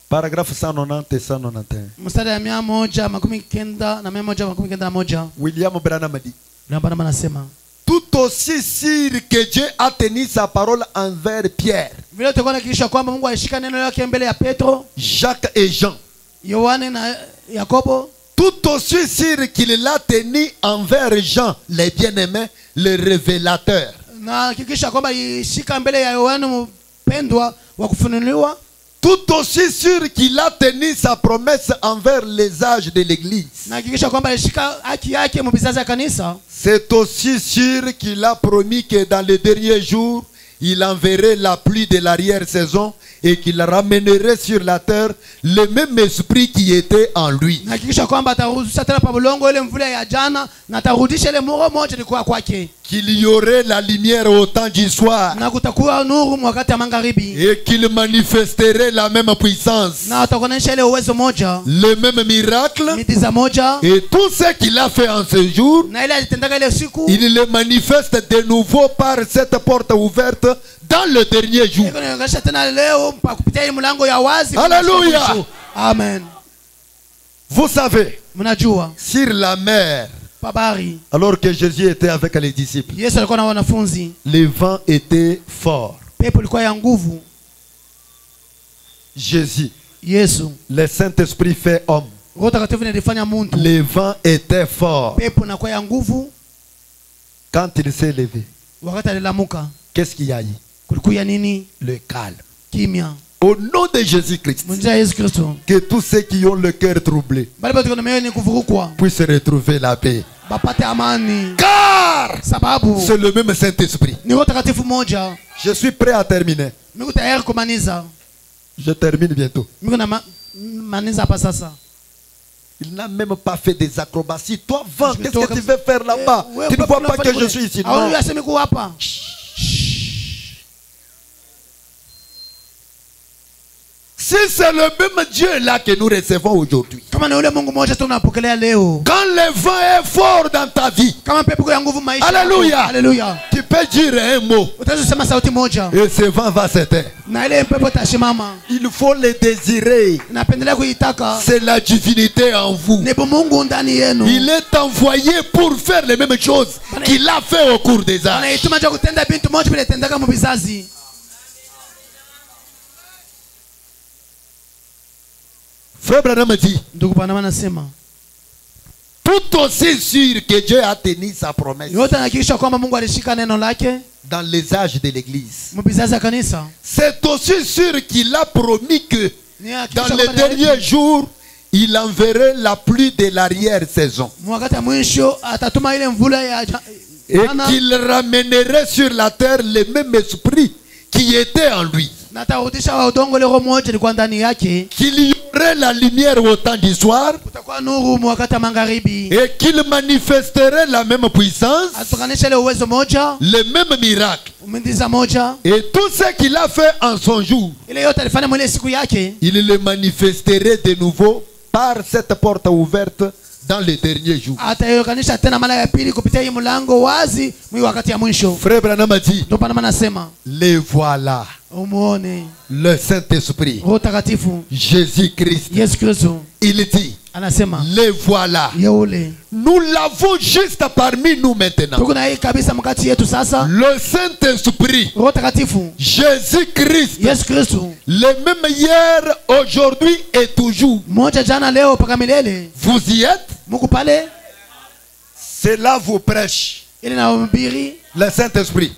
Paragraphe 190 et 191. Mstari ya 119 na 191. William Branham dit: Ndio maana nasema tout aussi sûr que Dieu a tenu sa parole envers Pierre, vile tutakuwa nakisha kwamba Mungu alishika neno lake mbele ya Petro, Jacques et Jean, Yohane na Yakobo, tout aussi sûr qu'il l'a tenu envers Jean, les bien-aimés, le révélateur. na hakikisha kwamba ishika mbele ya Yohane mpendwa wa kufunuliwa, Tout aussi sûr qu'il a tenu sa promesse envers les âges de l'église. na hakikisha kwamba alishika haki yake mbizazi ya kanisa. C'est aussi sûr qu'il a promis que dans les derniers jours, il enverrait la pluie de l'arrière-saison et qu'il ramènerait sur la terre le même esprit qui était en lui. Na hakikisha kwamba atarudisha tena pa bulongo ile mvula ya jana na atarudisha ile muro moja ilikuwa kwake. Qu'il y aurait la lumière au temps du soir Na kutakuwa nuru wakati ya magharibi. et qu'il manifesterait la même puissance, Na atakuonesha ile uwezo moja, le même miracle, miujiza moja, et tout ce qu'il a fait en ce jour, na ile alitendaka ile siku il le manifeste de nouveau par cette porte ouverte dans le dernier jour. ikonaonyesha tena leo pa kupitia hii mlango ya wazi. Hallelujah. Amen. Vous savez, Mnajua sur la mer, habari alors que Jésus était avec les disciples, Yesu alikuwa na wanafunzi, le vent était fort. pepo ilikuwa ya nguvu. Jésus, Yesu, le Saint-Esprit fait homme. Roho Takatifu nilifanya muntu, Le vent était fort. pepo inakuwa ya nguvu. Quand il s'est levé, Wakati alilamuka qu'est-ce qu'il y a eu? kulikuwa nini? Le calme. Kimya. Au nom de Jésus-Christ, Munja Yesu Kristo, que tous ceux qui ont le cœur troublé bali bado kuna mioyo ni kuvurukwa puissent retrouver la paix. bapate amani, Car sababu c'est le même Saint-Esprit. ni Roho Takatifu moja. Je suis prêt à terminer. Miko tayari kumaliza, Je termine bientôt. miko na maniza hapa sasa. Il n'a même pas fait des acrobaties. Toi, vent, Je qu'est-ce dois que tu veux faire là-bas? Tu ne vois pas que je suis ici. Non. Asemi kuwa hapa. Si c'est le même Dieu là que nous recevons aujourd'hui, Kama ni ule Mungu moja tunapokelea leo, quand le vent est fort dans ta vie, kama pepo ya nguvu maisha. Alléluia. Haleluya. tu peux dire un mot Utaweza kusema sauti moja et ce vent va s'éteindre. na ile pepo tashimama. Il faut le désirer. Napendelea kuitaka. C'est la divinité en vous. Ni Mungu ndani yenu. Il est envoyé pour faire les mêmes choses qu'il a fait au cours des âges. Anaituma cha kutenda bintu moja bila tendaka mbizazi. Frère Branham dit, Ndugu Branham anasema, tout aussi sûr que Dieu a tenu sa promesse yote anahakikisha kwamba Mungu alishika neno lake dans les âges de l'église, mbizazi ya kanisa. c'est aussi sûr qu'il a promis que Ni hakikisha dans les kwamba derniers jours, il enverrait la pluie de l'arrière-saison. wakati ya mwisho atatuma ile mvula Et qu'il ramènerait sur la terre le même esprit qui était en lui. Qu'il y aurait la lumière au temps du soir. Et qu'il manifesterait la même puissance, le même miracle. Et tout ce qu'il a fait en son jour, il le manifesterait de nouveau par cette porte ouverte dans les derniers jours. Frère Branham a dit, les voilà, le Saint-Esprit, Jésus-Christ. Il dit, les voilà. Nous l'avons juste parmi nous maintenant. Le Saint-Esprit, Jésus-Christ, le même hier, aujourd'hui et toujours. Vous y êtes? Cela vous prêche. Le Saint-Esprit,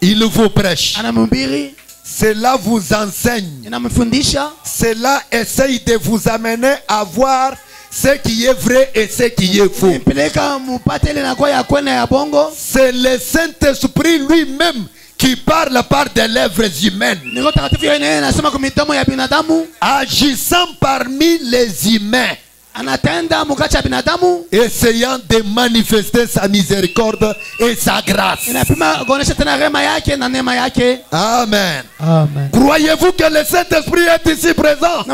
il vous prêche. Cela vous enseigne. Cela essaye de vous amener à voir ce qui est vrai et ce qui est faux. C'est le Saint-Esprit lui-même qui parle par des lèvres humaines, agissant parmi les humains, essayant de manifester sa miséricorde et sa grâce. Amen. Croyez-vous que le Saint-Esprit est ici présent?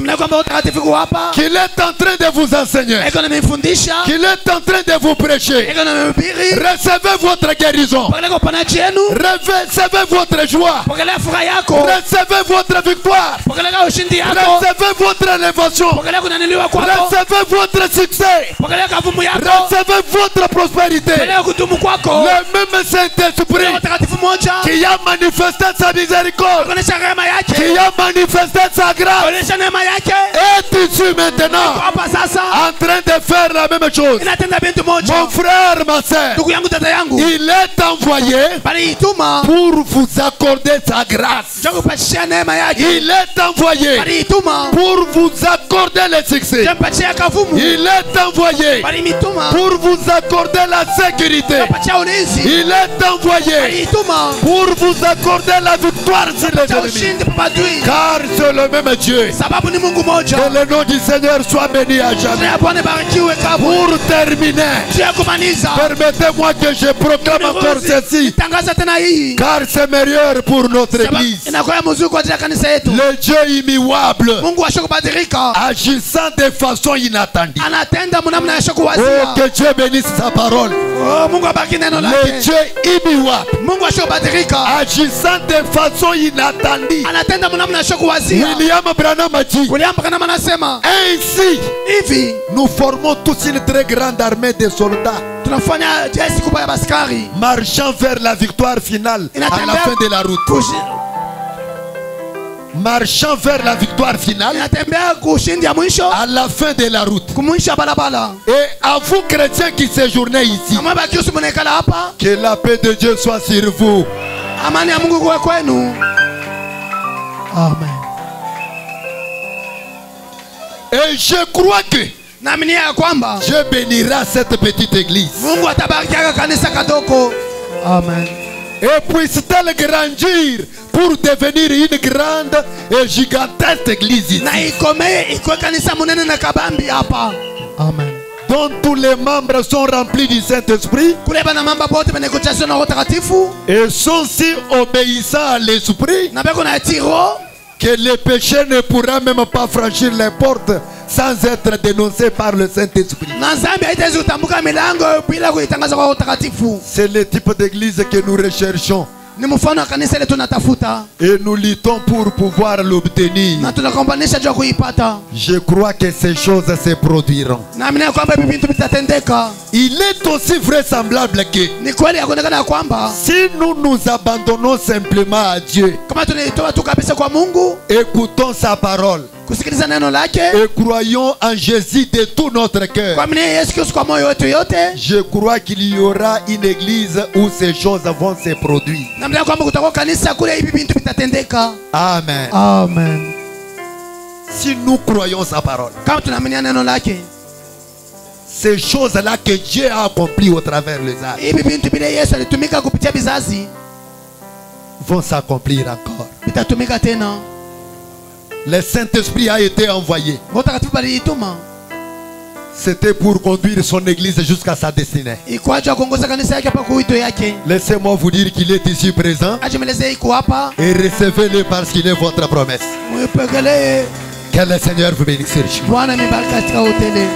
Qu'il est en train de vous enseigner? Qu'il est en train de vous prêcher? Recevez votre guérison. Recevez votre joie. Recevez votre victoire. Recevez votre élévation. Recevez votre succès. Recevez votre prospérité. Le même Saint-Esprit qui a manifesté sa miséricorde, qui a manifesté sa grâce, est ici maintenant en train de faire la même chose. Mon frère, ma soeur, il est envoyé pour vous accorder sa grâce. Il est envoyé pour vous accorder le succès. Il est envoyé pour vous accorder la sécurité. Il est envoyé pour vous accorder la victoire sur les ennemis. Car c'est le même Dieu. Que le nom du Seigneur soit béni à jamais. Pour terminer, permettez-moi que je proclame encore ceci. Car c'est meilleur pour notre église. Le Dieu immuable, agissant de façon inattendue. Oh, que Dieu bénisse sa parole. Le Dieu immuable, agissant de façon inattendue. William Branham a dit, ainsi nous formons tous une très grande armée de soldats marchant vers la victoire finale à la fin de la route. Marchant vers la victoire finale à la fin de la route. Et à vous chrétiens qui séjournez ici, que la paix de Dieu soit sur vous. Amen. Et je crois que Dieu bénira cette petite église. Amen. Et puisse-t-elle grandir pour devenir une grande et gigantesque église ici. Amen. Dont tous les membres sont remplis du Saint-Esprit et sont si obéissants à l'Esprit que le péché ne pourra même pas franchir les portes sans être dénoncé par le Saint-Esprit. C'est le type d'église que nous recherchons. Et nous luttons pour pouvoir l'obtenir. Je crois que ces choses se produiront. Il est aussi vraisemblable que si nous nous abandonnons simplement à Dieu, écoutons sa parole et croyons en Jésus de tout notre cœur, je crois qu'il y aura une église où ces choses vont se produire. Amen. Amen. Si nous croyons sa parole, ces choses-là que Dieu a accomplies au travers des âges hivi bintu bile Yesu alitumika kupitia bizazi vont s'accomplir encore. bitatumika tena. Le Saint-Esprit a été envoyé. Roho Mtakatifu balituma C'était pour conduire son église jusqu'à sa destinée. ikwaje kuongoza kanisa yake hapa kuito yake. Laissez-moi vous dire qu'il est ici présent. Ajemeleze iko hapa, Et recevez-le parce qu'il est votre promesse. muipegelee. Que le Seigneur vous bénisse richement. Bwana mibaraka katika hoteli.